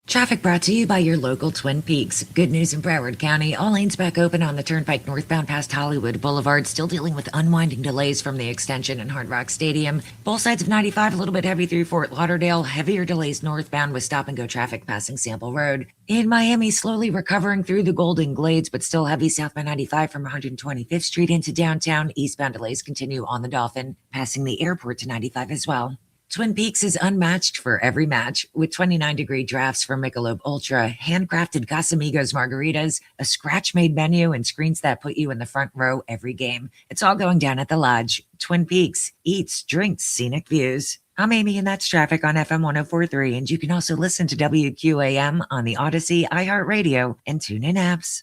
Traffic brought to you by your local Twin Peaks. Good news in Broward County. All lanes back open on the Turnpike northbound past Hollywood Boulevard. Still dealing with unwinding delays from the extension in Hard Rock Stadium. Both sides of 95 a little bit heavy through Fort Lauderdale. Heavier delays northbound with stop-and-go traffic passing Sample Road. In Miami, slowly recovering through the Golden Glades, but still heavy southbound 95 from 125th Street into downtown. Eastbound delays continue on the Dolphin, passing the airport to 95 as well. Twin Peaks is unmatched for every match with 29-degree drafts for Michelob Ultra, handcrafted Casamigos margaritas, a scratch-made menu, and screens that put you in the front row every game. It's all going down at the Lodge. Twin Peaks, eats, drinks, scenic views. I'm Amy, and that's traffic on FM 104.3, and you can also listen to WQAM on the Odyssey, iHeartRadio, and TuneIn apps.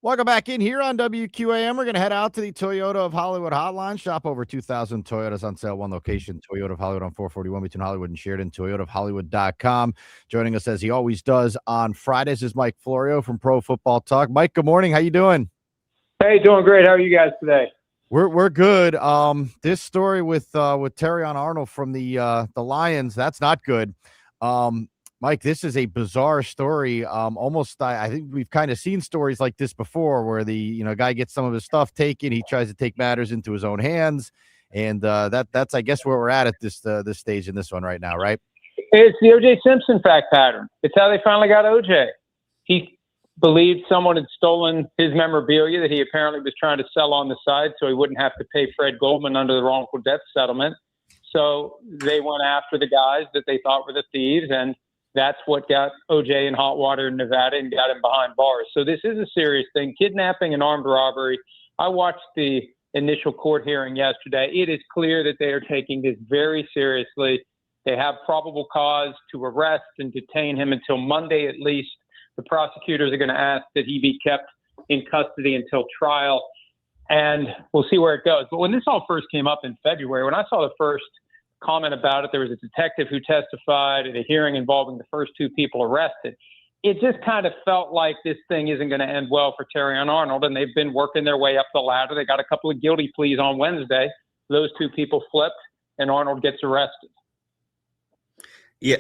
Welcome back in here on WQAM. We're going to head out to the Toyota of Hollywood hotline. Shop over 2,000 Toyotas on sale, one location, Toyota of Hollywood on 441 between Hollywood and Sheridan, toyotaofhollywood.com. Joining us as he always does on Fridays is Mike Florio from Pro Football Talk. Mike, good morning. How you doing? Hey, doing great. How are you guys today? We're good. This story with Terrion Arnold from the Lions, that's not good. Mike, this is a bizarre story. I think we've kind of seen stories like this before where the guy gets some of his stuff taken. He tries to take matters into his own hands. And that's, I guess, where we're at this stage in this one right now, right? It's the O.J. Simpson fact pattern. It's how they finally got O.J. He believed someone had stolen his memorabilia that he apparently was trying to sell on the side so he wouldn't have to pay Fred Goldman under the wrongful death settlement. So they went after the guys that they thought were the thieves, and that's what got O.J. in hot water in Nevada and got him behind bars. So this is a serious thing. Kidnapping and armed robbery. I watched the initial court hearing yesterday. It is clear that they are taking this very seriously. They have probable cause to arrest and detain him until Monday at least. The prosecutors are going to ask that he be kept in custody until trial, and we'll see where it goes. But when this all first came up in February, when I saw the first comment about it, there was a detective who testified at a hearing involving the first two people arrested. It just kind of felt like this thing isn't going to end well for Terrion Arnold, and they've been working their way up the ladder. They got a couple of guilty pleas on Wednesday. Those two people flipped, and Arnold gets arrested. Yeah.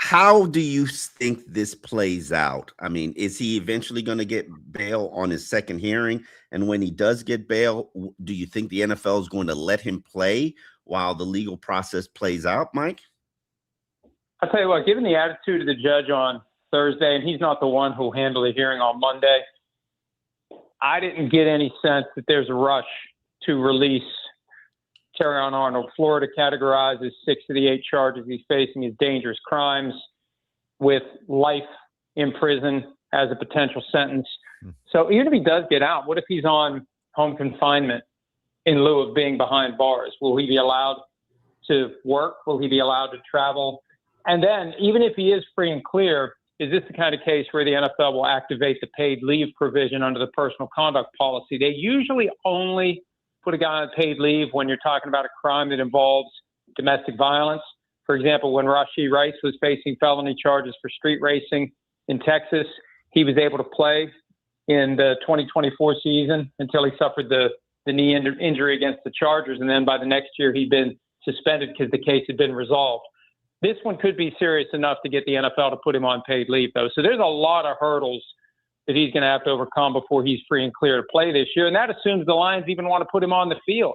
How do you think this plays out? I mean, is he eventually going to get bail on his second hearing? And when he does get bail, do you think the NFL is going to let him play while the legal process plays out, Mike? I'll tell you what, given the attitude of the judge on Thursday, and he's not the one who'll handle the hearing on Monday, I didn't get any sense that there's a rush to release Terrion Arnold. Florida categorizes 6 of the 8 charges he's facing as dangerous crimes with life in prison as a potential sentence. So even if he does get out, what if he's on home confinement in lieu of being behind bars? Will he be allowed to work? Will he be allowed to travel? And then even if he is free and clear, is this the kind of case where the NFL will activate the paid leave provision under the personal conduct policy? They usually only put a guy on paid leave when you're talking about a crime that involves domestic violence. For example, when Rashee Rice was facing felony charges for street racing in Texas, he was able to play in the 2024 season until he suffered the knee injury against the Chargers. And then by the next year, he'd been suspended because the case had been resolved. This one could be serious enough to get the NFL to put him on paid leave, though. So there's a lot of hurdles that he's going to have to overcome before he's free and clear to play this year. And that assumes the Lions even want to put him on the field.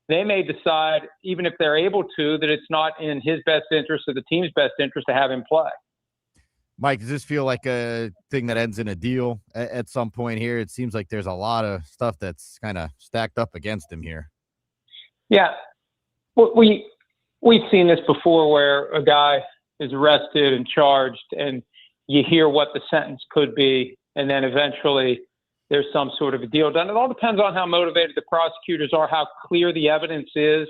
They may decide, even if they're able to, that it's not in his best interest or the team's best interest to have him play. Mike, does this feel like a thing that ends in a deal at some point here? It seems like there's a lot of stuff that's kind of stacked up against him here. Yeah. We've seen this before where a guy is arrested and charged and you hear what the sentence could be, and then eventually there's some sort of a deal done. It all depends on how motivated the prosecutors are, how clear the evidence is.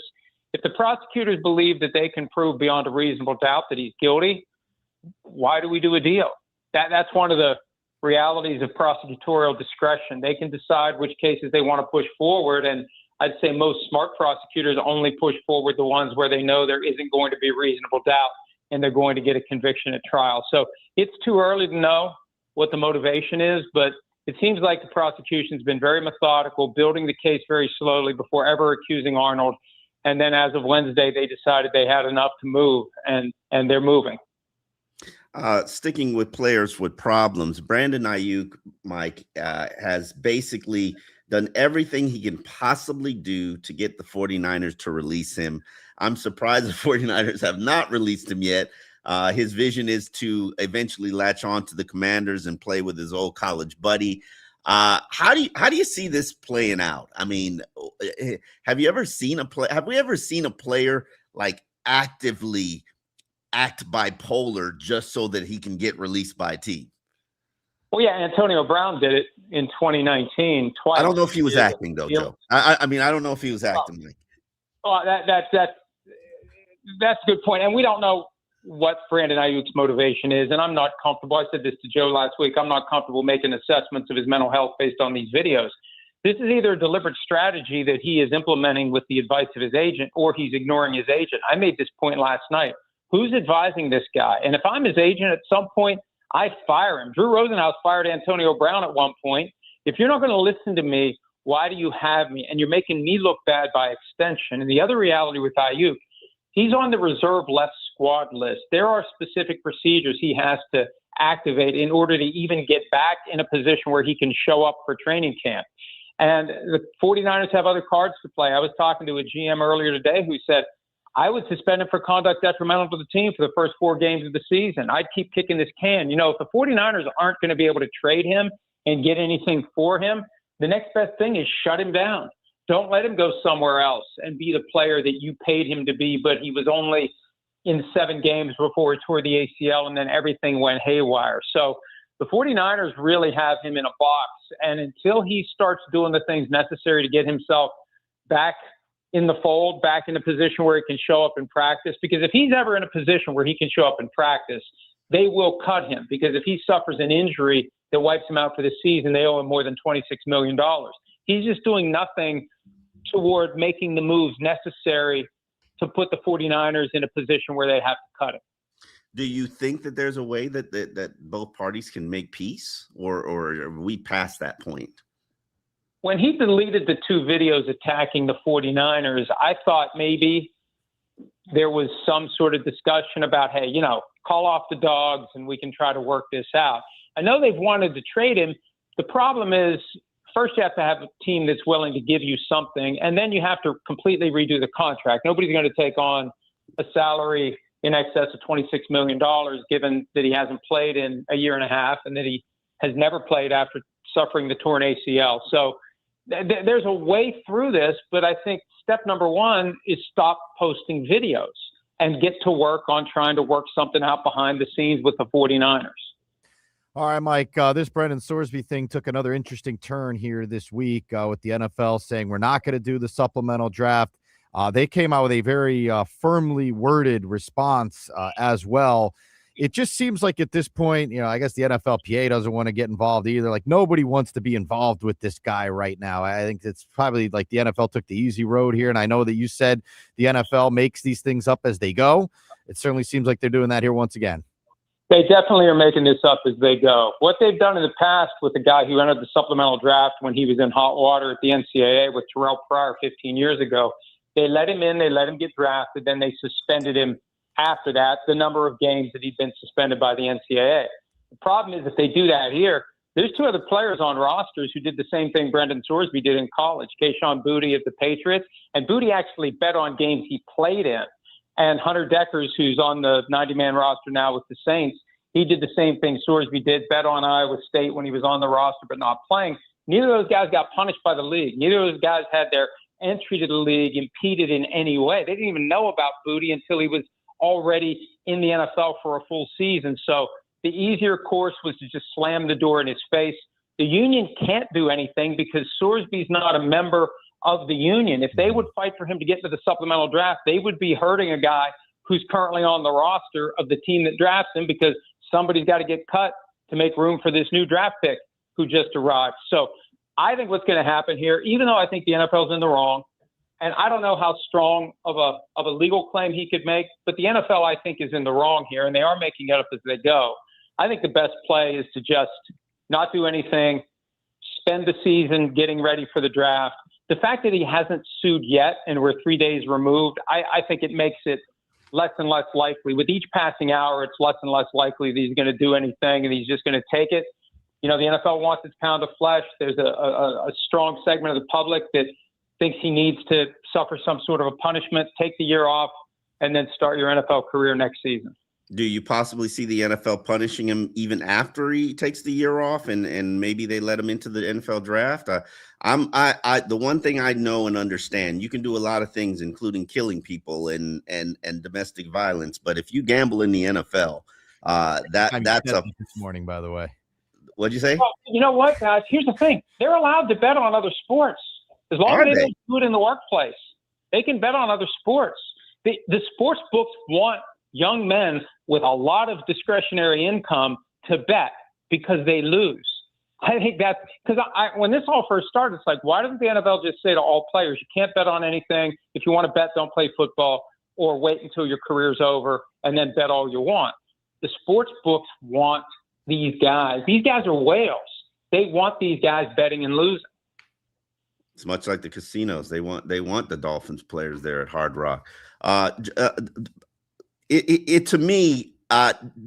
If the prosecutors believe that they can prove beyond a reasonable doubt that he's guilty, why do we do a deal? that's one of the realities of prosecutorial discretion. They can decide which cases they want to push forward, and I'd say most smart prosecutors only push forward the ones where they know there isn't going to be reasonable doubt and they're going to get a conviction at trial. So it's too early to know what the motivation is, but it seems like the prosecution's been very methodical, building the case very slowly before ever accusing Arnold. And then as of Wednesday, they decided they had enough to move, and they're moving. Sticking with players with problems, Brandon Ayuk, Mike, has basically done everything he can possibly do to get the 49ers to release him. I'm surprised the 49ers have not released him yet. His vision is to eventually latch on to the Commanders and play with his old college buddy. How do you see this playing out? I mean, have we ever seen a player like actively act bipolar just so that he can get released by a team? Well, yeah, Antonio Brown did it in 2019 twice. I don't know if he was acting though, Joe. I mean, I don't know if he was acting. Well, that's a good point, and we don't know what Brandon Ayuk's motivation is, and I'm not comfortable. I said this to Joe last week. I'm not comfortable making assessments of his mental health based on these videos. This is either a deliberate strategy that he is implementing with the advice of his agent, or he's ignoring his agent. I made this point last night. Who's advising this guy? And if I'm his agent at some point, I fire him. Drew Rosenhaus fired Antonio Brown at one point. If you're not going to listen to me, why do you have me? And you're making me look bad by extension. And the other reality with Ayuk, he's on the reserve left squad list. There are specific procedures he has to activate in order to even get back in a position where he can show up for training camp. And the 49ers have other cards to play. I was talking to a GM earlier today who said, I would suspend him for conduct detrimental to the team for the first 4 games of the season. I'd keep kicking this can. You know, if the 49ers aren't going to be able to trade him and get anything for him, the next best thing is shut him down. Don't let him go somewhere else and be the player that you paid him to be, but he was only in 7 games before he tore the ACL, and then everything went haywire. So the 49ers really have him in a box, and until he starts doing the things necessary to get himself back in the fold, back in a position where he can show up in practice, because if he's ever in a position where he can show up in practice, they will cut him, because if he suffers an injury that wipes him out for the season, they owe him more than $26 million. He's just doing nothing toward making the moves necessary to put the 49ers in a position where they have to cut him. Do you think that there's a way that both parties can make peace, or are we past that point? When he deleted the 2 videos attacking the 49ers, I thought maybe there was some sort of discussion about, hey, you know, call off the dogs and we can try to work this out. I know they've wanted to trade him. The problem is, first you have to have a team that's willing to give you something, and then you have to completely redo the contract. Nobody's going to take on a salary in excess of $26 million, given that he hasn't played in a year and a half and that he has never played after suffering the torn ACL. So there's a way through this, but I think step number 1 is stop posting videos and get to work on trying to work something out behind the scenes with the 49ers. All right, Mike, this Brendan Sorsby thing took another interesting turn here this week with the NFL saying we're not going to do the supplemental draft. They came out with a very firmly worded response as well. It just seems like at this point, you know, I guess the NFLPA doesn't want to get involved either. Like, nobody wants to be involved with this guy right now. I think it's probably like the NFL took the easy road here. And I know that you said the NFL makes these things up as they go. It certainly seems like they're doing that here once again. They definitely are making this up as they go. What they've done in the past with the guy who entered the supplemental draft when he was in hot water at the NCAA with Terrell Pryor 15 years ago, they let him in, they let him get drafted, then they suspended him after that, the number of games that he'd been suspended by the NCAA. The problem is if they do that here, there's 2 other players on rosters who did the same thing Brendan Sorsby did in college, Keyshawn Boutte of the Patriots, and Boutte actually bet on games he played in. And Hunter Deckers, who's on the 90-man roster now with the Saints, he did the same thing Sorsby did, bet on Iowa State when he was on the roster but not playing. Neither of those guys got punished by the league. Neither of those guys had their entry to the league impeded in any way. They didn't even know about Boutte until he was already in the NFL for a full season. So the easier course was to just slam the door in his face. The union can't do anything because Sorsby's not a member of the union. If they would fight for him to get into the supplemental draft, they would be hurting a guy who's currently on the roster of the team that drafts him, because somebody's got to get cut to make room for this new draft pick who just arrived. So I think what's going to happen here, even though I think the NFL's in the wrong, and I don't know how strong of a legal claim he could make, but the NFL, I think, is in the wrong here, and they are making it up as they go. I think the best play is to just not do anything, spend the season getting ready for the draft. The fact that he hasn't sued yet and we're 3 days removed, I think it makes it less and less likely. With each passing hour, it's less and less likely that he's going to do anything and he's just going to take it. You know, the NFL wants its pound of flesh. There's a strong segment of the public that thinks he needs to suffer some sort of a punishment, take the year off, and then start your NFL career next season. Do you possibly see the NFL punishing him even after he takes the year off and maybe they let him into the NFL draft? The one thing I know and understand, you can do a lot of things, including killing people and domestic violence. But if you gamble in the NFL, that's a this morning, by the way. What'd you say? Well, you know what, guys? Here's the thing. They're allowed to bet on other sports as long as they don't do it in the workplace. They can bet on other sports. The sports books want young men with a lot of discretionary income to bet because they lose. I think that's because when this all first started, it's like, why doesn't the NFL just say to all players, you can't bet on anything. If you want to bet, don't play football, or wait until your career's over and then bet all you want. The sports books want these guys. These guys are whales. They want these guys betting and losing. It's much like the casinos. They want the Dolphins players there at Hard Rock. To me,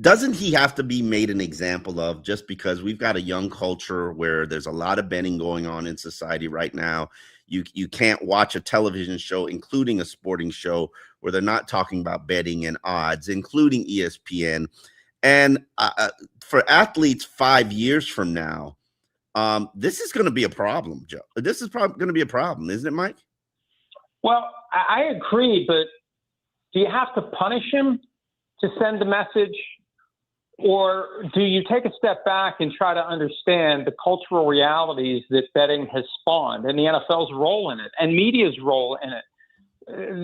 doesn't he have to be made an example of, just because we've got a young culture where there's a lot of betting going on in society right now? You can't watch a television show, including a sporting show, where they're not talking about betting and odds, including ESPN. And for athletes 5 years from now, this is going to be a problem, Joe. This is probably going to be a problem, isn't it, Mike? Well, I agree, but do you have to punish him to send the message? Or do you take a step back and try to understand the cultural realities that betting has spawned and the NFL's role in it and media's role in it?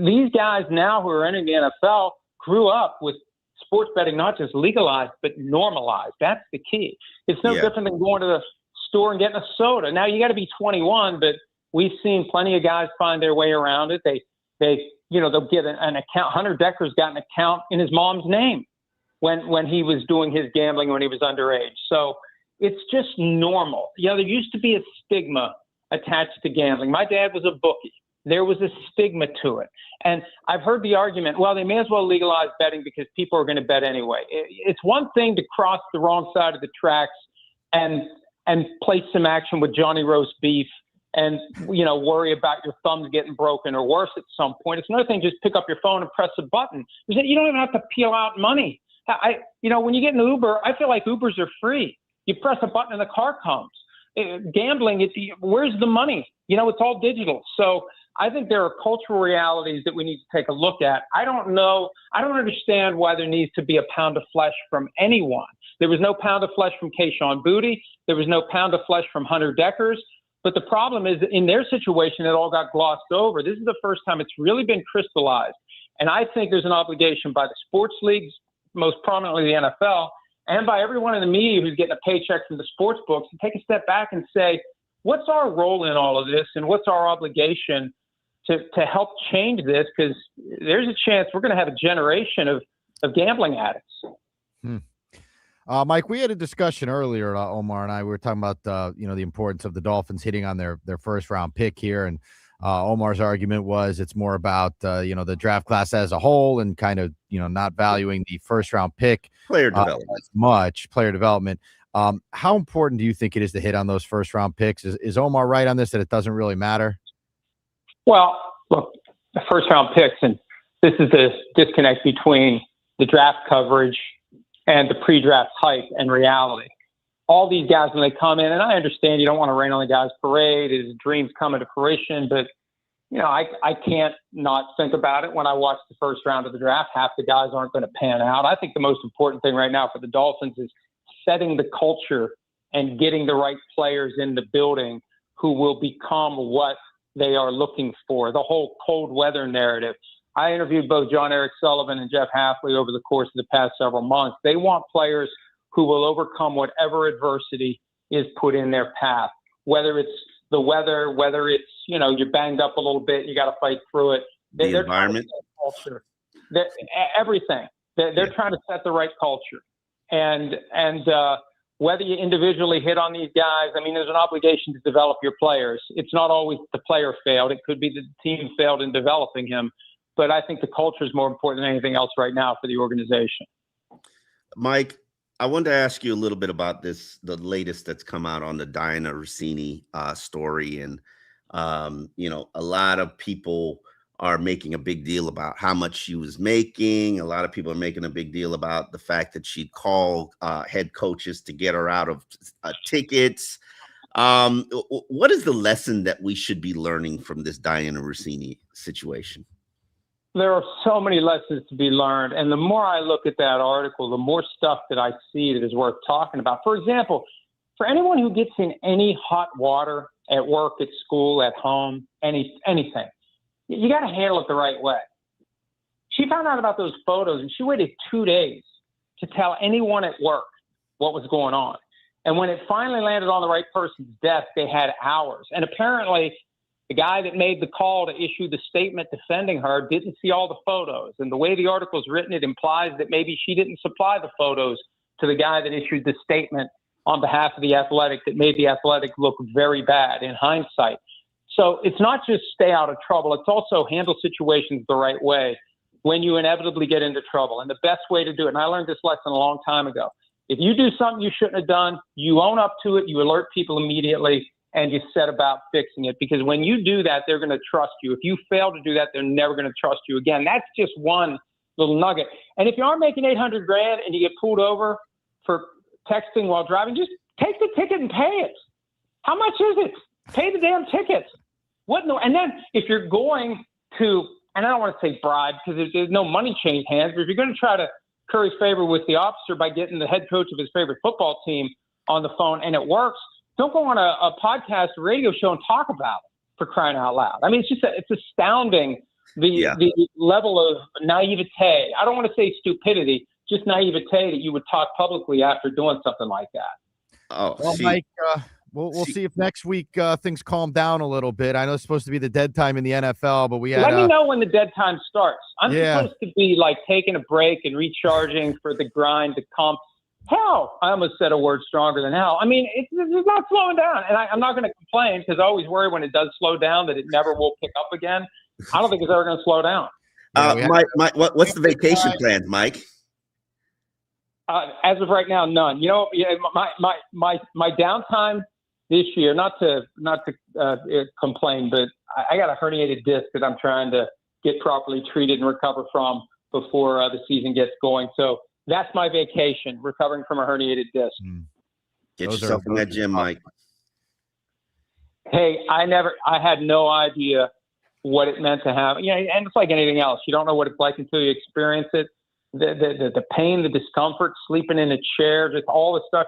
These guys now who are entering the NFL grew up with sports betting not just legalized, but normalized. That's the key. It's no different than going to the store and getting a soda. Now you got to be 21, but we've seen plenty of guys find their way around it. They'll get an account. Hunter Decker's got an account in his mom's name when he was doing his gambling when he was underage. So it's just normal. There used to be a stigma attached to gambling. My dad was a bookie. There was a stigma to it. And I've heard the argument, well, they may as well legalize betting because people are going to bet anyway. It's one thing to cross the wrong side of the tracks and play some action with Johnny Roast Beef and, worry about your thumbs getting broken or worse at some point. It's another thing, just pick up your phone and press a button. You don't even have to peel out money. When you get an Uber, I feel like Ubers are free. You press a button and the car comes. Gambling, where's the money? It's all digital. So I think there are cultural realities that we need to take a look at. I don't know. I don't understand why there needs to be a pound of flesh from anyone. There was no pound of flesh from Kayshon Boutte. There was no pound of flesh from Hunter Deckers. But the problem is, in their situation, it all got glossed over. This is the first time it's really been crystallized. And I think there's an obligation by the sports leagues, most prominently the NFL, and by everyone in the media who's getting a paycheck from the sports books, to take a step back and say, what's our role in all of this, and what's our obligation to help change this? Because there's a chance we're going to have a generation of gambling addicts. Mike, we had a discussion earlier, Omar and I, we were talking about, the importance of the Dolphins hitting on their first round pick here. And Omar's argument was it's more about, the draft class as a whole and kind of, not valuing the first round pick player development as much player development. How important do you think it is to hit on those first round picks? Is Omar right on this, that it doesn't really matter? Well, look, the first round picks, and this is the disconnect between the draft coverage and the pre-draft hype and reality. All these guys, when they come in, and I understand you don't want to rain on the guy's parade, his dreams come into fruition, but I can't not think about it when I watch the first round of the draft. Half the guys aren't going to pan out. I think the most important thing right now for the Dolphins is setting the culture and getting the right players in the building who will become what they are looking for, the whole cold weather narrative. I interviewed both John Eric Sullivan and Jeff Hafley over the course of the past several months. They want players who will overcome whatever adversity is put in their path, whether it's the weather, whether it's, you're banged up a little bit, you got to fight through it. The environment, culture, everything. They're trying to set the right culture. And whether you individually hit on these guys, I mean, there's an obligation to develop your players. It's not always the player failed. It could be that the team failed in developing him. But I think the culture is more important than anything else right now for the organization. Mike, I wanted to ask you a little bit about the latest that's come out on the Diana Rossini story. And, a lot of people are making a big deal about how much she was making. A lot of people are making a big deal about the fact that she'd call head coaches to get her out of tickets. What is the lesson that we should be learning from this Diana Rossini situation? There are so many lessons to be learned. And the more I look at that article, the more stuff that I see that is worth talking about. For example, for anyone who gets in any hot water at work, at school, at home, anything, you got to handle it the right way. She found out about those photos and she waited 2 days to tell anyone at work what was going on. And when it finally landed on the right person's desk, they had hours. And apparently, the guy that made the call to issue the statement defending her didn't see all the photos. And the way the article's written, it implies that maybe she didn't supply the photos to the guy that issued the statement on behalf of the Athletic that made the Athletic look very bad in hindsight. So it's not just stay out of trouble. It's also handle situations the right way when you inevitably get into trouble. And the best way to do it, and I learned this lesson a long time ago, if you do something you shouldn't have done, you own up to it, you alert people immediately, and you set about fixing it. Because when you do that, they're going to trust you. If you fail to do that, they're never going to trust you again. That's just one little nugget. And if you are making $800,000 and you get pulled over for texting while driving, just take the ticket and pay it. How much is it? Pay the damn ticket. What? No. And then if you're going to, and I don't want to say bribe because there's no money changed hands, but if you're going to try to curry favor with the officer by getting the head coach of his favorite football team on the phone and it works, don't go on a podcast, a radio show and talk about it, for crying out loud. I mean, it's astounding the level of naivete. I don't want to say stupidity, just naivete that you would talk publicly after doing something like that. Oh, well, Mike, we'll see if next week things calm down a little bit. I know it's supposed to be the dead time in the NFL, but we had. Let me know when the dead time starts. I'm supposed to be like taking a break and recharging for the grind to come. Hell, I almost said a word stronger than hell. I mean, it's not slowing down. And I'm not going to complain because I always worry when it does slow down that it never will pick up again. I don't think it's ever going to slow down. Mike, what's the vacation plans, Mike? As of right now, none. My downtime this year, not to complain, but I got a herniated disc that I'm trying to get properly treated and recover from before the season gets going. So that's my vacation, recovering from a herniated disc. Get yourself in that gym, Mike. Hey, I had no idea what it meant to have, and it's like anything else. You don't know what it's like until you experience it. The pain, the discomfort, sleeping in a chair, just all the stuff.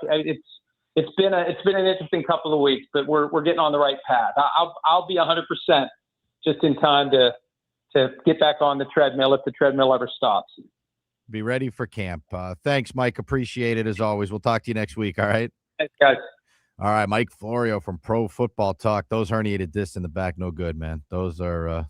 It's been an interesting couple of weeks, but we're getting on the right path. I'll be 100% just in time to get back on the treadmill if the treadmill ever stops. Be ready for camp. Thanks, Mike. Appreciate it as always. We'll talk to you next week. All right. Thanks, guys. All right, Mike Florio from Pro Football Talk. Those herniated discs in the back, no good, man. Those are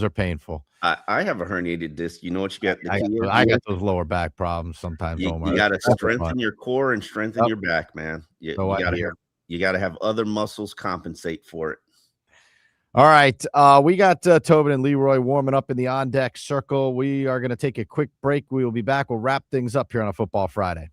painful. I have a herniated disc. You know what you got? I got those lower back problems sometimes. You got to strengthen your core and strengthen your back, man. You got to have other muscles compensate for it. All right. We got Tobin and Leroy warming up in the on-deck circle. We are going to take a quick break. We will be back. We'll wrap things up here on a Football Friday.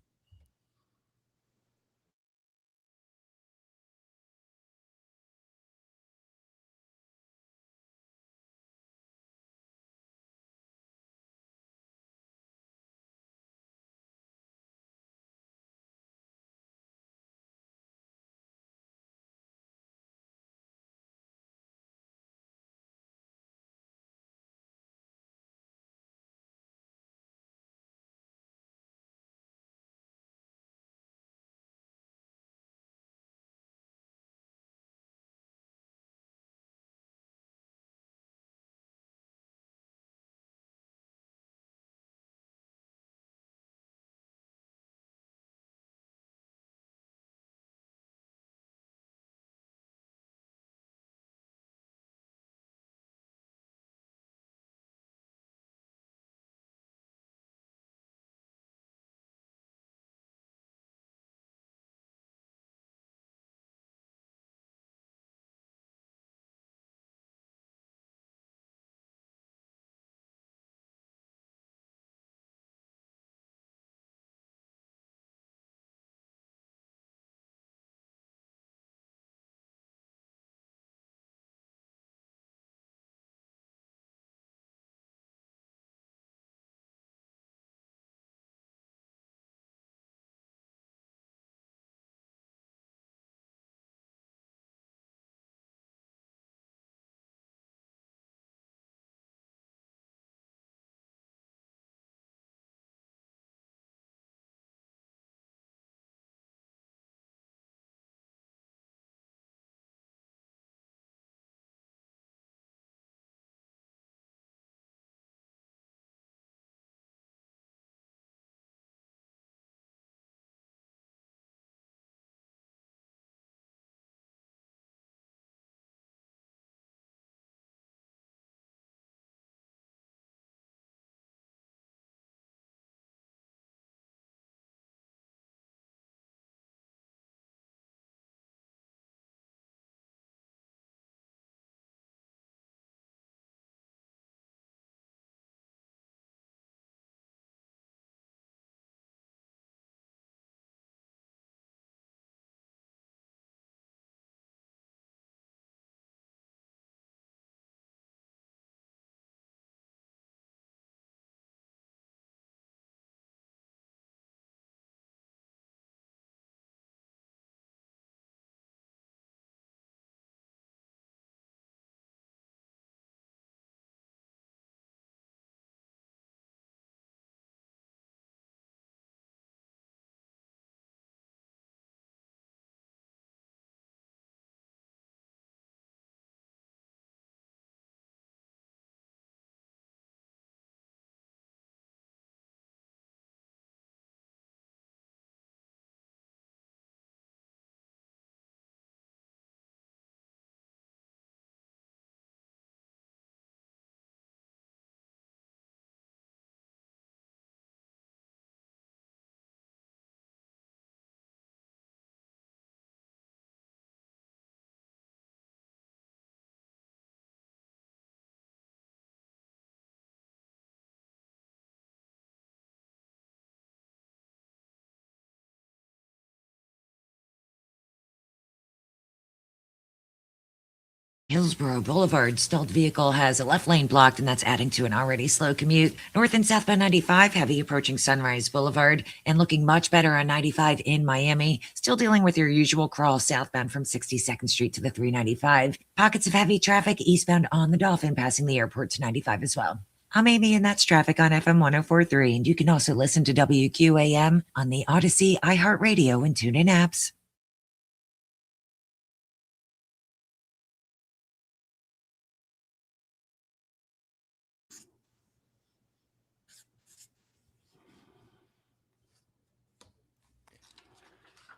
Hillsborough Boulevard, stalled vehicle has a left lane blocked, and that's adding to an already slow commute. North and southbound 95, heavy approaching Sunrise Boulevard, and looking much better on 95 in Miami. Still dealing with your usual crawl southbound from 62nd Street to the 395. Pockets of heavy traffic eastbound on the Dolphin, passing the airport to 95 as well. I'm Amy, and that's traffic on FM 104.3, and you can also listen to WQAM on the Odyssey, iHeartRadio, and TuneIn apps.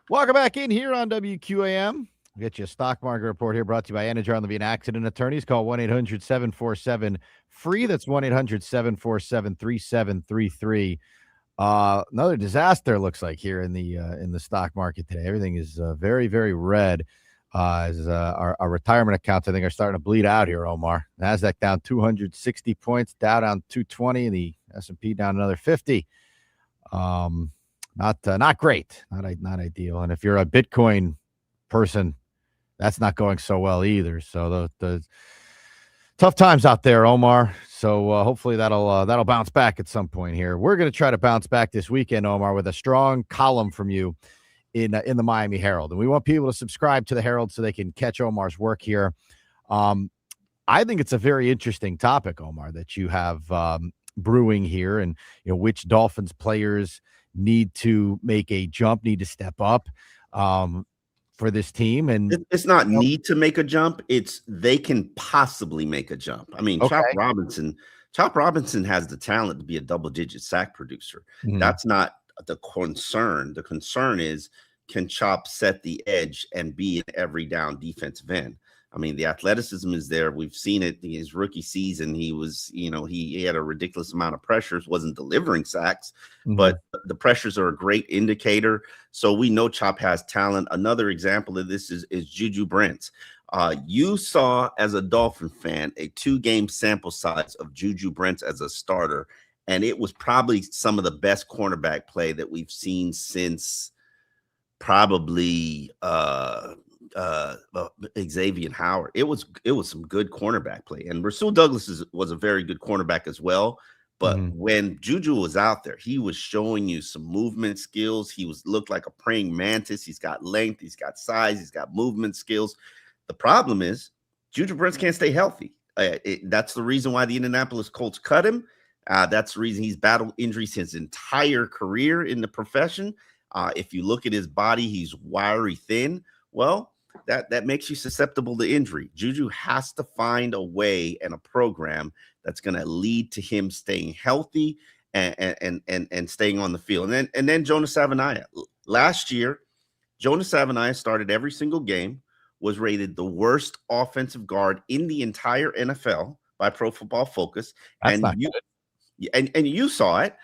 Welcome back in here on WQAM. We'll get you a stock market report here brought to you by Anajar Levine Accident Attorneys. Call 1-800-747-FREE. That's 1-800-747-3733. Another disaster looks like here in the stock market today. Everything is very, very red. As our retirement accounts, I think, are starting to bleed out here, Omar. NASDAQ down 260 points, Dow down 220, and the S&P down another 50. Not great, not ideal. And if you're a Bitcoin person, that's not going so well either. So the tough times out there, Omar. So hopefully that'll bounce back at some point here. We're going to try to bounce back this weekend, Omar, with a strong column from you in the Miami Herald, and we want people to subscribe to the Herald so they can catch Omar's work here. I think it's a very interesting topic, Omar, that you have brewing here, and which Dolphins players need to make a jump, need to step up for this team. And it's not need to make a jump, it's they can possibly make a jump. I mean, Okay. Chop Robinson has the talent to be a double-digit sack producer. Mhm. That's not the concern. The concern is, can Chop set the edge and be an every down defensive end? I mean, the athleticism is there. We've seen it in his rookie season. He was, he had a ridiculous amount of pressures, wasn't delivering sacks, but the pressures are a great indicator. So we know Chop has talent. Another example of this is Juju Brents. You saw, as a Dolphin fan, a 2-game sample size of Juju Brents as a starter, and it was probably some of the best cornerback play that we've seen since probably Xavier Howard. It was some good cornerback play, and Rasul Douglas was a very good cornerback as well. But when Juju was out there, he was showing you some movement skills. He looked like a praying mantis. He's got length, he's got size, he's got movement skills. The problem is Juju Brents can't stay healthy. That's the reason why the Indianapolis Colts cut him. That's the reason he's battled injuries his entire career in the profession. If you look at his body, he's wiry thin. Well, that makes you susceptible to injury. Juju has to find a way and a program that's going to lead to him staying healthy and staying on the field. And then Jonas Savaiinaea. Last year, Jonas Savaiinaea started every single game, was rated the worst offensive guard in the entire NFL by Pro Football Focus. That's and you saw it.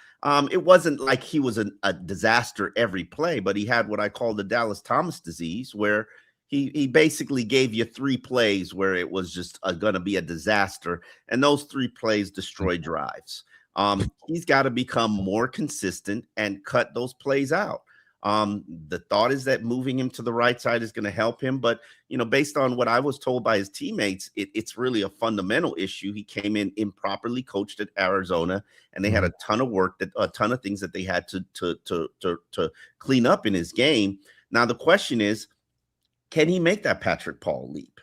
It wasn't like he was a disaster every play, but he had what I call the Dallas Thomas disease, where he basically gave you 3 plays where it was just going to be a disaster, and those 3 plays destroyed drives. He's got to become more consistent and cut those plays out. The thought is that moving him to the right side is going to help him, but based on what I was told by his teammates, it's really a fundamental issue. He came in improperly coached at Arizona, and they had a ton of work, a ton of things that they had to clean up in his game. Now the question is, can he make that Patrick Paul leap?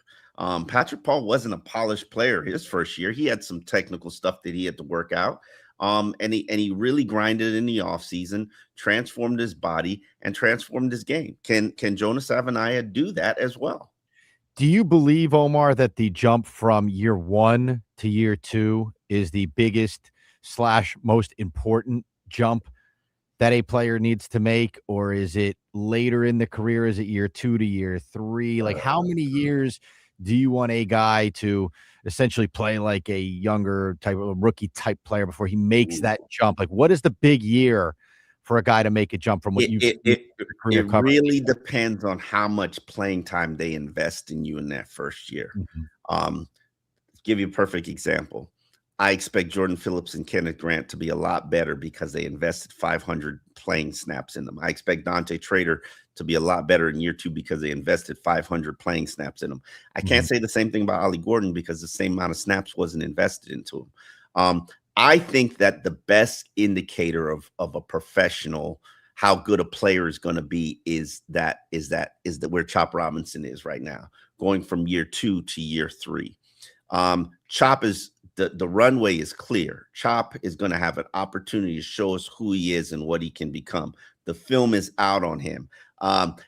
Patrick Paul wasn't a polished player his first year. He had some technical stuff that he had to work out. And he really grinded in the offseason, transformed his body, and transformed his game. Can Jonas Savaiinaea do that as well? Do you believe, Omar, that the jump from year 1 to year 2 is the biggest / most important jump that a player needs to make? Or is it later in the career? Is it year 2 to year 3? Like, how many years do you want a guy to essentially play like a younger type of rookie type player before he makes that jump? Like, what is the big year for a guy to make a jump from what it really depends on how much playing time they invest in you in that first year. Give you a perfect example. I expect Jordan Phillips and Kenneth Grant to be a lot better because they invested 500 playing snaps in them. I expect Dante Trader to be a lot better in year 2 because they invested 500 playing snaps in him. I can't say the same thing about Ollie Gordon because the same amount of snaps wasn't invested into him. I think that the best indicator of a professional, how good a player is going to be, is that where Chop Robinson is right now, going from year 2 to year 3. Chop is the runway is clear. Chop is going to have an opportunity to show us who he is and what he can become. The film is out on him.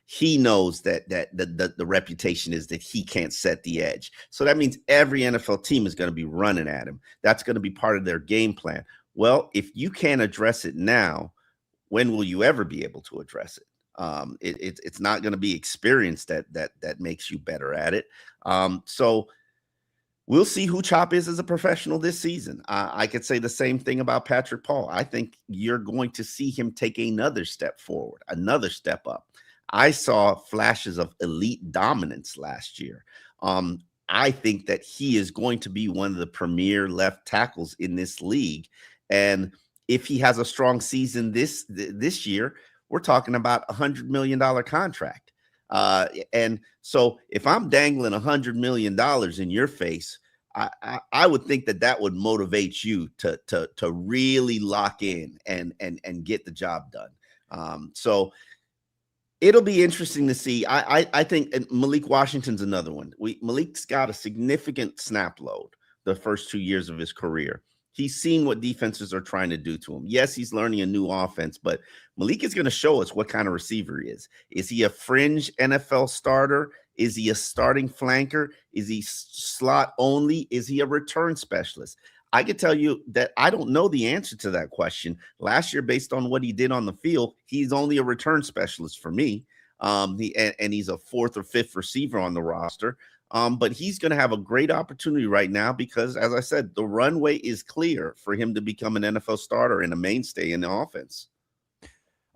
He knows that the reputation is that he can't set the edge. So that means every NFL team is going to be running at him. That's going to be part of their game plan. Well, if you can't address it now, when will you ever be able to address it? It's not going to be experience that makes you better at it. So we'll see who Chop is as a professional this season. I could say the same thing about Patrick Paul. I think you're going to see him take another step forward, another step up. I saw flashes of elite dominance last year. I think that he is going to be one of the premier left tackles in this league. And if he has a strong season this year, we're talking about $100 million contract. And so if I'm dangling $100 million in your face, I would think that would motivate you to really lock in and get the job done. So it'll be interesting to see. I think Malik Washington's another one. Malik's got a significant snap load the first 2 years of his career. He's seen what defenses are trying to do to him. Yes, he's learning a new offense, but Malik is going to show us what kind of receiver he is. Is he a fringe NFL starter? Is he a starting flanker? Is he slot only? Is he a return specialist? I can tell you that I don't know the answer to that question. Last year, based on what he did on the field, he's only a return specialist for me. He's a 4th or 5th receiver on the roster. But he's going to have a great opportunity right now because, as I said, the runway is clear for him to become an NFL starter and a mainstay in the offense.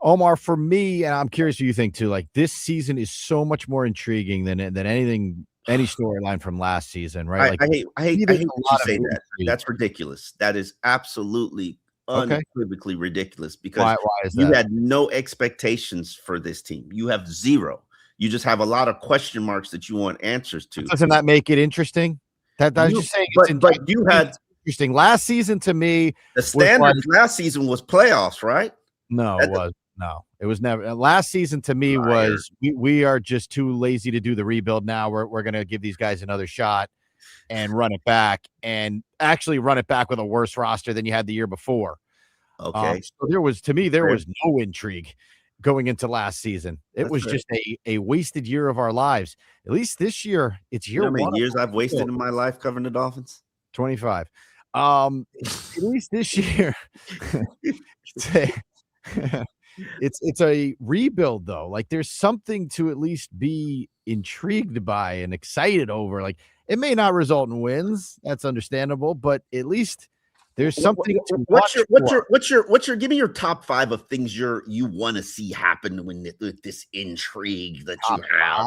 Omar, for me, and I'm curious what you think too, like this season is so much more intriguing than any storyline from last season, right? I hate to say that. That's ridiculous. That is absolutely unequivocally ridiculous because why is that? You had no expectations for this team. You have zero. You just have a lot of question marks that you want answers to. Doesn't that make it interesting? That I was just saying. But you had interesting last season to me. The standard last season was playoffs, right? No, it was never. Last season to me was we are just too lazy to do the rebuild now. We're going to give these guys another shot and run it back, and actually run it back with a worse roster than you had the year before. Okay, so there was no intrigue going into last season. It was just a wasted year of our lives. At least this year, it's year one. How many years I've wasted in my life covering the Dolphins? 25. At least this year, it's a rebuild though. Like there's something to at least be intrigued by and excited over. Like it may not result in wins. That's understandable, but at least there's something. What's your give me your top 5 of things you want to see happen with this intrigue that you have.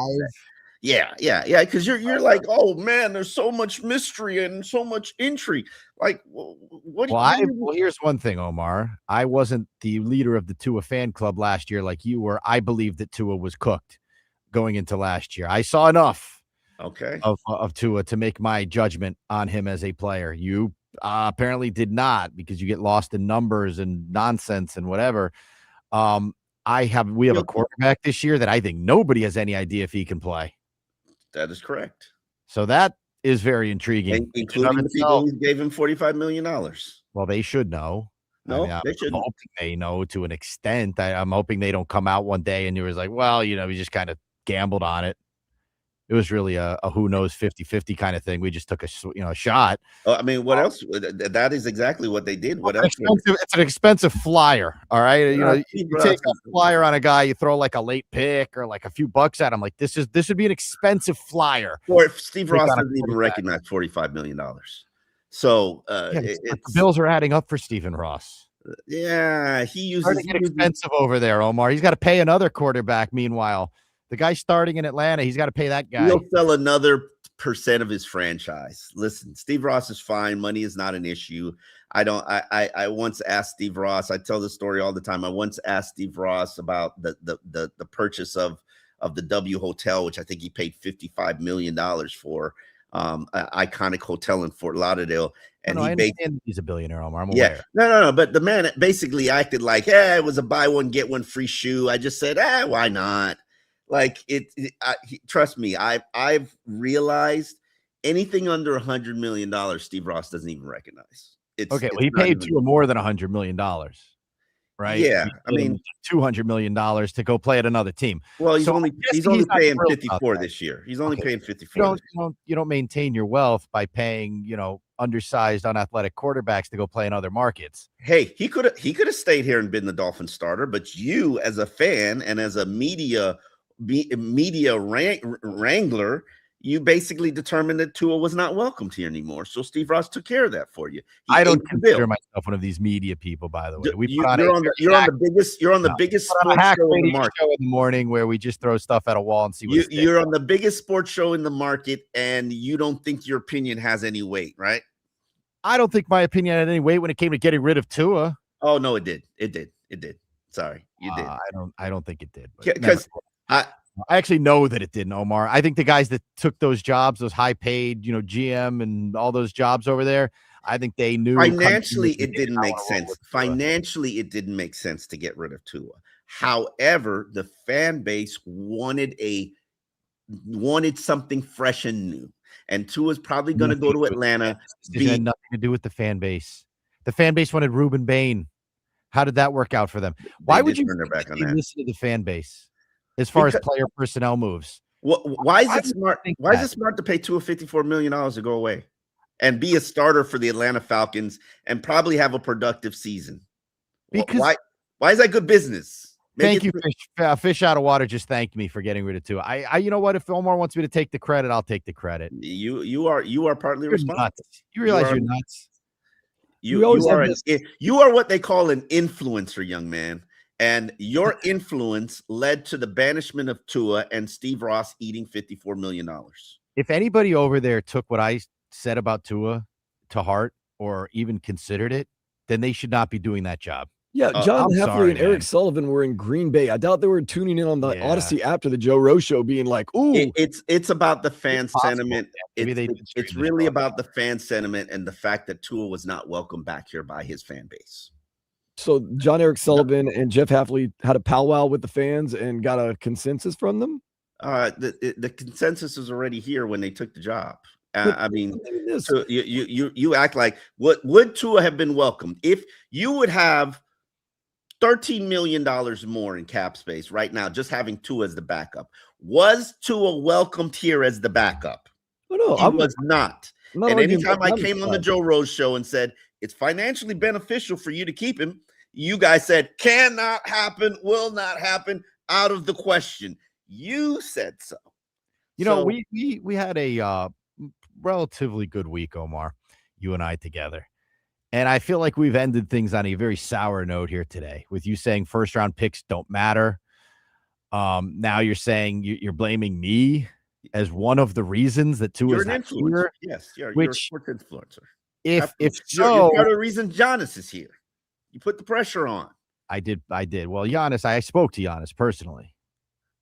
Yeah. Because you're like, oh man, there's so much mystery and so much intrigue. Like, here's one thing, Omar. I wasn't the leader of the Tua fan club last year like you were. I believed that Tua was cooked going into last year. I saw enough of Tua to make my judgment on him as a player. You apparently did not, because you get lost in numbers and nonsense and whatever. We have a quarterback this year that I think nobody has any idea if he can play. That is correct. So that is very intriguing, including the people who gave him $45 million. Well, they should know. No, they shouldn't. I'm hoping they know to an extent. I'm hoping they don't come out one day and you was like, well, we just kind of gambled on it. It was really a who knows 50-50 kind of thing. We just took a shot. I mean, what else? That is exactly what they did. What else? It's an expensive flyer. All right. You take a flyer on a guy, you throw like a late pick or like a few bucks at him. Like this would be an expensive flyer. Or if Steve Ross doesn't even recognize $45 million. So the bills are adding up for Stephen Ross. Yeah, he get expensive over there, Omar. He's got to pay another quarterback. Meanwhile, the guy starting in Atlanta, he's got to pay that guy. He'll sell another 8% of his franchise. Listen, Steve Ross is fine. Money is not an issue. I once asked Steve Ross, I tell this story all the time. I once asked Steve Ross about the purchase of the W Hotel, which I think he paid $55 million for, an iconic hotel in Fort Lauderdale. And I understand he's a billionaire, Omar. I'm aware. No. But the man basically acted like, it was a buy one, get one free shoe. I just said, why not? Like trust me, I've realized anything under $100 million, Steve Ross doesn't even recognize. Well, he paid Tua more than $100 million, right? Yeah, I mean $200 million to go play at another team. Well, he's only paying 54 this year. He's only paying 54. You don't maintain your wealth by paying, undersized, unathletic quarterbacks to go play in other markets. Hey, he could have stayed here and been the Dolphins starter, but you, as a fan and as a media wrangler, you basically determined that Tua was not welcomed here anymore. So Steve Ross took care of that for you. I don't consider myself one of these media people, by the way. You're on the biggest sports show in the market. Show in the morning where we just throw stuff at a wall and see what you're on the biggest sports show in the market, and you don't think your opinion has any weight, right? I don't think my opinion had any weight when it came to getting rid of Tua. Oh no, it did. It did. Sorry, you did. I don't think it did. Because I actually know that it didn't, Omar. I think the guys that took those jobs, those high paid, GM and all those jobs over there, I think they knew financially it didn't make sense. Financially, it didn't make sense to get rid of Tua. However, the fan base wanted something fresh and new. And Tua's probably going to go to Atlanta. It had nothing to do with the fan base. The fan base wanted Ruben Bain. How did that work out for them? Why would you turn their back on that? Listen to the fan base as far as player personnel moves? Why is it smart? Why is it smart to pay Tua $54 million to go away and be a starter for the Atlanta Falcons and probably have a productive season? Because why is that good business? Thank you, Fish out of water. Just thanked me for getting rid of Tua. I you know what? If Omar wants me to take the credit, I'll take the credit. You are partly responsible. Nuts. You realize you're nuts. You are what they call an influencer, young man. And your influence led to the banishment of Tua and Steve Ross eating $54 million. If anybody over there took what I said about Tua to heart or even considered it, then they should not be doing that job. Yeah, John Heffley and Eric Sullivan were in Green Bay. I doubt they were tuning in on the Odyssey after the Joe Rowe show being like, ooh. It's about the fan sentiment. It's really about the fan sentiment and the fact that Tua was not welcomed back here by his fan base. So John Eric Sullivan and Jeff Heffley had a powwow with the fans and got a consensus from them? The consensus was already here when they took the job. I mean, so you act like would Tua have been welcomed if you would have $13 million more in cap space right now, just having Tua as the backup? Was Tua welcomed here as the backup? No, he was not. And anytime I came on the Joe Rose show and said it's financially beneficial for you to keep him, you guys said cannot happen, will not happen, out of the question. You said so. We had a relatively good week, Omar, you and I together. And I feel like we've ended things on a very sour note here today with you saying first round picks don't matter. Now you're saying you're blaming me as one of the reasons that Tua is not here. Yes, you're a sports influencer. If you're part of the reason Giannis is here. You put the pressure on. I did. Well, Giannis, I spoke to Giannis personally.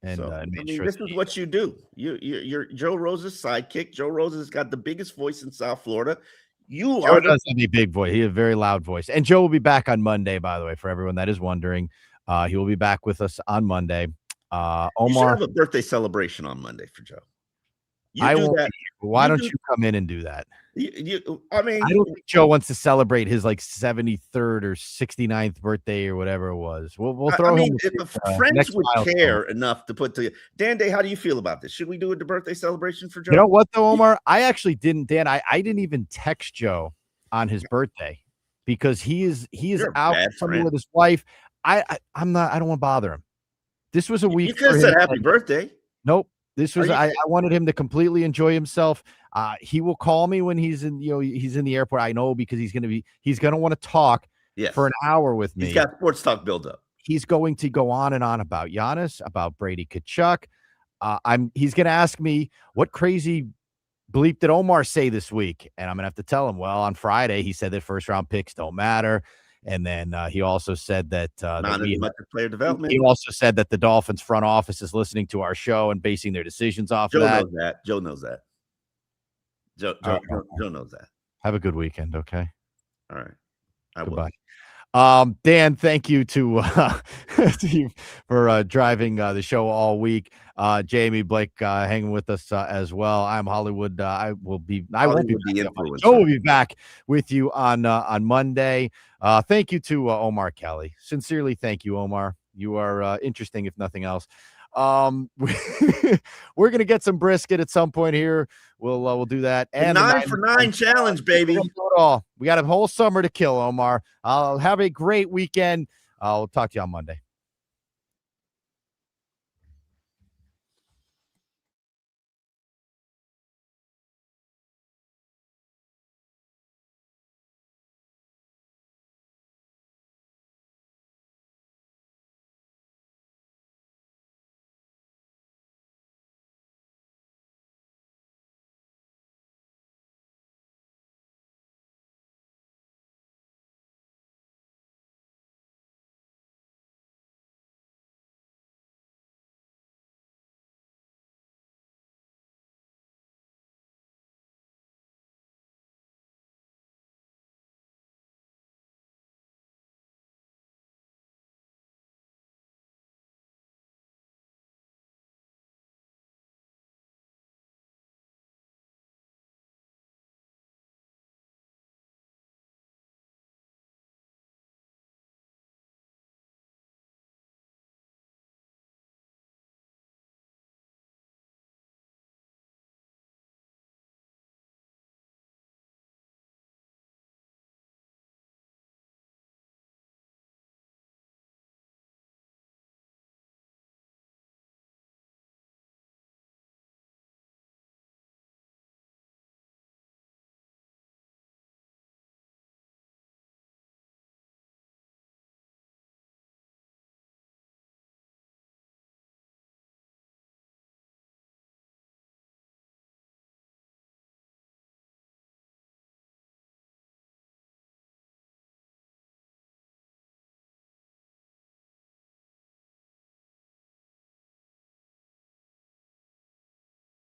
And this is what you do. You're Joe Rose's sidekick. Joe Rose has got the biggest voice in South Florida. Joe does have a big voice. He has a very loud voice. And Joe will be back on Monday, by the way, for everyone that is wondering. He will be back with us on Monday. Omar, you should have a birthday celebration on Monday for Joe. Why don't you come in and do that? I mean, I don't think Joe wants to celebrate his 73rd or 69th birthday or whatever it was. We'll throw him. If friends would care enough to put to Dan Day, how do you feel about this? Should we do a birthday celebration for Joe? You know what though, Omar? I actually didn't, Dan. I didn't even text Joe on his birthday because he is out somewhere with his wife. I don't want to bother him. This was a week. You could have said happy birthday. Nope. This was I wanted him to completely enjoy himself. He will call me when he's in the airport. I know because he's gonna want to talk for an hour with me. He's got sports talk build up. He's going to go on and on about Giannis, about Brady Kachuk. He's gonna ask me what crazy bleep did Omar say this week? And I'm going to have to tell him, well, on Friday, he said that first-round picks don't matter. And then he also said that not as much as player development. He also said that the Dolphins front office is listening to our show and basing their decisions off of that. Joe knows that. Joe knows that. Have a good weekend, okay? All right. Goodbye. Dan, thank you to you for driving the show all week. Jamie, Blake hanging with us as well. I'm Hollywood. I won't be Joe will be back with you on Monday. Thank you to Omar Kelly. Sincerely, thank you, Omar. You are interesting, if nothing else. We're gonna get some brisket at some point here. We'll do that. And the 9 for 9 challenge, baby. We got a whole summer to kill, Omar. I'll have a great weekend. I'll talk to you on Monday.